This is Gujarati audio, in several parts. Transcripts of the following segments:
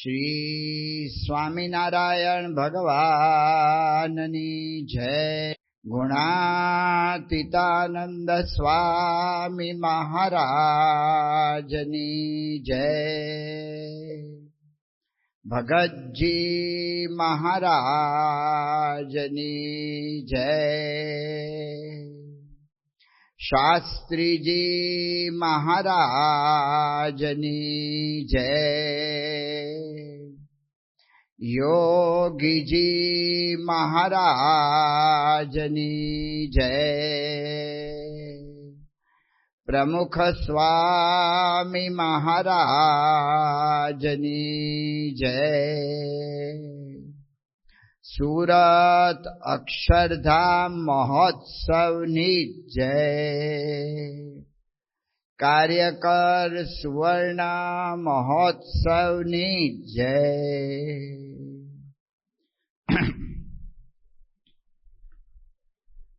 શ્રી સ્વામિનારાયણ ભગવાનની જય. ગુણાતીતાનંદ સ્વામી મહારાજની જય. ભગતજી મહારાજની જય. શાસ્ત્રીજી મહારાજની જય. યોગીજી મહારાજની જય. પ્રમુખ સ્વામી મહારાજની જય. સુરત અક્ષરધામ મહોત્સવની જય. કાર્યકર સુવર્ણ મહોત્સવની જય.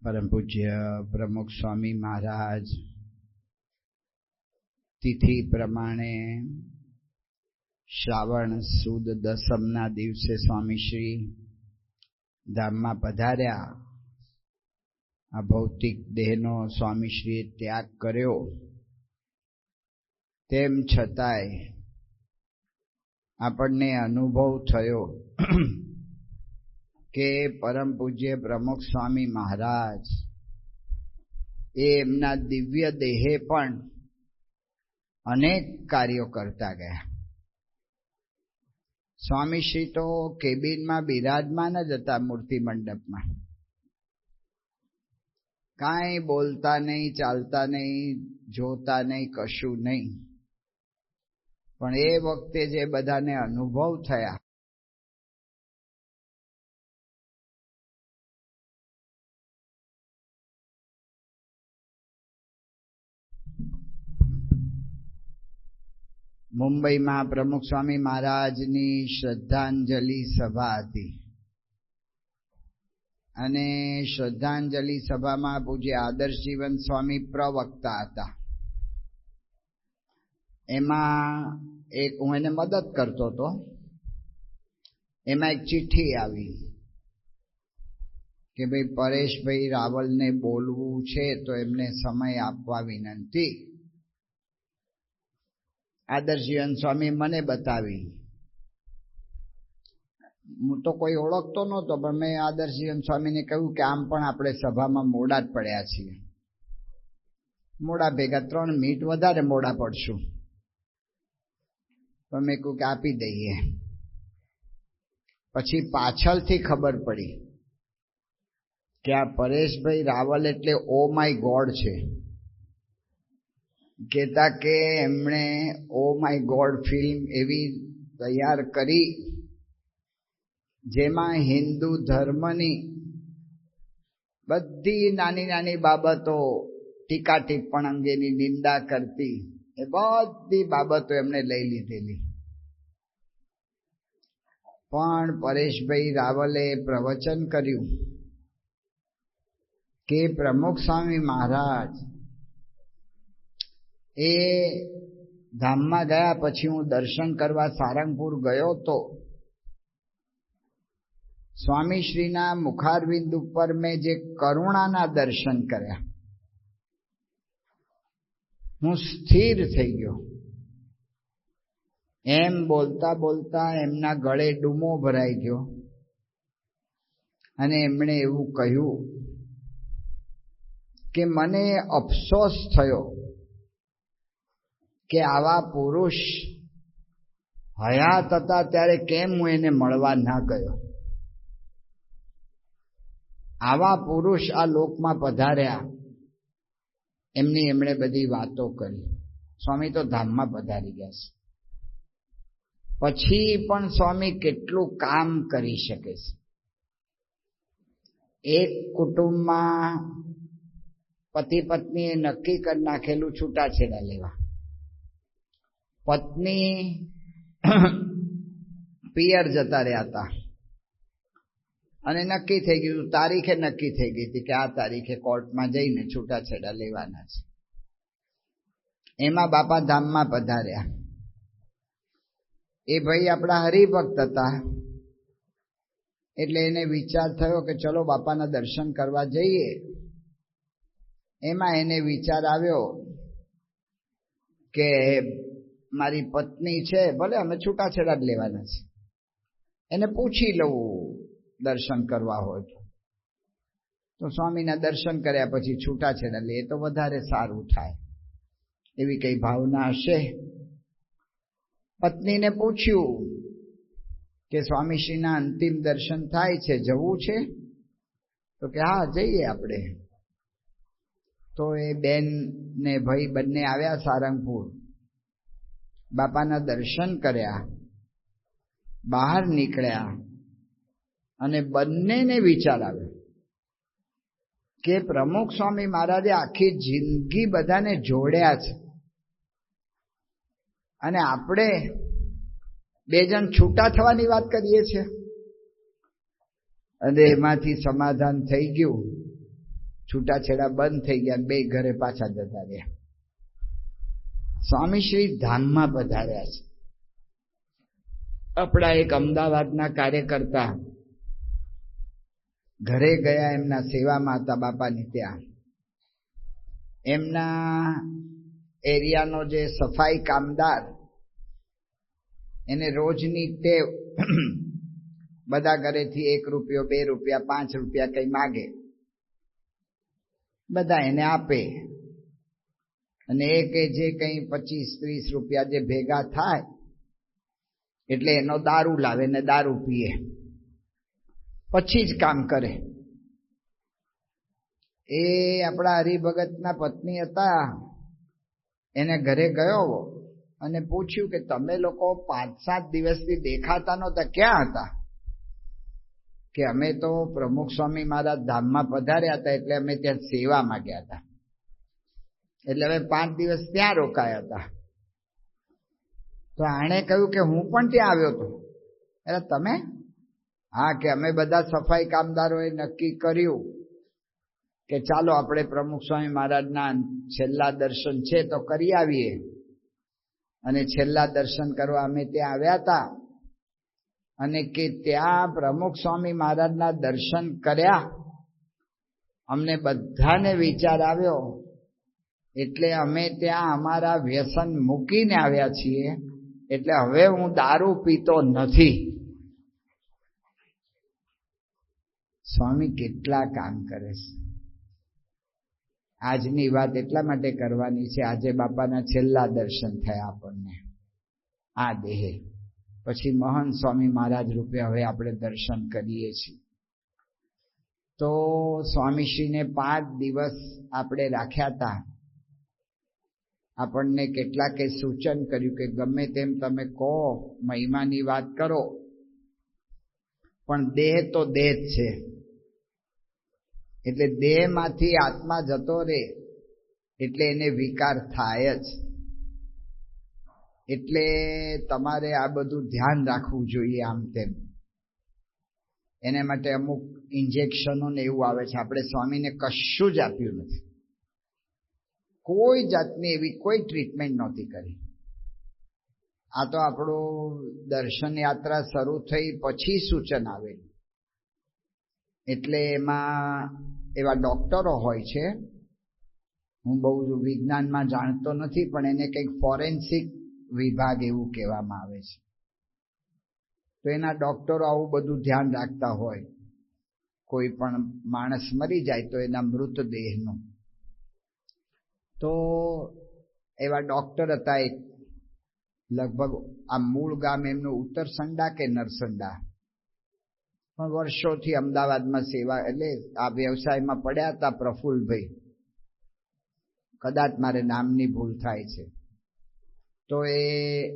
પરમ પૂજ્ય પ્રમુખ સ્વામી મહારાજ તિથિ પ્રમાણે શ્રાવણ સુદ દસમના દિવસે સ્વામીશ્રી ધામમાં પધાર્યા. આ ભૌતિક દેહનો સ્વામીશ્રીએ ત્યાગ કર્યો. તેમ છતાંય આપણને અનુભવ થયો કે પરમ પૂજ્ય પ્રમુખ સ્વામી મહારાજ એ એમના દિવ્ય દેહે પણ અનેક કાર્યો કરતા ગયા. સ્વામીશ્રી તો કેબિનમાં બિરાજમાન જ હતા, મૂર્તિ મંડપમાં. કાંઈ બોલતા નહીં, ચાલતા નહીં, જોતા નહીં, કશું નહીં. પણ એ વખતે જે બધાને અનુભવ થયા, મુંબઈમાં પ્રમુખ સ્વામી મહારાજની શ્રદ્ધાંજલિ સભા હતી અને શ્રદ્ધાંજલિ સભામાં પૂજ્ય આદર્શ જીવન સ્વામી પ્રવક્તા હતા. એમાં હું એને મદદ કરતો હતો. એમાં એક ચિઠ્ઠી આવી કે ભાઈ પરેશભાઈ રાવલને બોલવું છે તો એમને સમય આપવા વિનંતી. આદર્શ જીવન સ્વામી મને બતાવી. હું તો કોઈ ઓળખતો નહોતો, પણ મેં આદર્શ જીવન સ્વામીને કહ્યું કે આમ પણ આપણે સભામાં મોડા જ પડ્યા છીએ. મોડા ભેગા 3 મિનિટ વધારે મોડા પડશું. તો મેં કહ્યું કે આપી દઈએ. પછી પાછળથી ખબર પડી કે આ પરેશભાઈ રાવલ એટલે ઓ માય ગોડ છે. કહેતા કે એમણે ઓ માય ગોડ ફિલ્મ એવી તૈયાર કરી જેમાં હિન્દુ ધર્મની બધી નાની નાની બાબતો, ટીકા ટિપ્પણ અંગેની નિંદા કરતી એ બધી બાબતો એમણે લઈ લીધેલી. પણ પરેશભાઈ રાવલે પ્રવચન કર્યું કે પ્રમુખ સ્વામી મહારાજ એ ધામમાં ગયા પછી હું દર્શન કરવા સારંગપુર ગયો તો સ્વામીશ્રીના મુખારવિંદ ઉપર મેં જે કરુણાના દર્શન કર્યા, હું સ્થિર થઈ ગયો. એમ બોલતા બોલતા એમના ગળે ડૂમો ભરાઈ ગયો અને એમણે એવું કહ્યું કે મને અફસોસ થયો કે આવા પુરુષ હયાત હતા ત્યારે કેમ હું એને મળવા ના ગયો. આવા પુરુષ આ લોકમાં પધાર્યા, એમણે બધી વાતો કરી. સ્વામી તો ધામમાં પધારી ગયા છે, પછી પણ સ્વામી કેટલું કામ કરી શકે છે. એક કુટુંબમાં પતિ પત્નીએ નક્કી કરી નાખેલું છૂટાછેડા લેવા. પત્ની પિયર જતા રહ્યા હતા અને નક્કી થઈ ગયું, તારીખે નક્કી થઈ ગઈ હતી કે આ તારીખે કોર્ટમાં જઈને છૂટાછેડા લેવાના છે. એમાં બાપા ધામમાં પધાર્યા. એ ભાઈ આપણા હરિભક્ત હતા, એટલે એને વિચાર થયો કે ચલો બાપાના દર્શન કરવા જઈએ. એમાં એને વિચાર આવ્યો કે મારી પત્ની છે, ભલે અમે છૂટાછેડા જ લેવાના છે, એને પૂછી લઉં દર્શન કરવા હોય તો સ્વામીના દર્શન કર્યા પછી છૂટાછેડા લે તો વધારે સારું થાય, એવી કઈ ભાવના હશે. પત્નીને પૂછ્યું કે સ્વામીશ્રીના અંતિમ દર્શન થાય છે, જવું છે? તો કે હા જઈએ આપણે. તો એ બેન ને ભાઈ બંને આવ્યા સારંગપુર, બાપાના દર્શન કર્યા, બહાર નીકળ્યા અને બંનેને વિચાર આવ્યો કે પ્રમુખ સ્વામી મહારાજે આખી જિંદગી બધાને જોડ્યા છે અને આપણે બે જણ છૂટા થવાની વાત કરીએ છીએ. અને એમાંથી સમાધાન થઈ ગયું, છૂટાછેડા બંધ થઈ ગયા, બે ઘરે પાછા જતા રહ્યા. સ્વામી શ્રી ધામમાં પધાર્યા છે. આપણા એક અમદાવાદના કાર્યકર્તા ઘરે ગયા, એમના સેવામાં હતા બાપાની ત્યાં. એમના એરિયાનો જે સફાઈ કામદાર, એને રોજની ટેવ બધા ઘરેથી 1 રૂપિયો, 2 રૂપિયા, 5 રૂપિયા કઈ માગે, બધા એને આપે અને એ કે જે કઈ 25-30 રૂપિયા જે ભેગા થાય એટલે એનો દારૂ લાવે ને દારૂ પીએ, પછી જ કામ કરે. એ આપણા હરિભગતના પત્ની હતા, એને ઘરે ગયો અને પૂછ્યું કે તમે લોકો 5-7 દિવસથી દેખાતા નહોતા, ક્યાં હતા? કે અમે તો પ્રમુખ સ્વામી મહારાજ ધામમાં પધાર્યા હતા એટલે અમે ત્યાં સેવામાં ગયા હતા, એટલે અમે 5 દિવસ ત્યાં રોકાયા હતા. તો આણે કહ્યું કે હું પણ ત્યાં આવ્યો હતો. એટલે તમે? હા, કે અમે બધા સફાઈ કામદારોએ નક્કી કર્યું કે ચાલો આપણે પ્રમુખ સ્વામી મહારાજના છેલ્લા દર્શન છે તો કરી આવીએ. અને છેલ્લા દર્શન કરવા અમે ત્યાં આવ્યા હતા અને કે ત્યાં પ્રમુખ સ્વામી મહારાજના દર્શન કર્યા, અમને બધાને વિચાર આવ્યો એટલે અમે ત્યાં અમારા વ્યસન મૂકીને આવ્યા છીએ, એટલે હવે હું દારૂ પીતો નથી. સ્વામી કેટલા કામ કરે છે. આજની વાત એટલા માટે કરવાની છે, આજે બાપાના છેલ્લા દર્શન થયા આપણને આ દેહે, પછી મહંત સ્વામી મહારાજ રૂપે હવે આપણે દર્શન કરીએ છીએ. તો સ્વામીશ્રીને 5 દિવસ આપણે રાખ્યા હતા. આપણને કેટલાકે સૂચન કર્યું કે ગમે તેમ તમે કહો, મહિમાની વાત કરો, પણ દેહ તો દેહ જ છે, એટલે દેહમાંથી આત્મા જતો રહે એટલે એને વિકાર થાય જ. એટલે તમારે આ બધું ધ્યાન રાખવું જોઈએ. આમ તેમ એના માટે અમુક ઇન્જેક્શનો ને એવું આવે છે. આપણે સ્વામીને કશું જ આપ્યું નથી, કોઈ જાતની એવી કોઈ ટ્રીટમેન્ટ નહોતી કરી. આ તો આપણું દર્શન યાત્રા શરૂ થઈ પછી સૂચન આવેલું, એટલે એમાં એવા ડોક્ટરો હોય છે, હું બહુ વિજ્ઞાનમાં જાણતો નથી, પણ એને કંઈક ફોરેન્સિક વિભાગ એવું કહેવામાં આવે છે. તો એના ડોક્ટરો આવું બધું ધ્યાન રાખતા હોય. કોઈ પણ માણસ મરી જાય તો એના મૃતદેહનું, તો એવા ડોક્ટર હતા એક, લગભગ આ મૂળ ગામ એમનું ઉત્તરસંડા કે નરસંડા, પણ વર્ષોથી અમદાવાદમાં સેવા એટલે આ વ્યવસાયમાં પડ્યા હતા. પ્રફુલ્લભાઈ, કદાચ મારે નામની ભૂલ થાય છે. તો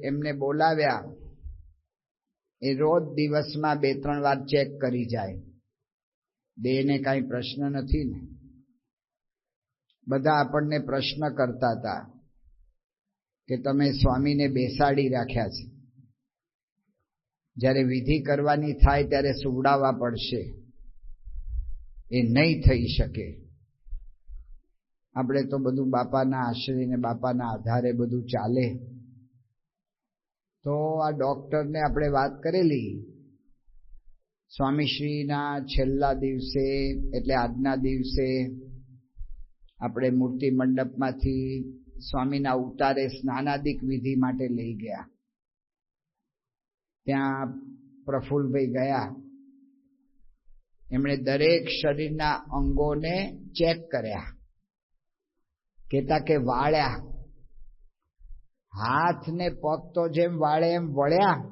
એમને બોલાવ્યા. એ રોજ દિવસમાં 2-3 વાર ચેક કરી જાય. દેહને કાંઈ પ્રશ્ન નથી ને? બધા આપણને પ્રશ્ન કરતા હતા કે તમે સ્વામીને બેસાડી રાખ્યા છે, જ્યારે વિધિ કરવાની થાય ત્યારે સુવડાવવા પડશે, એ નહીં થઈ શકે. આપણે તો બધું બાપાના આશ્રયને બાપાના આધારે બધું ચાલે. તો આ ડોક્ટરને આપણે વાત કરેલી, સ્વામીશ્રીના છેલ્લા દિવસે એટલે આજના દિવસે આપણે મૂર્તિ મંડપમાંથી સ્વામીના ઉતારે સ્નાનાદિક વિધિ માટે લઈ ગયા. ત્યાં પ્રફુલ્લભાઈ ગયા. એમણે દરેક શરીરના અંગોને ચેક કર્યા, કહેતા કે વાળ્યા. હાથ ને પગ તો જેમ વાળે એમ વળ્યા,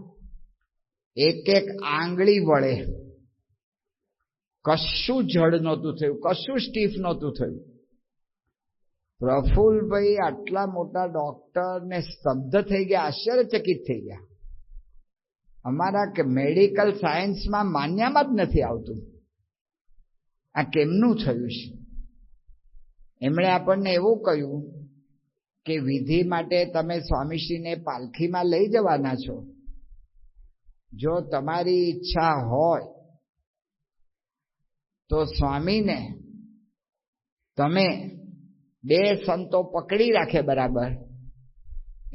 એક એક આંગળી વળે. કશું જડ નહોતું થયું, કશું સ્ટીફ નહોતું થયું. પ્રફુલ્લભાઈ આટલા મોટા ડોક્ટર ને સ્તબ્ધ થઈ ગયા, આશ્ચર્યચકિત થઈ ગયા. અમારા કે મેડિકલ સાયન્સમાં માન્યામાં જ નથી આવતું, આ કેમનું થયું છે. એમણે આપણને એવું કહ્યું કે વિધિ માટે તમે સ્વામીશ્રીને પાલખીમાં લઈ જવાના છો. જો તમારી ઈચ્છા હોય તો સ્વામીને તમે બે સંતો પકડી રાખે બરાબર,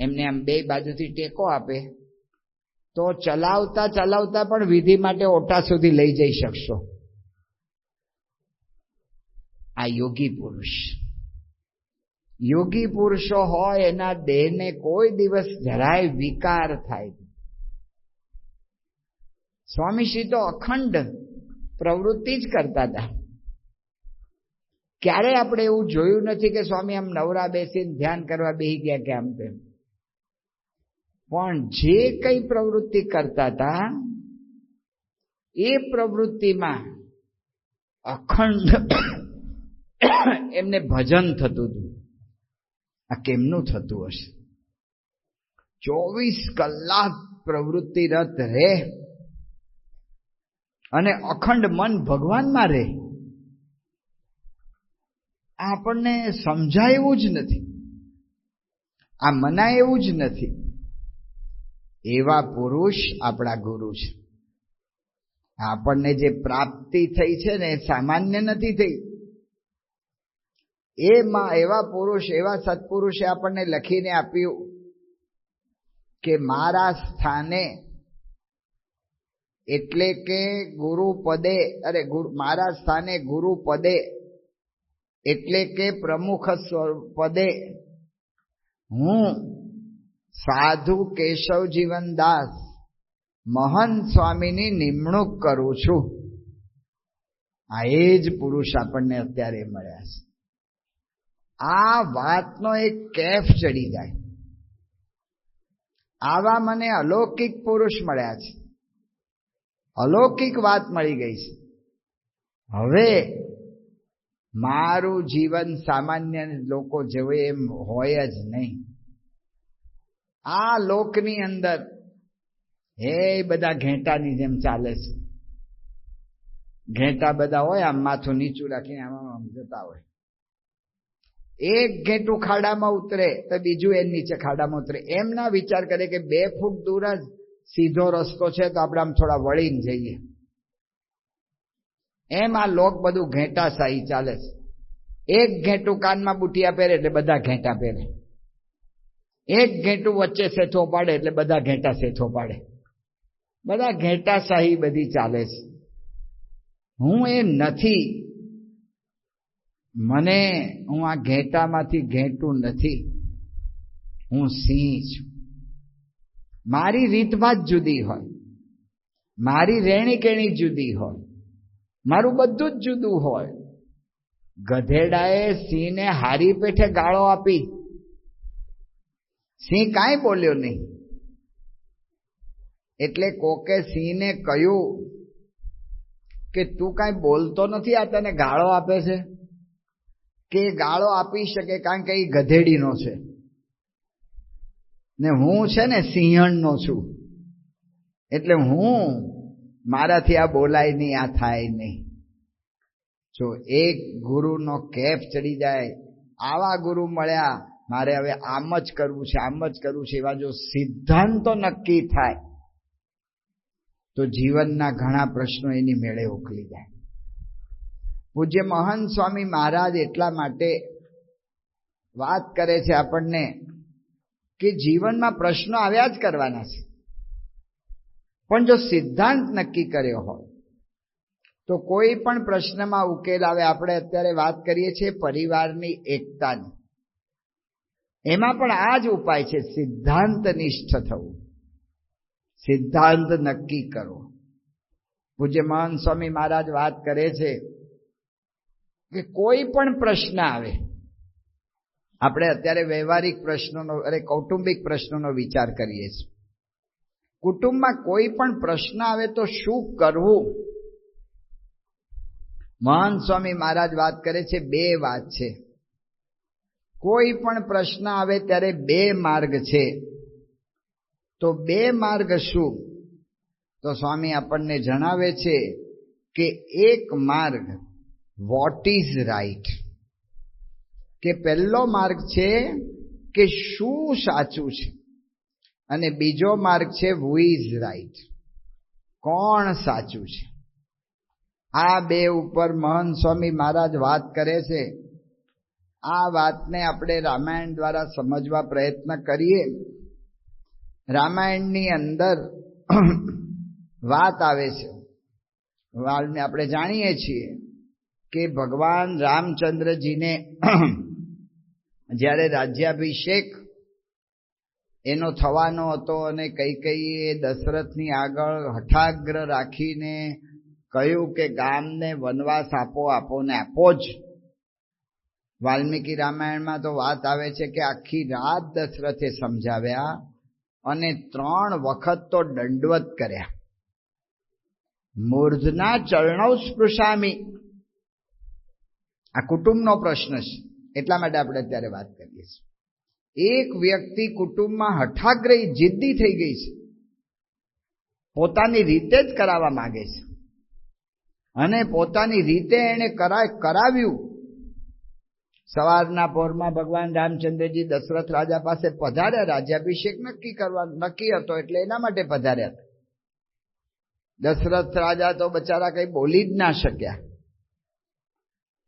એમને આમ બે બાજુથી ટેકો આપે, તો ચલાવતા ચલાવતા પણ વિધિ માટે ઓટા સુધી લઈ જઈ શકશો. આ યોગી પુરુષ, યોગી પુરુષો હોય એના દેહને કોઈ દિવસ જરાય વિકાર થાય. સ્વામીશ્રી તો અખંડ પ્રવૃત્તિ જ કરતા હતા. ક્યારે આપણે એવું જોયું નથી કે સ્વામી આમ નવરા બેસીને ધ્યાન કરવા બેસી ગયા કે આમ તેમ. પણ જે કઈ પ્રવૃત્તિ કરતા હતા એ પ્રવૃત્તિમાં અખંડ એમને ભજન થતું હતું. આ કેમનું થતું હશે? 24 કલાક પ્રવૃત્તિરત રહે અને અખંડ મન ભગવાનમાં રહે. આ આપણને સમજાય એવું જ નથી, આ મનાય એવું જ નથી. એવા પુરુષ આપણા ગુરુ છે. આપણને જે પ્રાપ્તિ થઈ છે ને એ સામાન્ય નથી થઈ. એમાં એવા પુરુષ, એવા સત્પુરુષે આપણને લખીને આપ્યું કે મારા સ્થાને એટલે કે ગુરુ પદે, મારા સ્થાને ગુરુ પદે એટલે કે પ્રમુખ પદે હું સાધુ કેશવજીવનદાસ મહંત સ્વામીની નિમણૂક કરું છું. આ એ જ પુરુષ આપણને અત્યારે મળ્યા છે. આ વાતનો એક કેફ ચડી જાય. આવા મને અલૌકિક પુરુષ મળ્યા છે, અલૌકિક વાત મળી ગઈ છે. હવે મારું જીવન સામાન્ય લોકો જેવું એમ હોય જ નહીં. આ લોકની અંદર હે બધા ઘેટાની જેમ ચાલે છે. ઘેટા બધા હોય આમ માથું નીચું રાખીને આમ જતા હોય. એક ઘેટું ખાડામાં ઉતરે તો બીજું એ નીચે ખાડામાં ઉતરે. એમ ના વિચાર કરે કે 2 ફૂટ દૂર જ સીધો રસ્તો છે તો આપણે આમ થોડા વળીને જઈએ. એમ આ લોક બધું ઘેટા સાહી ચાલે છે. એક ઘેટું કાનમાં બુટિયા પહેરે એટલે બધા ઘેટા પહેરે. એક ઘેટું વચ્ચે સેથો પાડે એટલે બધા ઘેટા સેથો પાડે. બધા ઘેટા સાહી બધી ચાલે છે. હું એ નથી. હું આ ઘેટામાંથી ઘેટું નથી, હું સિંહ છું. મારી રીતભાત જુદી હોય, મારી રેણી કેણી જુદી હોય, મારું બધું જ જુદું હોય. ગધેડાએ સિંહને હારી પેઠે ગાળો આપી, સિંહ કાંઈ બોલ્યો નહીં. એટલે કોકે સિંહને કહ્યું કે તું કાંઈ બોલતો નથી, આ તને ગાળો આપે છે. કે ગાળો આપી શકે કારણ કે એ ગધેડીનો છે ને હું છે ને સિંહણનો છું. એટલે મારાથી આ બોલાય નહીં, આ થાય નહીં. જો એક ગુરુનો કેફ ચડી જાય, આવા ગુરુ મળ્યા, મારે હવે આમ જ કરવું છે, આમ જ કરવું છે, એવા જો સિદ્ધાંતો નક્કી થાય તો જીવનના ઘણા પ્રશ્નો એની મેળે ઉકલી જાય. પૂજ્ય મહંત સ્વામી મહારાજ એટલા માટે વાત કરે છે આપણને કે જીવનમાં પ્રશ્નો આવ્યા જ કરવાના છે. પણ જો સિદ્ધાંત નક્કી કર્યો હોય તો કોઈ પણ પ્રશ્નમાં ઉકેલ આવે. આપણે અત્યારે વાત કરીએ છીએ પરિવારની એકતાની, એમાં પણ આ જ ઉપાય છે, સિદ્ધાંત નિષ્ઠ થવું, સિદ્ધાંત નક્કી કરવો. પૂજ્ય મહંત સ્વામી મહારાજ વાત કરે છે કે કોઈ પણ પ્રશ્ન આવે, આપણે અત્યારે વ્યવહારિક પ્રશ્નોનો કૌટુંબિક પ્રશ્નોનો વિચાર કરીએ છીએ. કુટુંબમાં કોઈ પણ પ્રશ્ન આવે તો શું કરવું? મહંત સ્વામી મહારાજ વાત કરે છે, બે વાત છે. કોઈ પણ પ્રશ્ન આવે ત્યારે બે માર્ગ છે. તો બે માર્ગ શું? તો સ્વામી આપણને જણાવે છે કે એક માર્ગ વોટ ઇઝ રાઈટ, કે પહેલો માર્ગ છે કે શું સાચું છે, અને બીજો માર્ગ છે હુ ઇઝ રાઈટ, કોણ સાચું છે. આ બે ઉપર મહંત સ્વામી મહારાજ વાત કરે છે. આ વાતને આપણે રામાયણ દ્વારા સમજવા પ્રયત્ન કરીએ. રામાયણની અંદર વાત આવે છે, આપણે જાણીએ છીએ કે ભગવાન રામચંદ્રજીને જ્યારે રાજ્યાભિષેક એનો થવાનો હતો અને કૈકેયીએ દશરથની આગળ હઠાગ્ર રાખીને કહ્યું કે ગામને વનવાસ આપો ને આપો જ. વાલ્મીકી રામાયણમાં તો વાત આવે છે કે આખી રાત દશરથે સમજાવ્યા અને 3 વખત તો દંડવત કર્યા. મૂર્ધના ચરણૌ સ્પૃશામી. આ કુટુંબનો પ્રશ્ન છે, એટલા માટે આપણે અત્યારે વાત કરીએ છીએ. એક વ્યક્તિ કુટુંબમાં હઠાગ્રહી જિદ્દી થઈ ગઈ છે, પોતાની રીતે જ કરાવવા માંગે છે, અને પોતાની રીતે એણે કરાવ્યું. સવારના પોરમાં ભગવાન રામચંદ્રજી દશરથ રાજા પાસે પધાર્યા. રાજ્યાભિષેક નક્કી હતો એટલે એના માટે પધાર્યા હતા. દશરથ રાજા તો બચારા કઈ બોલી જ ના શક્યા.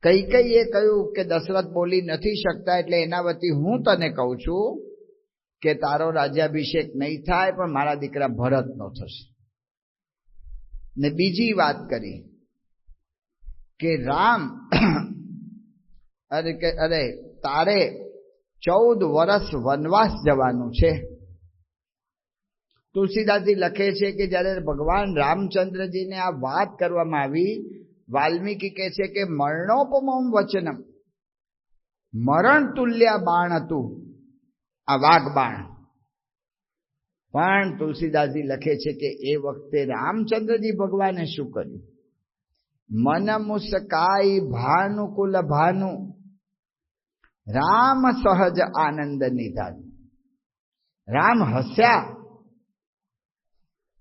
કૈકેયીએ કહ્યું કે દશરથ બોલી નથી શકતા એટલે એના વતી હું તને કહું છું કે તારો રાજ્યાભિષેક નહીં થાય, પણ મારા દીકરા ભરતનો થશે. ને બીજી વાત કરી કે રામ અરે તારે 14 વર્ષ વનવાસ જવાનું છે. તુલસીદાસજી લખે છે કે જ્યારે ભગવાન રામચંદ્રજીને આ વાત કરવામાં આવી, વાલ્મીકી કહે છે કે મરણોપમમ વચનમ, મરણ તુલ્ય બાણ હતું આ વાઘ બાણ. પણ તુલસીદાસજી લખે છે કે એ વખતે રામચંદ્રજી ભગવાને શું કર્યું? મન મુસ્કાઈ ભાનુકુલ ભાનુ, રામ સહજ આનંદ નિધાન. રામ હસ્યા.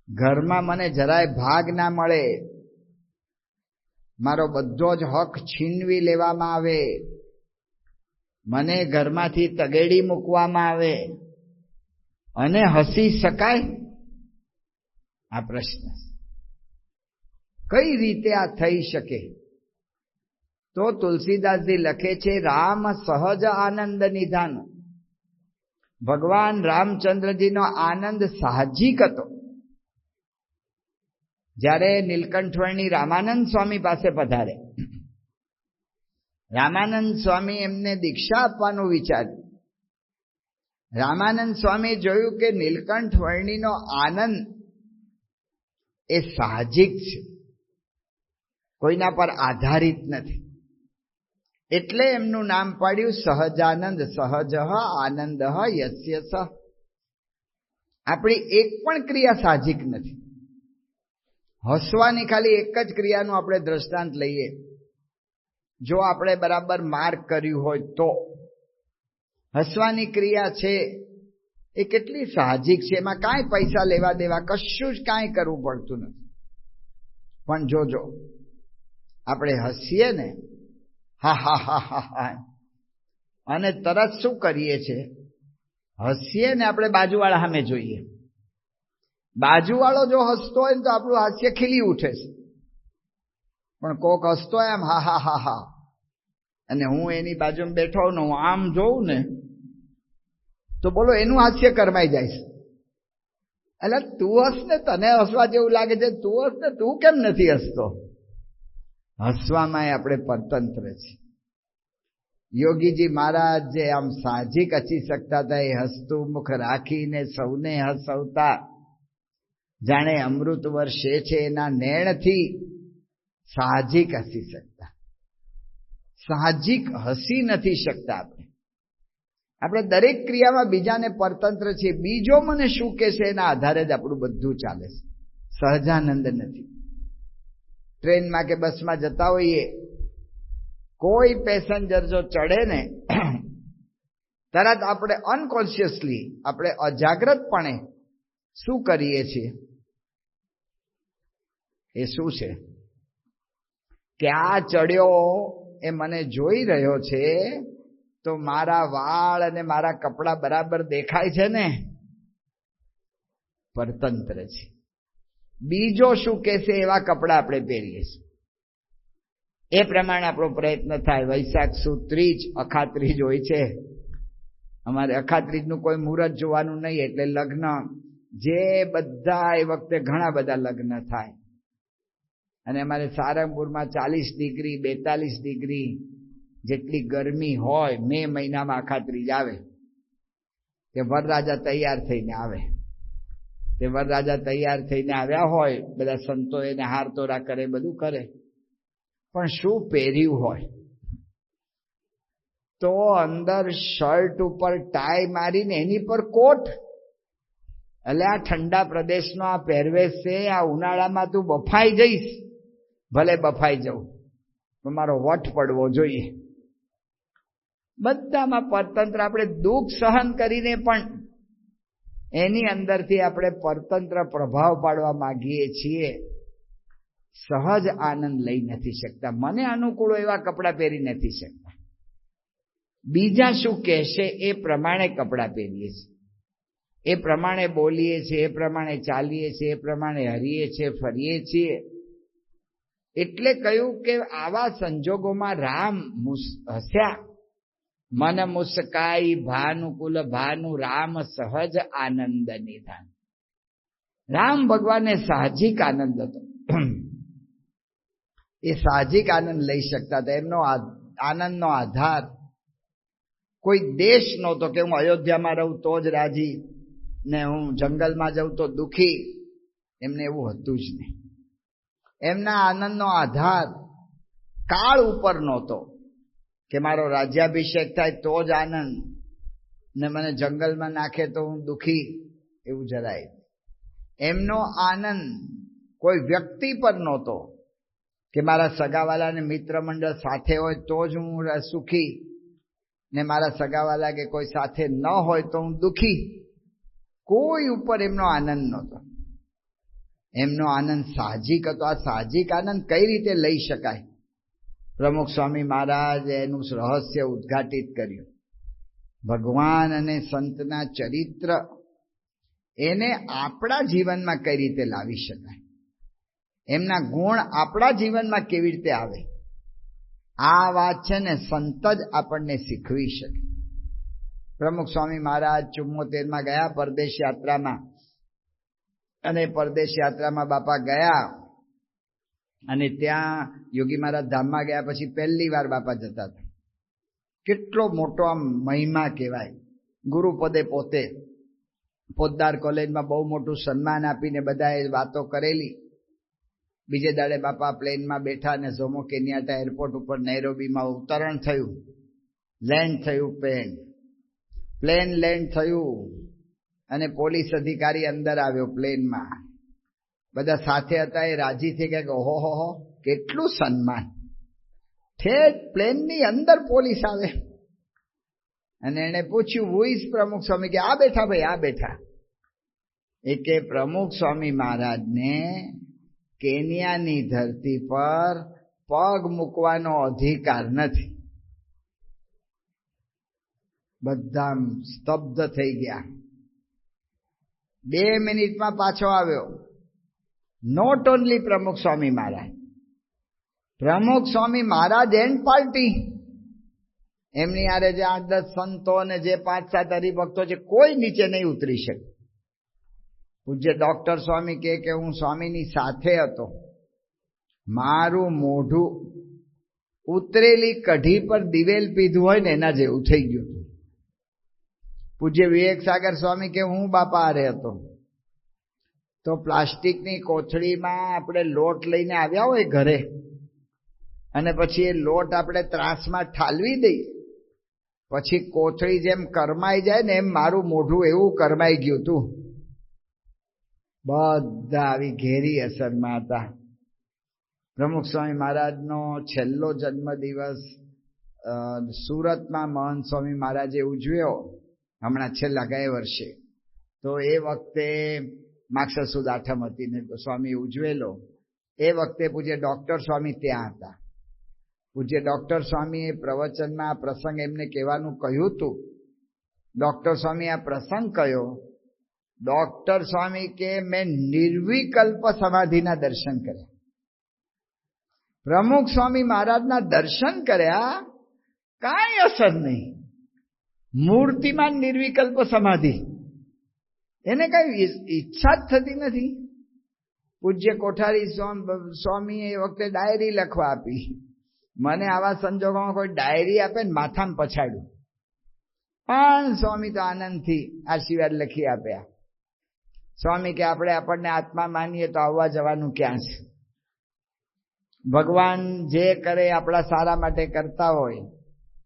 ઘરમાં મને જરાય ભાગ ના મળે, મારો બધો જ હક છીનવી લેવામાં આવે, મને ઘરમાંથી તગેડી મૂકવામાં આવે અને હસી શકાય? આ પ્રશ્ન કઈ રીતે આ થઈ શકે? તો તુલસીદાસજી લખે છે રામ સહજ આનંદ નિધાન. ભગવાન રામચંદ્રજીનો આનંદ સાહજિક હતો. જ્યારે નીલકંઠવર્ણી રામાનંદ સ્વામી પાસે પધારે, રામાનંદ સ્વામી એમને દીક્ષા આપવાનું વિચાર્યું. રામાનંદ સ્વામી જોયું કે નીલકંઠવર્ણીનો આનંદ એ સાહજિક છે, કોઈના પર આધારિત નથી. એટલે એમનું નામ પાડ્યું સહજાનંદ. સહજ આનંદ યસ્ય સહ. આપણી એક પણ ક્રિયા સાહજિક નથી. હસવાની ખાલી એક જ ક્રિયાનું આપણે દ્રષ્ટાંત લઈએ. જો આપણે બરાબર માર્ક કર્યું હોય તો હસવાની ક્રિયા છે એ કેટલી સાહજિક છે, એમાં કાંઈ પૈસા લેવા દેવા કશું જ કાંઈ કરવું પડતું નથી. પણ જોજો આપણે હસીએ ને, હા હા હા હા હા, અને તરત શું કરીએ છીએ? હસીએ ને આપણે બાજુવાળા સામે જોઈએ. બાજુવાળો જો હસતો હોય ને તો આપણું હાસ્ય ખીલી ઉઠે છે. પણ કોક હસતો હોય એમ હા હા હા હા, અને હું એની બાજુમાં બેઠો હોઉં ને હું આમ જોઉં ને તો બોલો એનું હાસ્ય કરમાઈ જાય છે. એટલે તું હસ ને, તને હસવા જેવું લાગે છે, તું હસ ને, તું કેમ નથી હસતો? હસવામાં આપણે પરતંત્ર છે. યોગીજી મહારાજ જે આમ સાહજિક હસી શકતા હતા, એ હસતું મુખ રાખીને સૌને હસવતા, જાણે અમૃત વર્ષે છે એના નેણથી સાહજિક હસી શકતા. સાહજિક હસી નથી શકતા આપણે દરેક ક્રિયામાં બીજાને પરતંત્ર છે. બીજો મને શું કહેશે એના આધારે જ આપણું બધું ચાલે છે. સહજાનંદ નથી. ટ્રેનમાં કે બસમાં જતા હોઈએ, કોઈ પેસેન્જર જો ચડે ને, તરત આપણે અનકોન્શિયસલી, આપણે અજાગ્રતપણે શું કરીએ છીએ? એ શું છે કે આ ચડ્યો એ મને જોઈ રહ્યો છે, તો મારા વાળ અને મારા કપડાં બરાબર દેખાય છે ને? પરતંત્ર છે. બીજો શું કહેશે એવા કપડાં આપણે પહેરીએ છીએ, એ પ્રમાણે આપણો પ્રયત્ન થાય. વૈશાખ સુદ ત્રીજ, અખાત્રીજ હોય છે. અમારે અખાત્રીજનું કોઈ મુહૂર્ત જોવાનું નહીં, એટલે લગ્ન જે બધા એ વખતે ઘણા બધા લગ્ન થાય. અને અમારે સારંગપુરમાં 40 ડિગ્રી 42 ડિગ્રી જેટલી ગરમી હોય. મે મહિનામાં અખાત્રીજ આવે, તે વરરાજા તૈયાર થઈને આવે. તે વરરાજા તૈયાર થઈને આવ્યા હોય, બધા સંતો એને હાર તોરા કરે, બધું કરે, પણ શું પહેર્યું હોય? તો અંદર શર્ટ ઉપર ટાઈ મારીને એની પર કોટ. એટલે આ ઠંડા પ્રદેશનો આ પહેરવેશ છે. આ ઉનાળામાં તું બફાઈ જઈશ, ભલે બફાઈ જવું, તો મારો વટ પડવો જોઈએ. બધામાં પરતંત્ર. આપણે દુઃખ સહન કરીને પણ એની અંદરથી આપણે પરતંત્ર પ્રભાવ પાડવા માંગીએ છીએ. સહજ આનંદ લઈ નથી શકતા. મને અનુકૂળ એવા કપડાં પહેરી નથી શકતા. બીજા શું કહેશે એ પ્રમાણે કપડાં પહેરીએ છીએ, એ પ્રમાણે બોલીએ છીએ, એ પ્રમાણે ચાલીએ છીએ, એ પ્રમાણે હરીએ છીએ, ફરીએ છીએ. એટલે કહ્યું કે આવા સંજોગોમાં રામ હસ્યા. મન મુસ્કાઈ ભાનુકુલ ભાનુ રામ સહજ આનંદ નિધાન. રામ ભગવાનને સાહજિક આનંદ હતો. એ સાહજિક આનંદ લઈ શકતા હતા. એમનો આનંદનો આધાર કોઈ દેશ નહોતો કે હું અયોધ્યામાં રહું તો જ રાજી, ને હું જંગલમાં જાઉં તો દુઃખી. એમને એવું હતું જ નહીં. એમના આનંદનો આધાર કાળ ઉપર નહોતો કે મારો રાજ્યાભિષેક થાય તો જ આનંદ, ને મને જંગલમાં નાખે તો હું દુઃખી. એવું જરાય. એમનો આનંદ કોઈ વ્યક્તિ પર નહોતો કે મારા સગાવાલા ને મિત્ર મંડળ સાથે હોય તો જ હું સુખી, ને મારા સગાવાલા કે કોઈ સાથે ન હોય તો હું દુઃખી. કોઈ ઉપર એમનો આનંદ નહોતો. એમનો આનંદ સાહજિક હતો. આ સાહજિક આનંદ કઈ રીતે લઈ શકાય? પ્રમુખ સ્વામી મહારાજે એનું રહસ્ય ઉદ્ઘાટિત કર્યું. ભગવાન અને સંતના ચરિત્ર એને આપણા જીવનમાં કઈ રીતે લાવી શકાય, એમના ગુણ આપણા જીવનમાં કેવી રીતે આવે, આ વાત છે ને સંત જ આપણને શીખવી શકે. પ્રમુખ સ્વામી મહારાજ 74માં ગયા પરદેશ યાત્રામાં, અને પરદેશ યાત્રામાં બાપા ગયા, અને ત્યાં યોગી મહારાજ ધામમાં ગયા પછી પહેલી વાર બાપા જતા હતા. કેટલો મોટો આમ મહિમા કહેવાય. ગુરુપદે પોતે પોદ્દાર કોલેજમાં બહુ મોટું સન્માન આપીને બધાએ વાતો કરેલી. બીજે દાડે બાપા પ્લેનમાં બેઠા અને ઝોમો કેન્યાટા એરપોર્ટ ઉપર નૈરોબીમાં ઉતરણ થયું, લેન્ડ થયું. પ્લેન લેન્ડ થયું અને પોલીસ અધિકારી અંદર આવ્યો પ્લેનમાં. બધા સાથે હતા, એ રાજી થઈ ગયા કે ઓહો હો કેટલું સન્માન. ઠેઠ પ્લેનની અંદર પોલીસ આવે. અને એને પૂછ્યું હુ ઇઝ પ્રમુખ સ્વામી? કે આ બેઠા ભાઈ, આ બેઠા. એ કે પ્રમુખ સ્વામી મહારાજને કેન્યાની ધરતી પર પગ મૂકવાનો અધિકાર નથી. બધા સ્તબ્ધ થઈ ગયા. 2 મિનિટમાં પાછો આવ્યો. નોટ ઓનલી પ્રમુખ સ્વામી મહારાજ, પ્રમુખ સ્વામી મહારાજ એન્ડ પાર્ટી, એમની આરે જે 8-10 સંતો અને જે 5-7 હરિભક્તો છે, કોઈ નીચે નહીં ઉતરી શકે. પૂજ્ય ડોક્ટર સ્વામી કહે કે હું સ્વામીની સાથે હતો, મારું મોઢું ઉતરેલી કઢી પર દિવેલ પીધું હોય ને એના જેવું થઈ ગયું હતું. પૂજ્ય વિવેક સાગર સ્વામી કે હું બાપા હારે હતો, તો પ્લાસ્ટિકની કોથળીમાં આપણે લોટ લઈને આવ્યા હોય ઘરે, અને પછી એ લોટ આપણે ત્રાસમાં ઠાલવી દઈએ, પછી કોથળી જેમ કરમાઈ જાય ને એમ મારું મોઢું એવું કરમાઈ ગયું હતું. બધા આવી ઘેરી અસરમાં હતા. પ્રમુખ સ્વામી મહારાજનો છેલ્લો જન્મદિવસ સુરતમાં મહંત સ્વામી મહારાજે ઉજવ્યો હમણાં છેલ્લા ગયા વર્ષે. તો એ વખતે માગસર સુદ આઠમ હતી ને સ્વામી ઉજવેલો. એ વખતે પૂજ્ય ડોક્ટર સ્વામી ત્યાં હતા. પૂજ્ય ડોક્ટર સ્વામીએ પ્રવચનમાં આ પ્રસંગ એમને કહેવાનું કહ્યું હતું. ડોક્ટર સ્વામી આ પ્રસંગ કયો. ડોક્ટર સ્વામી કે મેં નિર્વિકલ્પ સમાધિના દર્શન કર્યા. પ્રમુખ સ્વામી મહારાજના દર્શન કર્યા, કાંઈ અસર નહીં. મૂર્તિમાન નિર્વિકલ્પ સમાધિ, એને કઈ ઈચ્છા જ થતી નથી. પૂજ્ય કોઠારી સ્વામીએ એ વખતે ડાયરી લખવા આપી. મને આવા સંજોગોમાં કોઈ ડાયરી આપે ને માથામાં પછાડ્યું, પણ સ્વામી તો આનંદથી આશીર્વાદ લખી આપ્યા. સ્વામી કે આપણને આત્મા માનીએ તો આવવા જવાનું ક્યાં છે? ભગવાન જે કરે આપણા સારા માટે કરતા હોય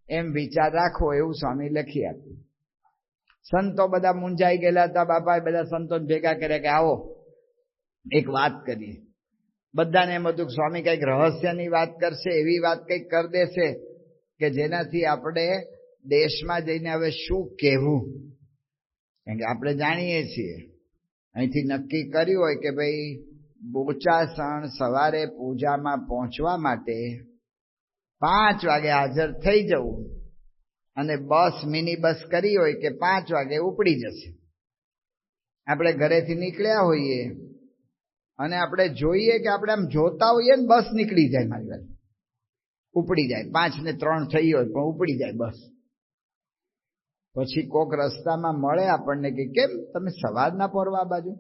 એમ વિચાર રાખવો, એવું સ્વામી લખી આપ્યું. સંતો બધા મૂંઝાઈ ગયેલા હતા. બાપાએ બધા સંતોને ભેગા કર્યા કે આવો એક વાત કરીએ. બધાને એમ હતું કે સ્વામી કંઈક રહસ્યની વાત કરશે, એવી વાત કંઈક કરી દેશે કે જેનાથી આપણે દેશમાં જઈને હવે શું કહેવું. કારણ કે આપણે જાણીએ છીએ, અહીંથી નક્કી કર્યું હોય કે ભાઈ બોચાસણ સવારે પૂજામાં પહોંચવા માટે 5 વાગે હાજર થઈ જવું, અને બસ મિની બસ કરી હોય કે 5 વાગે ઉપડી જશે. આપણે ઘરેથી નીકળ્યા હોઈએ અને આપણે જોઈએ કે આપણે આમ જોતા હોઈએ ને બસ નીકળી જાય, મારી વાત ઉપડી જાય, 5:03 થઈ હોય પણ ઉપડી જાય બસ. પછી કોક રસ્તામાં મળે આપણને કે કેમ તમે સવારના પોરવા બાજુ?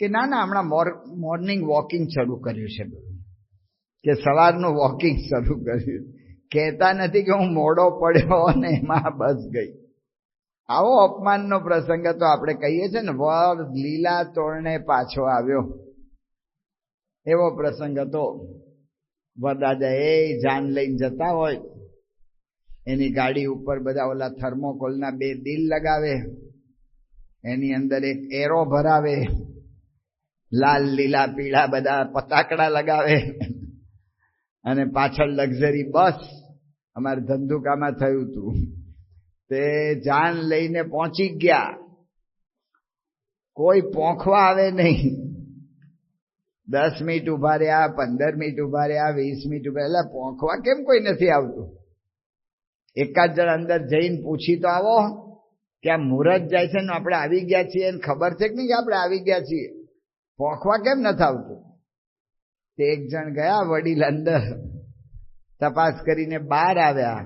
કે ના ના, હમણાં મોર્નિંગ વોકિંગ શરૂ કર્યું છે, કે સવારનું વોકિંગ શરૂ કર્યું. કહેતા નથી કે હું મોડો પડ્યો અને એમાં બસ ગઈ. આવો અપમાનનો પ્રસંગ તો આપણે કહીએ છીએ ને, વર લીલા તોરણે પાછો આવ્યો, એવો પ્રસંગ હતો. વરદાદા એ જાન લઈને જતા હોય, એની ગાડી ઉપર બધા ઓલા થર્મોકોલના 2 દિલ લગાવે, એની અંદર એક એરો ભરાવે, લાલ લીલા પીળા બધા પતાકડા લગાવે, અને પાછળ લક્ઝરી બસ. અમારે ધંધુકામાં થયું હતું, તે જાન લઈને પહોંચી ગયા, કોઈ પોંખવા આવે નહીં. 10 મિનિટ ઉભા રહ્યા, 15 મિનિટ ઉભા રહ્યા, 20 મિનિટ ઉભા રહ્યા, પોંખવા કેમ કોઈ નથી આવતું? એકાદ જણ અંદર જઈને પૂછી તો આવો કે આ મુહૂર્ત જાય છે ને આપણે આવી ગયા છીએ, એને ખબર છે કે નહીં કે આપણે આવી ગયા છીએ, પોંખવા કેમ નથી આવતું? તે એક જણ ગયા વડીલ અંદર તપાસ કરીને બહાર આવ્યા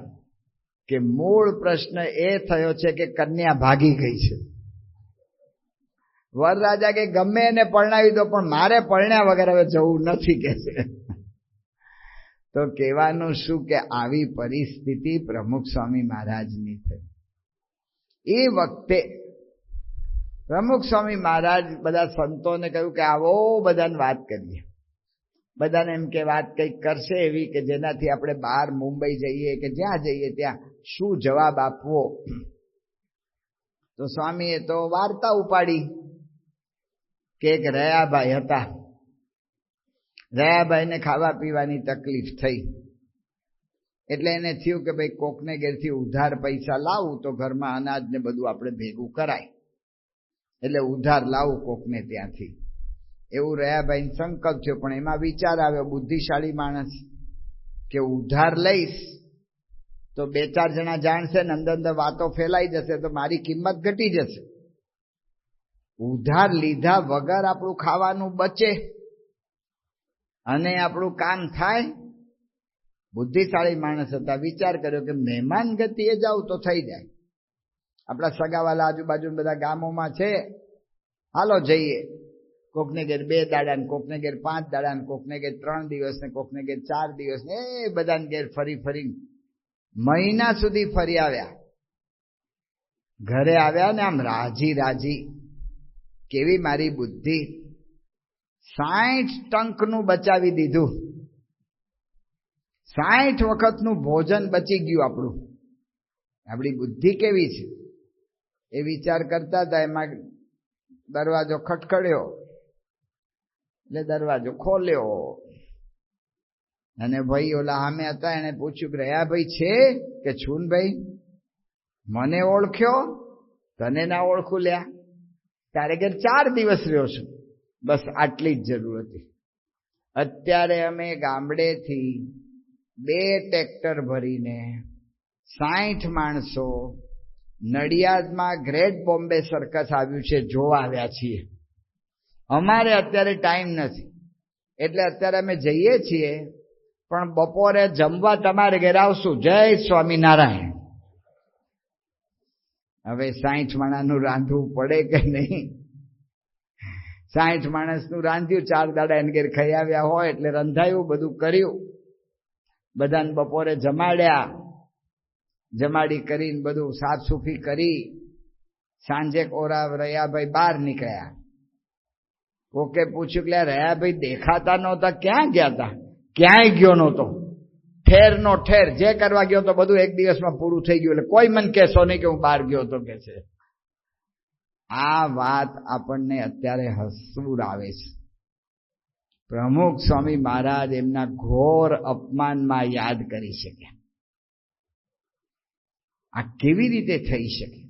કે મૂળ પ્રશ્ન એ થયો છે કે કન્યા ભાગી ગઈ છે. વરરાજા કે ગમે એને પરણાવી દો પણ મારે પરણ્યા વગર હવે જવું નથી કે છે. તો કહેવાનું શું કે આવી પરિસ્થિતિ પ્રમુખ સ્વામી મહારાજની થઈ. એ વખતે પ્રમુખ સ્વામી મહારાજ બધા સંતોને કહ્યું કે આવો બધાને વાત કરીએ. બધાને એમ કે વાત કંઈક કરશે એવી કે જેનાથી આપણે બહાર મુંબઈ જઈએ કે જ્યાં જઈએ ત્યાં શું જવાબ આપવો. તો સ્વામીએ તો વાર્તા ઉપાડી કે એક રયાભાઈ હતા. રયાભાઈને ખાવા પીવાની તકલીફ થઈ, એટલે એને થયું કે ભાઈ કોકને ઘેરથી ઉધાર પૈસા લાવું તો ઘરમાં અનાજ ને બધું આપણે ભેગું કરાય, એટલે ઉધાર લાવું કોકને ત્યાંથી, એવું રયાભાઈને સંકલ્પ થયો. પણ એમાં વિચાર આવ્યો, બુદ્ધિશાળી માણસ, કે ઉધાર લઈશ તો 2-4 જણા જાણશે ને અંદર વાતો ફેલાઈ જશે તો મારી કિંમત ઘટી જશે. ઉધાર લીધા વગર આપણું ખાવાનું બચે અને આપણું કામ થાય. બુદ્ધિશાળી માણસ હતા. વિચાર કર્યો કે મહેમાન ગતિએ જાઉં તો થઈ જાય, આપણા સગાવાલા આજુબાજુ બધા ગામોમાં છે, હાલો જઈએ. કોકને ઘેર 2 દાડા ને કોકને ઘેર 5 દાડા ને કોકને ઘેર 3 દિવસ ને કોકને ઘેર 4 દિવસ ને એ બધાને ઘેર ફરી મહિના સુધી ફરી આવ્યા. ઘરે આવ્યા ને આમ રાજી રાજી, કેવી મારી બુદ્ધિ, 60 ટંકનું બચાવી દીધું, 60 વખતનું ભોજન બચી ગયું આપણું. આપણી બુદ્ધિ કેવી છે એ વિચાર કરતા હતા. એમાં દરવાજો ખટખડ્યો એટલે દરવાજો ખોલ્યો અને ભાઈ ઓલા સામે હતા એને પૂછ્યું કે રહ્યા ભાઈ છે કે છું ભાઈ? મને ઓળખ્યો? તને ના ઓળખું લ્યા, તારે ઘેર 4 દિવસ રહ્યો છું. બસ આટલી જ જરૂર હતી. અત્યારે અમે ગામડેથી 2 ટ્રેક્ટર ભરીને 60 માણસો નડિયાદમાં ગ્રેટ બોમ્બે સર્કસ આવ્યું છે જોવા આવ્યા છીએ. અમારે અત્યારે ટાઈમ નથી એટલે અત્યારે અમે જઈએ છીએ, પણ બપોરે જમવા તમારે ઘેર આવશું. જય સ્વામિનારાયણ. હવે 60 માણસનું રાંધવું પડે કે નહીં? 60 માણસનું રાંધ્યું, 4 દાડા એને ઘેર ખાઈ આવ્યા હોય એટલે રંધાયું, બધું કર્યું, બધાને બપોરે જમાડ્યા. જમાડી કરીને બધું સાફ સુફી કરી સાંજે કોરા રયાભાઈ બહાર નીકળ્યા. કોકે પૂછ્યું કે રયાભાઈ દેખાતા નહોતા, ક્યાં ગયા હતા? ક્યાંય ગયો નહોતો, ઠેર નો ઠેર, જે કરવા ગયો તો બધું એક દિવસમાં પૂરું થઈ ગયું, એટલે કોઈ મને કહેશો નહીં કે હું બહાર ગયો તો કે છે. આ વાત આપણને અત્યારે હસવું આવે છે. પ્રમુખ સ્વામી મહારાજ એમના ઘોર અપમાનમાં યાદ કરી શક્યા. આ કેવી રીતે થઈ શકે?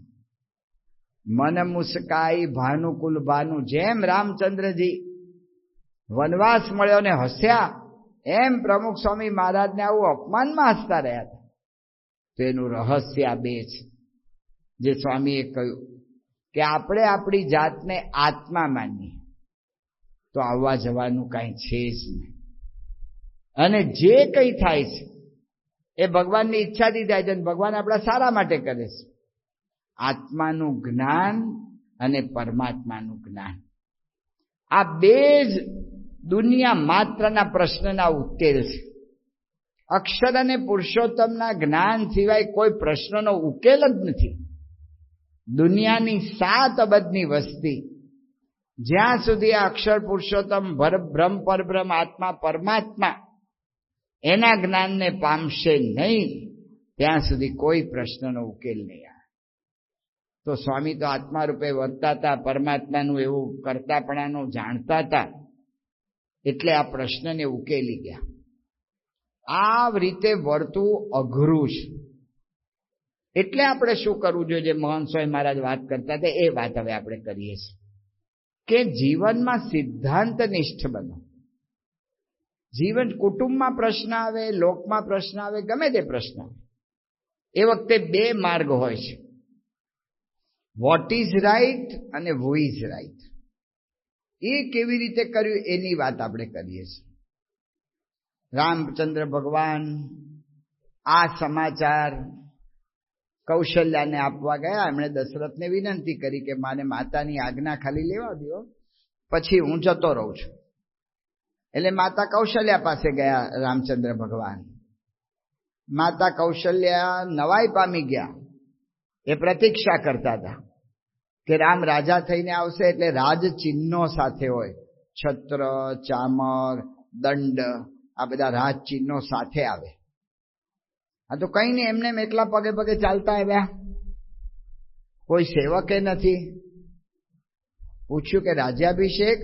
મન મુસ્કાઈ ભાનુકુલ ભાનુ, જેમ રામચંદ્રજી વનવાસ મળ્યો ને હસ્યા, એમ પ્રમુખ સ્વામી મહારાજને આવું અપમાનમાં હસતા રહ્યા હતા. તો એનું રહસ્ય આ 2 છે જે સ્વામીએ કહ્યું કે આપણે આપણી જાતને આત્મા માનીએ તો આવવા જવાનું કાંઈ છે જ નહીં, અને જે કંઈ થાય છે એ ભગવાનની ઈચ્છાથી થાય છે, અને ભગવાન આપણા સારા માટે કરે છે. આત્માનું જ્ઞાન અને પરમાત્માનું જ્ઞાન, આ 2 જ દુનિયા માત્રના પ્રશ્નના ઉકેલ છે. અક્ષર અને પુરુષોત્તમના જ્ઞાન સિવાય કોઈ પ્રશ્નનો ઉકેલ જ નથી. દુનિયાની 7 અબજની વસ્તી જ્યાં સુધી આ અક્ષર પુરુષોત્તમ બ્રહ્મ પરબ્રહ્મ આત્મા પરમાત્મા એના જ્ઞાનને પામશે નહીં, ત્યાં સુધી કોઈ પ્રશ્નનો ઉકેલ નહીં આવે. તો સ્વામી તો આત્મા રૂપે વર્તા હતા, પરમાત્માનું એવું કરતાપણાનું જાણતા હતા, એટલે આ પ્રશ્નને ઉકેલી ગયા. આ રીતે વર્તવું અઘરું છે. એટલે આપણે શું કરવું જોઈએ? જે મહંત સ્વામી મહારાજ વાત કરતા હતા એ વાત હવે આપણે કરીએ છીએ કે જીવનમાં સિદ્ધાંતનિષ્ઠ બનો. જીવન, કુટુંબમાં પ્રશ્ન આવે, લોકમાં પ્રશ્ન આવે, ગમે તે પ્રશ્ન આવે, એ વખતે 2 માર્ગ હોય છે, વોટ ઇઝ રાઈટ અને હુ ઇઝ રાઈટ. એ કેવી રીતે કર્યું એની વાત આપણે કરીએ છીએ. રામચંદ્ર ભગવાન આ સમાચાર કૌશલ્યાને આપવા ગયા. એમણે દશરથને વિનંતી કરી કે માને માતાની આજ્ઞા ખાલી લેવા દો, પછી હું જતો રહું છું. એટલે માતા કૌશલ્યા પાસે ગયા રામચંદ્ર ભગવાન. માતા કૌશલ્યા નવાઈ પામી ગયા. એ પ્રતીક્ષા કરતા હતા કે રામ રાજા થઈને આવશે એટલે રાજચિહ્નો સાથે હોય, છત્ર, ચામર, દંડ, આ બધા રાજચિહ્નો સાથે આવે. આ તો કઈ નહીં, એમને એકલા પગે પગે ચાલતા આવ્યા, કોઈ સેવકે નથી. પૂછ્યું કે રાજ્યાભિષેક?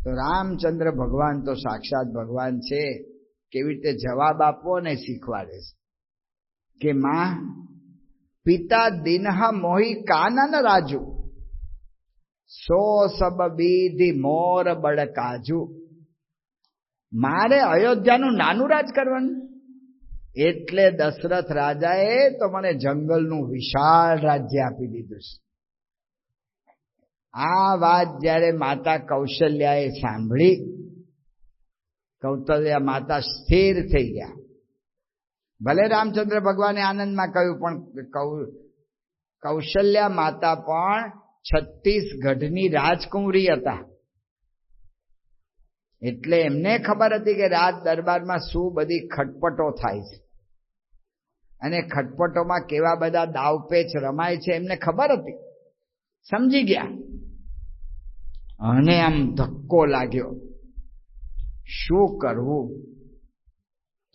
તો રામચંદ્ર ભગવાન તો સાક્ષાત ભગવાન છે, કેવી રીતે જવાબ આપવો ને શીખવાડે છે કે માં, પિતા દિનહા મોહી કાનન રાજુ, સો સબ બીધી મોર બળ કાજુ. મારે અયોધ્યાનું નાનું રાજ કરવાનું, એટલે દશરથ રાજાએ તો મને જંગલનું વિશાળ રાજ્ય આપી દીધું છે. આ વાત જ્યારે માતા કૌશલ્યાએ સાંભળી, કૌશલ્યા માતા સ્થિર થઈ ગયા. ભલે રામચંદ્ર ભગવાને આનંદમાં કહ્યું, પણ કૌશલ્યા માતા પણ 36 ગઢની રાજકુંવરી હતા. એટલે એમને ખબર હતી કે રાજ દરબારમાં શું બધી ખટપટો થાય છે અને ખટપટોમાં કેવા બધા દાવપેચ રમાય છે એમને ખબર હતી, સમજી ગયા. અને આમ ધક્કો લાગ્યો, શું કરવું?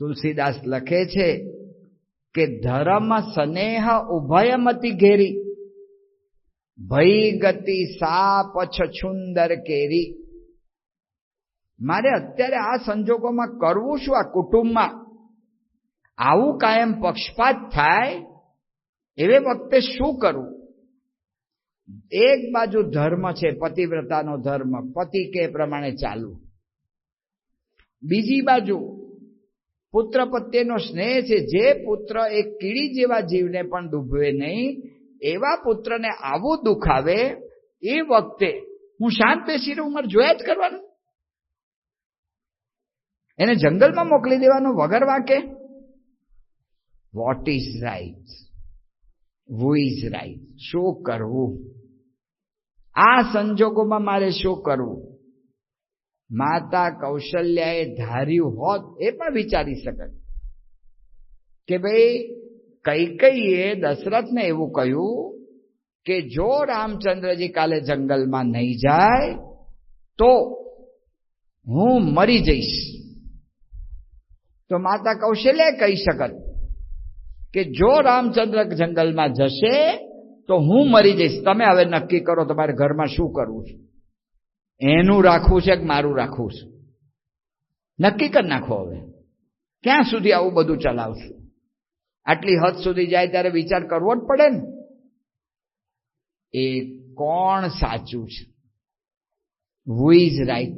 તુલસીદાસ લખે છે કે ધર્મ સ્નેહ ઉભયમતી ઘેરી, ભઈ ગતિ સાપ છછુંદર કેરી. મારે અત્યારે આ સંજોગોમાં કરવું શું? આ કુટુંબમાં આવું કાયમ પક્ષપાત થાય એવે વખતે શું કરવું? એક બાજુ ધર્મ છે, પતિવ્રતાનો ધર્મ, પતિ કે પ્રમાણે ચાલવું. બીજી બાજુ પુત્ર પ્રત્યેનો સ્નેહ છે. જે પુત્ર એક કીડી જેવા જીવને પણ ડૂબવે નહીં, એવા પુત્રને આવું દુઃખ આવે એ વખતે હું શાંત બેસી રહું? મારે જોયા જ કરવાનું? એને જંગલમાં મોકલી દેવાનો વગર વાંકે? What is right? Who is right? શું કરવું? આ સંજોગોમાં મારે શું કરવું? માતા કૌશલ્યાએ ધાર્યું હોત એ પણ વિચારી શકે કે ભાઈ કૈકેયીએ દશરથને એવું કહ્યું કે જો રામચંદ્રજી કાલે જંગલમાં નહીં જાય તો હું મરી જઈશ. તો માતા કૌશલ્યાએ કહી શકત કે જો રામચંદ્ર જંગલમાં જશે તો હું મરી જઈશ. તમે હવે નક્કી કરો તમારે ઘરમાં શું કરવું છે, એનું રાખવું છે કે મારું રાખવું છે? નક્કી કરી નાખો. હવે ક્યાં સુધી આવું બધું ચલાવશું? આટલી હદ સુધી જાય ત્યારે વિચાર કરવો જ પડે ને. એ કોણ સાચું છે? હુ is right?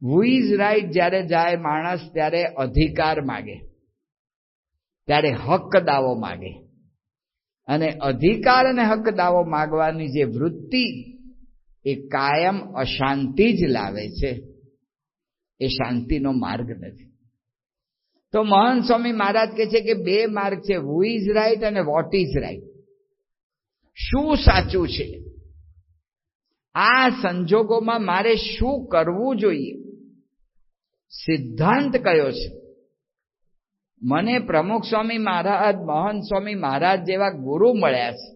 Who is right જ્યારે જાય માણસ, ત્યારે અધિકાર માગે, ત્યારે હક દાવો માગે. અને અધિકાર અને હક દાવો માગવાની જે વૃત્તિ એ કાયમ અશાંતિ જ લાવે છે. એ શાંતિનો માર્ગ નથી. તો મહંત સ્વામી મહારાજ કહે છે કે બે માર્ગ છે, હુ ઇઝ રાઈટ અને વોટ ઇઝ રાઈટ. શું સાચું છે? આ સંજોગોમાં મારે શું કરવું જોઈએ? સિદ્ધાંત કયો છે? મને પ્રમુખ સ્વામી મહારાજ, મહંત સ્વામી મહારાજ જેવા ગુરુ મળ્યા છે,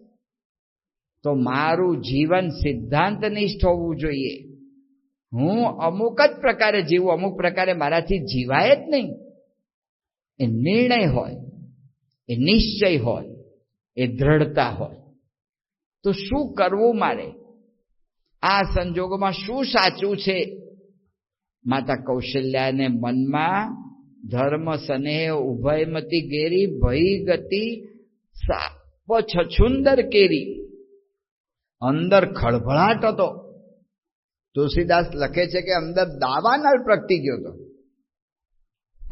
તો મારું જીવન સિદ્ધાંતનિષ્ઠ હોવું જોઈએ. હું અમુક જ પ્રકારે જીવું, અમુક પ્રકારે મારાથી જીવાય જ નહીં. એ નિર્ણય હોય, એ નિશ્ચય હોય, એ દ્રઢતા હોય. તો શું કરવું મારે? આ સંજોગોમાં શું સાચું છે? માતા કૌશલ્યાને મનમાં ધર્મ સ્નેહ ઉભયમતી ઘેરી, ભઈ ગતિ સાપ છછુંદર કેરી. અંદર ખળભળાટ હતો. તુલસીદાસ લખે છે કે અંદર દાવાનળ પ્રગટી ગયો હતો.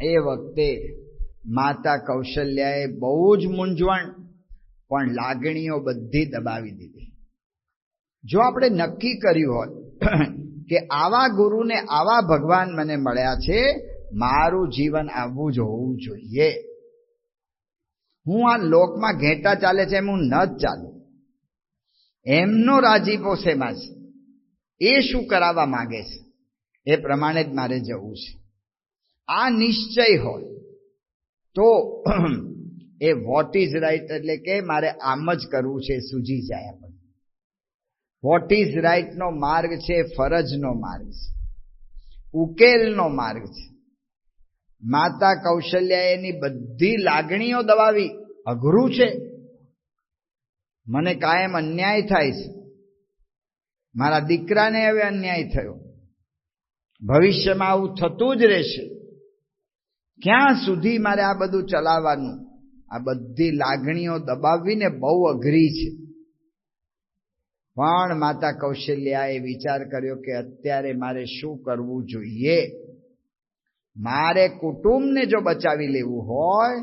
એ વખતે માતા કૌશલ્યાએ બહુ જ મૂંઝવણ, પણ લાગણીઓ બધી દબાવી દીધી. જો આપણે નક્કી કર્યું હોત કે આવા ગુરુને, આવા ભગવાન મને મળ્યા છે, મારું જીવન આવું જ હોવું જોઈએ. હું આ લોકમાં ઘેટા ચાલે છે એમ હું ન જ ચાલું. એમનો રાજીપો શેમાં છે? એ શું કરાવવા માંગે છે એ પ્રમાણે જ મારે જવું છે. આ નિશ્ચય હોય તો એ વોટ ઇઝ રાઈટ એટલે કે મારે આમ જ કરવું છે સૂજી જાય આપણને. વોટ ઇઝ રાઈટનો માર્ગ છે ફરજનો માર્ગ છે, ઉકેલનો માર્ગ છે. માતા કૌશલ્યાએ એની બધી લાગણીઓ દબાવી. અઘરું છે. મને કાયમ અન્યાય થાય છે, મારા દીકરાને હવે અન્યાય થયો, ભવિષ્યમાં આવું થતું જ રહેશે. ક્યાં સુધી મારે આ બધું ચલાવવાનું? આ બધી લાગણીઓ દબાવીને બહુ અઘરી છે. પણ માતા કૌશલ્યાએ વિચાર કર્યો કે અત્યારે મારે શું કરવું જોઈએ. મારે કુટુંબને જો બચાવી લેવું હોય,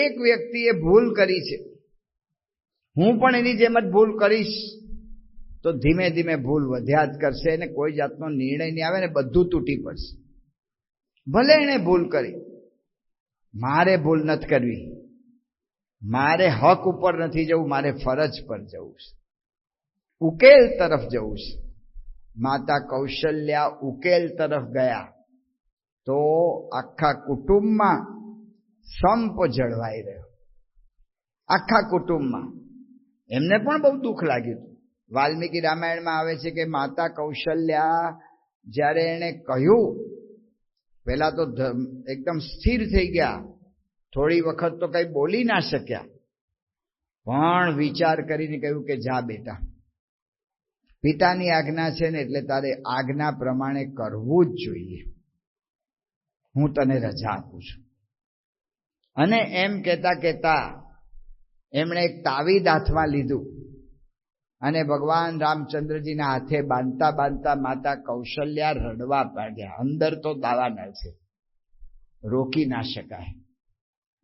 એક વ્યક્તિએ ભૂલ કરી છે, હું પણ એની જેમ જ ભૂલ કરીશ, તો ધીમે ધીમે ભૂલ વધ્યા જ કરશે અને કોઈ જાતનો નિર્ણય નહીં આવે ને બધું તૂટી પડશે. ભલે એણે ભૂલ કરી, મારે ભૂલ નથી કરવી. મારે હક ઉપર નથી જવું, મારે ફરજ પર જવું છે, ઉકેલ તરફ જવું છે. માતા કૌશલ્યા ઉકેલ તરફ ગયા તો આખા કુટુંબમાં સંપ જળવાઈ રહ્યો. આખા કુટુંબમાં એમને પણ બહુ દુઃખ લાગ્યું. વાલ્મીકી રામાયણમાં આવે છે કે માતા કૌશલ્યા જ્યારે એને કહ્યું, પહેલા તો એકદમ સ્થિર થઈ ગયા, થોડી વખત તો કઈ બોલી ના શક્યા, પણ વિચાર કરીને કહ્યું કે જા બેટા, પિતાની આજ્ઞા છે ને એટલે તારે આજ્ઞા પ્રમાણે કરવું જ જોઈએ, હું તને રજા આપું છું. અને એમ કહેતા કહેતા એમણે એક તાવીદ હાથમાં લીધું અને ભગવાન રામચંદ્રજીના હાથે બાંધતા બાંધતા માતા કૌશલ્યા રડવા પાડ્યા. અંદર તો દાવાનળ છે, રોકી ના શકાય.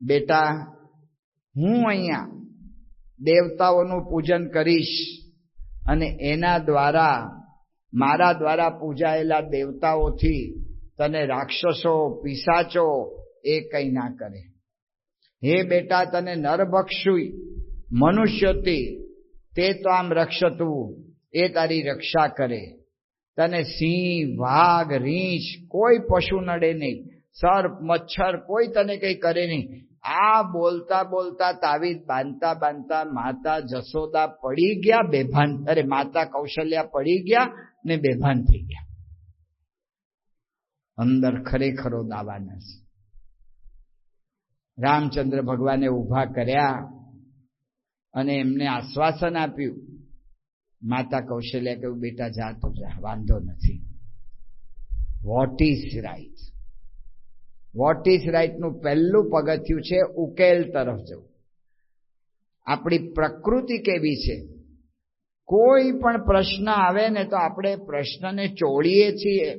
બેટા, હું અહીંયા દેવતાઓનું પૂજન કરીશ અને એના દ્વારા, મારા દ્વારા પૂજાયેલા દેવતાઓથી તને રાક્ષસો પિશાચો એ કંઈ ના કરે. હે બેટા, તને નરભક્ષુય મનુષ્યોથી તે તો આમ રક્ષતું, એ તારી રક્ષા કરે. તને સિંહ, વાઘ, રીંછ કોઈ પશુ નડે નહીં, સર્પ, મચ્છર કોઈ તને કંઈ કરે નહીં. આ બોલતા બોલતા તાવીજ બાંધતા બાંધતા માતા જશોદા પડી ગયા બેભાન. માતા કૌશલ્યા પડી ગયા ને બેભાન થઈ ગયા. અંદર ખરેખરો દાવાનસ. રામચંદ્ર ભગવાને ઊભા કર્યા અને એમને આશ્વાસન આપ્યું. માતા કૌશલ્યા કહ્યું, બેટા જા તો જા, વાંધો નથી. Vote is right? Vote is right નું પહેલું પગથિયું છે ઉકેલ તરફ જવું. આપણી પ્રકૃતિ કેવી છે? કોઈ પણ પ્રશ્ન આવે ને તો આપણે પ્રશ્નને ચોળીએ છીએ,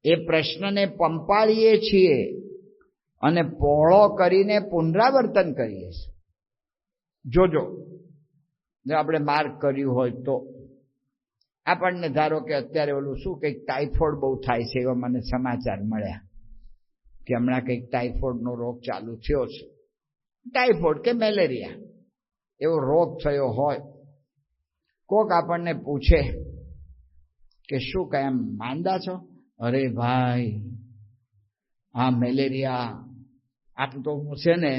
એ પ્રશ્નને પંપાળીએ છીએ અને પહોળો કરીને પુનરાવર્તન કરીએ છીએ. જોજો, જો આપણે માર્ક કર્યું હોય તો આપણને ધારો કે અત્યારે ઓલું શું કંઈક ટાઇફોઇડ બહુ થાય છે એવા મને સમાચાર મળ્યા કે હમણાં કંઈક ટાઇફોઇડનો રોગ ચાલુ થયો છે. ટાઇફોઇડ કે મેલેરિયા એવો રોગ થયો હોય, કોક આપણને પૂછે કે શું કાંઈ એમ માંદા છો? અરે ભાઈ, આ મેલેરિયા, આપ તો છે ને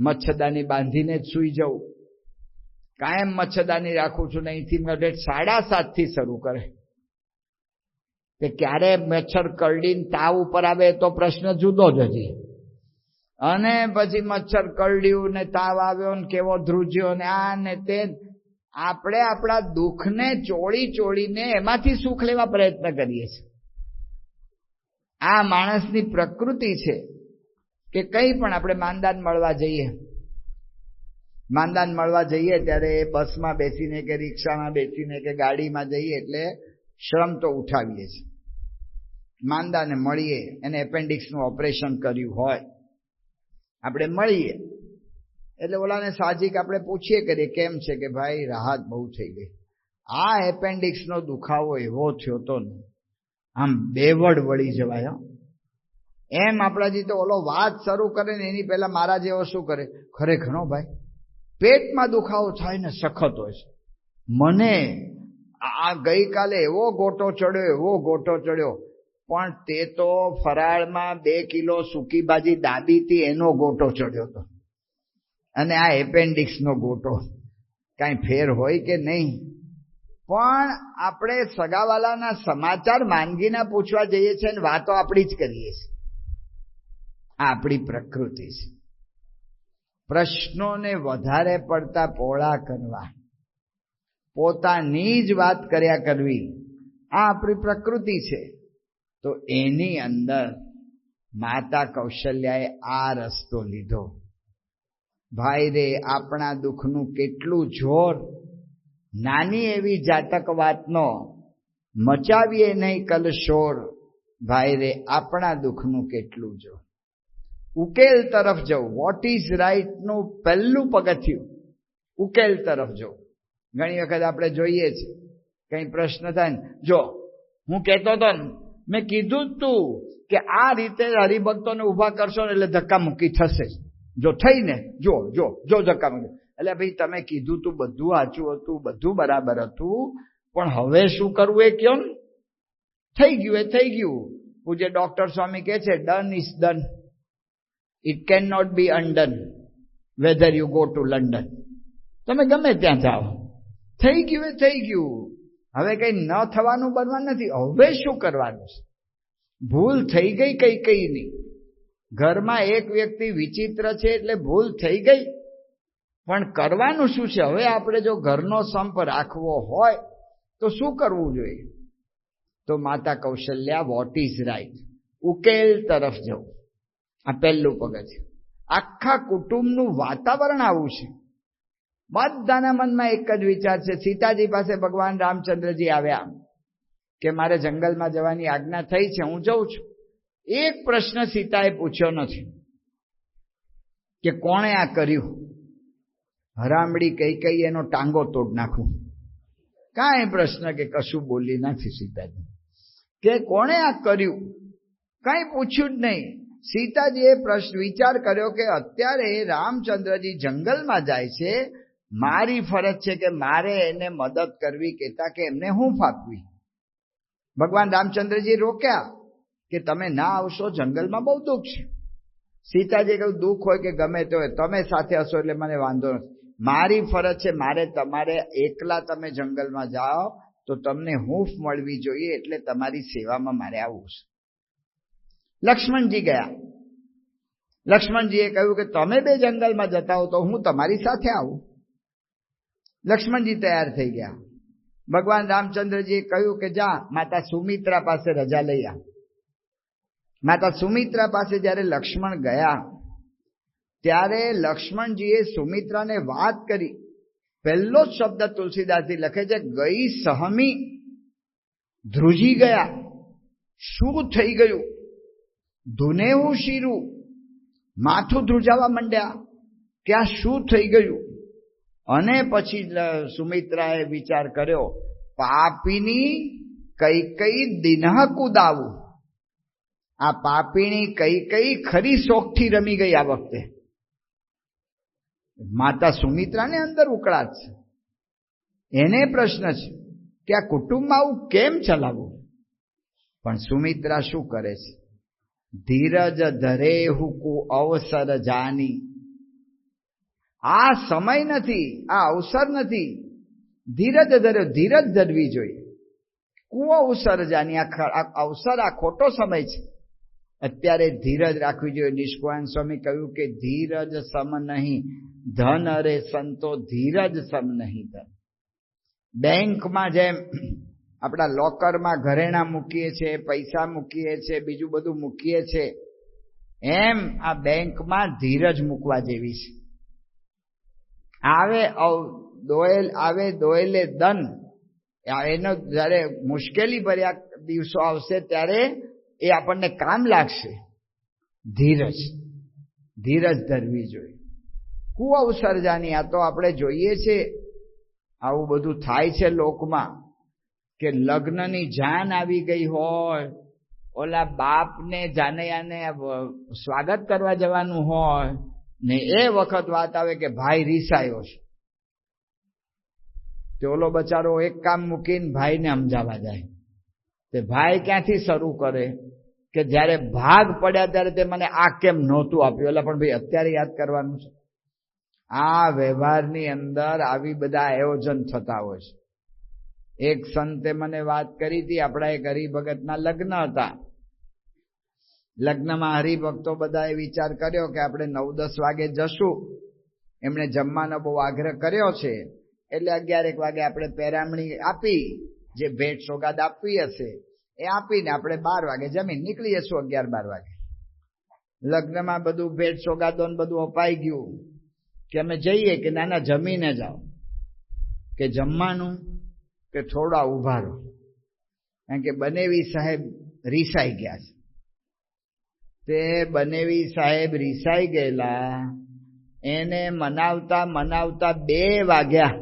મચ્છરદાની બાંધીને જ સૂઈ જવું, કાયમ મચ્છરદાની રાખું છું, અહીંથી 7:30 થી શરૂ કરે. કે ક્યારે મચ્છર કરડીને તાવ ઉપર આવે તો પ્રશ્ન જુદો જ હજી, અને પછી મચ્છર કરડ્યું ને તાવ આવ્યો ને કેવો ધ્રુજ્યો ને આ ને તે. આપણે આપણા દુઃખને ચોળી ચોળીને એમાંથી સુખ લેવા પ્રયત્ન કરીએ છીએ. આ માણસની પ્રકૃતિ છે કે કંઈ પણ આપણે માંદાન મળવા જઈએ, માંદાન મળવા જઈએ ત્યારે બસમાં બેસીને કે રિક્ષામાં બેસીને કે ગાડીમાં જઈએ એટલે શ્રમ તો ઉઠાવીએ છીએ. માંદાને મળીએ, એને એપેન્ડિક્સનું ઓપરેશન કર્યું હોય, આપણે મળીએ એટલે ઓલાને સાહજિક આપણે પૂછીએ કરીએ કેમ છે, કે ભાઈ રાહત બહુ થઈ ગઈ. આ એપેન્ડિક્સનો દુખાવો એવો થયો તો ને આમ બેવડ વળી જવાય. એમ આપણાજી તો ઓલો વાત શરૂ કરે ને એની પહેલા મારા જેવો શું કરે, ખરેખર ભાઈ પેટમાં દુખાવો થાય ને સખત હોય છે. મને આ ગઈકાલે એવો ગોટો ચડ્યો, એવો ગોટો ચડ્યો, પણ તે તો ફરાળમાં 2 કિલો સૂકી ભાજી દાબી હતી એનો ગોટો ચડ્યો હતો, અને આ એપેન્ડિક્સનો ગોટો. કાંઈ ફેર હોય કે નહીં? પણ આપણે સગાવાલાના સમાચાર માંગીને પૂછવા જઈએ છીએ ને વાતો આપણી જ કરીએ છીએ. આ આપણી પ્રકૃતિ છે. પ્રશ્નોને વધારે પડતા પહોળા કરવા, પોતાની જ વાત કર્યા કરવી, આ આપણી પ્રકૃતિ છે. તો એની અંદર માતા કૌશલ્યાએ આ રસ્તો લીધો. ભાઈ રે, આપણા દુઃખનું કેટલું જોર! નાની એવી જાતક વાતનો મચાવીએ નહીં કલશોર. ભાઈ રે, આપણા દુઃખનું કેટલું જોર! ઉકેલ તરફ જવું. વોટ ઇઝ રાઈટ નું પહેલું પગથિયું ઉકેલ તરફ જવું. ઘણી વખત આપણે જોઈએ છીએ કઈ પ્રશ્ન થાય ને, જો હું કહેતો હતો ને, મેં કીધું જ તું કે આ રીતે હરિભક્તોને ઉભા કરશો ને એટલે ધક્કા મૂકી થશે. જો થઈને જો જો જો ધક્કા મૂકી, એટલે ભાઈ તમે કીધું તું બધું સાચું હતું, બધું બરાબર હતું, પણ હવે શું કરવું એ કયો ને. થઈ ગયું એ થઈ ગયું. પૂજ્ય ડોક્ટર સ્વામી કહે છે, done is done, it can not be undone whether you go to London. તમે ગમે ત્યાં જાઓ, થઈ ગયું એ થઈ ગયું. હવે કઈ ન થવાનું બનવાનું નથી. હવે શું કરવાનું છે? ભૂલ થઈ ગઈ કઈ નહીં. ઘરમાં એક વ્યક્તિ વિચિત્ર છે એટલે ભૂલ થઈ ગઈ, પણ કરવાનું શું છે? હવે આપણે જો ઘરનો સંપ રાખવો હોય તો શું કરવું જોઈએ? તો માતા કૌશલ્યા, વોટ ઇઝ રાઈટ, ઉકેલ તરફ જવું. આ પહેલું પગથિયું. આખા કુટુંબનું વાતાવરણ આવું છે. બધાના મનમાં એક જ વિચાર છે. સીતાજી પાસે ભગવાન રામચંદ્રજી આવ્યા કે મારે જંગલમાં જવાની આજ્ઞા થઈ છે, હું જઉં છું. એક પ્રશ્ન સીતાએ પૂછ્યો નથી કે કોણે આ કર્યું. હરામડી કઈ એનો ટાંગો તોડ નાખું. કાંઈ પ્રશ્ન કે કશું બોલી નથી સીતાજી કે કોણે આ કર્યું. કઈ પૂછ્યું જ નહીં. સીતાજીએ પ્રશ્ન વિચાર કર્યો કે અત્યારે રામચંદ્રજી જંગલમાં જાય છે, મારી ફરજ છે કે મારે એને મદદ કરવી, કહેતા કે એમને હૂંફ આપવી. ભગવાન રામચંદ્રજી રોક્યા કે તમે ના આવશો, જંગલમાં બહુ દુઃખ છે. સીતાજી કહ્યું, દુઃખ હોય કે ગમે તે હોય, તમે સાથે હશો એટલે મને વાંધો નથી. મારી ફરજ છે, મારે તમારે એકલા તમે જંગલમાં જાઓ તો તમને હૂંફ મળવી જોઈએ, એટલે તમારી સેવામાં મારે આવવું છે. લક્ષ્મણજી ગયા. લક્ષ્મણજીએ કહ્યું કે તમે બે જંગલમાં જતા હો તો હું તમારી સાથે આવું. લક્ષ્મણજી તૈયાર થઈ ગયા. ભગવાન રામચંદ્રજીએ કહ્યું કે જા માતા સુમિત્રા પાસે રજા લઈ આ. માતા સુમિત્રા પાસે જ્યારે લક્ષ્મણ ગયા ત્યારે લક્ષ્મણજીએ સુમિત્રાને વાત કરી. પહેલો જ શબ્દ તુલસીદાસજી લખે છે, ગઈ સહમી, ધ્રુજી ગયા. શું થઈ ગયું? ધુનેવું શીરું, માથું ધ્રુજાવા માંડ્યા કે આ શું થઈ ગયું. અને પછી સુમિત્રાએ વિચાર કર્યો, પાપીની કઈ દિનહ કુદાવું. આ પાપીની કઈ ખરી શોખથી રમી ગઈ આ વખતે. માતા સુમિત્રાને અંદર ઉકળાટ છે. એને પ્રશ્ન છે કે આ કુટુંબમાં આવું કેમ ચલાવવું. પણ સુમિત્રા શું કરે છે? ધીરજ ધરે હુકુ અવસર જાની. આ સમય નથી, આ અવસર નથી. ધીરજ ધર્યો, ધીરજ ધરવી જોઈએ. કુ અવસર જાની, આ અવસર, આ ખોટો સમય છે. અત્યારે ધીરજ રાખવી જોઈએ. નિષ્કુળાનંદ સ્વામી કહ્યું કે ધીરજ સમ નહીં ધન, અરે સંતો ધીરજ સમ નહીં ધન. બેંકમાં જેમ આપણા લોકરમાં ઘરેણા મૂકીએ છીએ, પૈસા મૂકીએ છીએ, બીજું બધું મૂકીએ છીએ, એમ આ બેંકમાં ધીરજ મૂકવા જેવી છે. આવે દોયલે દન. એનો જયારે મુશ્કેલી ભર્યા દિવસો આવશે ત્યારે એ આપણને કામ લાગશે. ધીરજ ધરવી જોઈએ. કુ અવસર જાની. આ તો આપણે જોઈએ છે આવું બધું થાય છે લોકમાં કે લગ્નની જાન આવી ગઈ હોય, ઓલા બાપને જાનૈયાને સ્વાગત કરવા જવાનું હોય ને એ વખત વાત આવે કે ભાઈ રીસાયો છે. તે ઓલો બચારો એક કામ મૂકીને ભાઈને સમજાવવા જાય. તે ભાઈ ક્યાંથી શરૂ કરે કે જ્યારે ભાગ પડ્યા ત્યારે તે મને આ કેમ નહોતું આપ્યું. એટલે પણ ભાઈ અત્યારે યાદ કરવાનું છે. આ વ્યવહારની અંદર આવી બધા આયોજન થતા હોય છે. એક સંતે મને વાત કરી હતી, આપણા એક હરિભગતના લગ્ન હતા. લગ્નમાં હરિભક્તો બધાએ વિચાર કર્યો કે આપણે 9-10 વાગે જશું. એમણે જમવાનો બહુ આગ્રહ કર્યો છે એટલે 11-1 વાગે આપણે પેરામણી આપી, જે ભેટ સોગાદ આપવી હશે એ આપીને આપણે 12 વાગે જમીન નીકળી જશું. 11-12 વાગે લગ્નમાં બધું ભેટ સોગાદો બધું અપાઈ ગયું કે અમે જઈએ કે નાના જમીને જાઓ. કે જમવાનું કે થોડા ઉભા રહો, કારણ કે બનેવી સાહેબ રીસાઈ ગયા છે. તે બનેવી સાહેબ રીસાઈ ગયેલા, એને મનાવતા 2 વાગ્યા.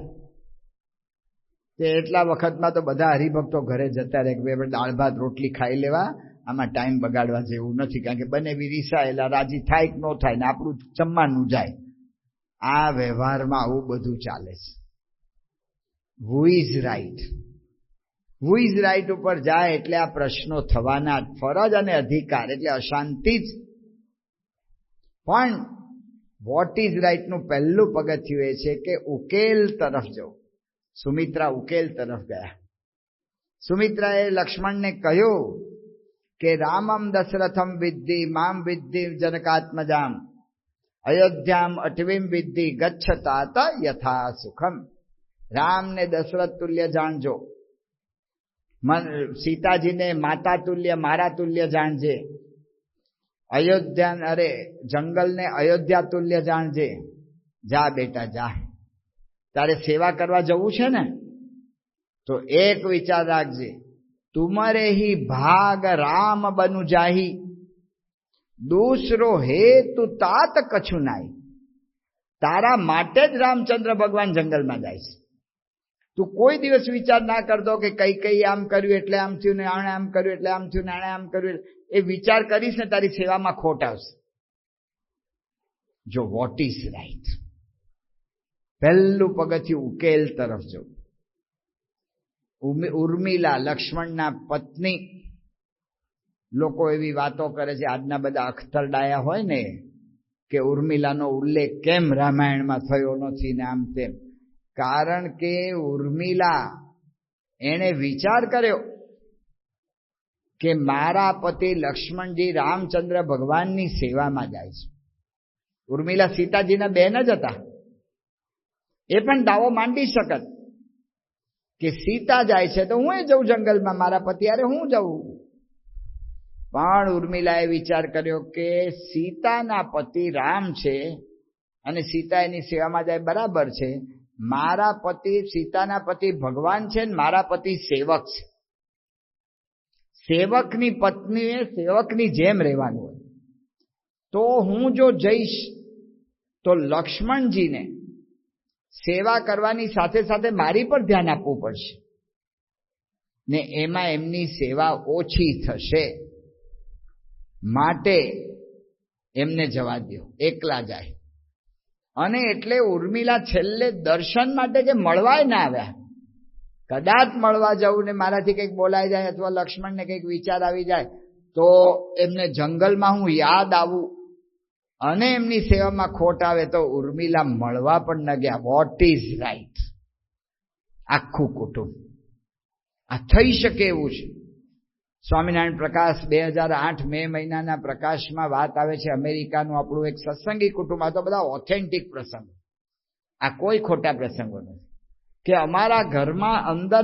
તે એટલા વખતમાં તો બધા હરિભક્તો ઘરે જતા રહે કે ભાઈ દાળ ભાત રોટલી ખાઈ લેવા, આમાં ટાઈમ બગાડવા જેવું નથી. કારણ કે બનેવી રીસાયેલા રાજી થાય કે ન થાય ને આપણું જમવાનું જાય. આ વ્યવહારમાં આવું બધું ચાલે છે. હુ is right? Who is right ઉપર જાય એટલે આ પ્રશ્નો થવાના. ફરજ અને અધિકાર એટલે અશાંતિ જ. પણ વોટ ઇઝ રાઈટનું પહેલું પગથિયું એ છે કે ઉકેલ તરફ જવું. સુમિત્રા ઉકેલ તરફ ગયા. સુમિત્રાએ લક્ષ્મણને કહ્યું કે રામમ દશરથમ વિદ્ધિ મામ વિદ્ધિ જનકાત્મજામ અયોધ્યામ અટવીમ વિદ્ધિ ગચ્છતાત યથા સુખમ. રામને દશરથ તુલ્ય જાણજો, સીતાજીને માતા તુલ્ય મારા તુલ્ય જાણજે, અયોધ્યા જંગલને અયોધ્યા તુલ્ય જાણજે. જા બેટા જા, તારે સેવા કરવા જવું છે ને તો એક વિચાર રાખજે, તુમરે હી ભાગ રામ બનુ જાહી, દૂસરો હેતુ તાત કછું નાઈ. તારા માટે જ રામચંદ્ર ભગવાન જંગલમાં જાય છે. તું કોઈ દિવસ વિચાર ના કરતો કે કઈ આમ કર્યું એટલે આમ થયું ને આણે આમ કર્યું એટલે આમ થયું ને આણે આમ કર્યું. એ વિચાર કરીશ ને તારી સેવામાં ખોટ આવશે. જો વોટ ઇઝ રાઈટ, પહેલું પગથિયું ઉકેલ તરફ જવું. ઉર્મિલા લક્ષ્મણના પત્ની. લોકો એવી વાતો કરે છે આજના બધા અખ્તરડાયા હોય ને કે ઉર્મિલાનો ઉલ્લેખ કેમ રામાયણમાં થયો નથી ને આમ તેમ. કારણ કે ઉર્મિલા એણે વિચાર કર્યો કે મારા પતિ લક્ષ્મણજી રામચંદ્ર ભગવાનની સેવામાં જાય છે. ઉર્મિલા સીતાજીના બેન જ હતા. એ પણ દાવો માંડી શકત કે સીતા જાય છે તો હું જઉં જંગલમાં, મારા પતિ અરે હું જઉં. પણ ઉર્મિલાએ વિચાર કર્યો કે સીતાના પતિ રામ છે અને સીતા એની સેવામાં જાય બરાબર છે. મારા પતિ સીતાના પતિ ભગવાન છે ને મારા પતિ સેવક છે. સેવકની પત્નીએ સેવકની જેમ રહેવાનું હોય. તો હું જો જઈશ તો લક્ષ્મણજીને સેવા કરવાની સાથે સાથે મારી પર ધ્યાન આપવું પડશે ને એમાં એમની સેવા ઓછી થશે. માટે એમને જવા દો, એકલા જાય. અને એટલે ઉર્મિલા છેલ્લે દર્શન માટે કે મળવાય ના આવ્યા. કદાચ મળવા જવું ને મારાથી કંઈક બોલાઈ જાય અથવા લક્ષ્મણને કંઈક વિચાર આવી જાય તો એમને જંગલમાં હું યાદ આવું અને એમની સેવામાં ખોટ આવે તો ઉર્મિલા મળવા પણ ન ગયા. Vote is right? આખું કુટુંબ આ થઈ શકે એવું છે. સ્વામિનારાયણ પ્રકાશ 2008 મે મહિનાના પ્રકાશમાં વાત આવે છે અમેરિકાનું આપણું એક સત્સંગી કુટુંબ. આ તો બધા ઓથેન્ટિક પ્રસંગો, આ કોઈ ખોટા પ્રસંગો નથી. કે અમારા ઘરમાં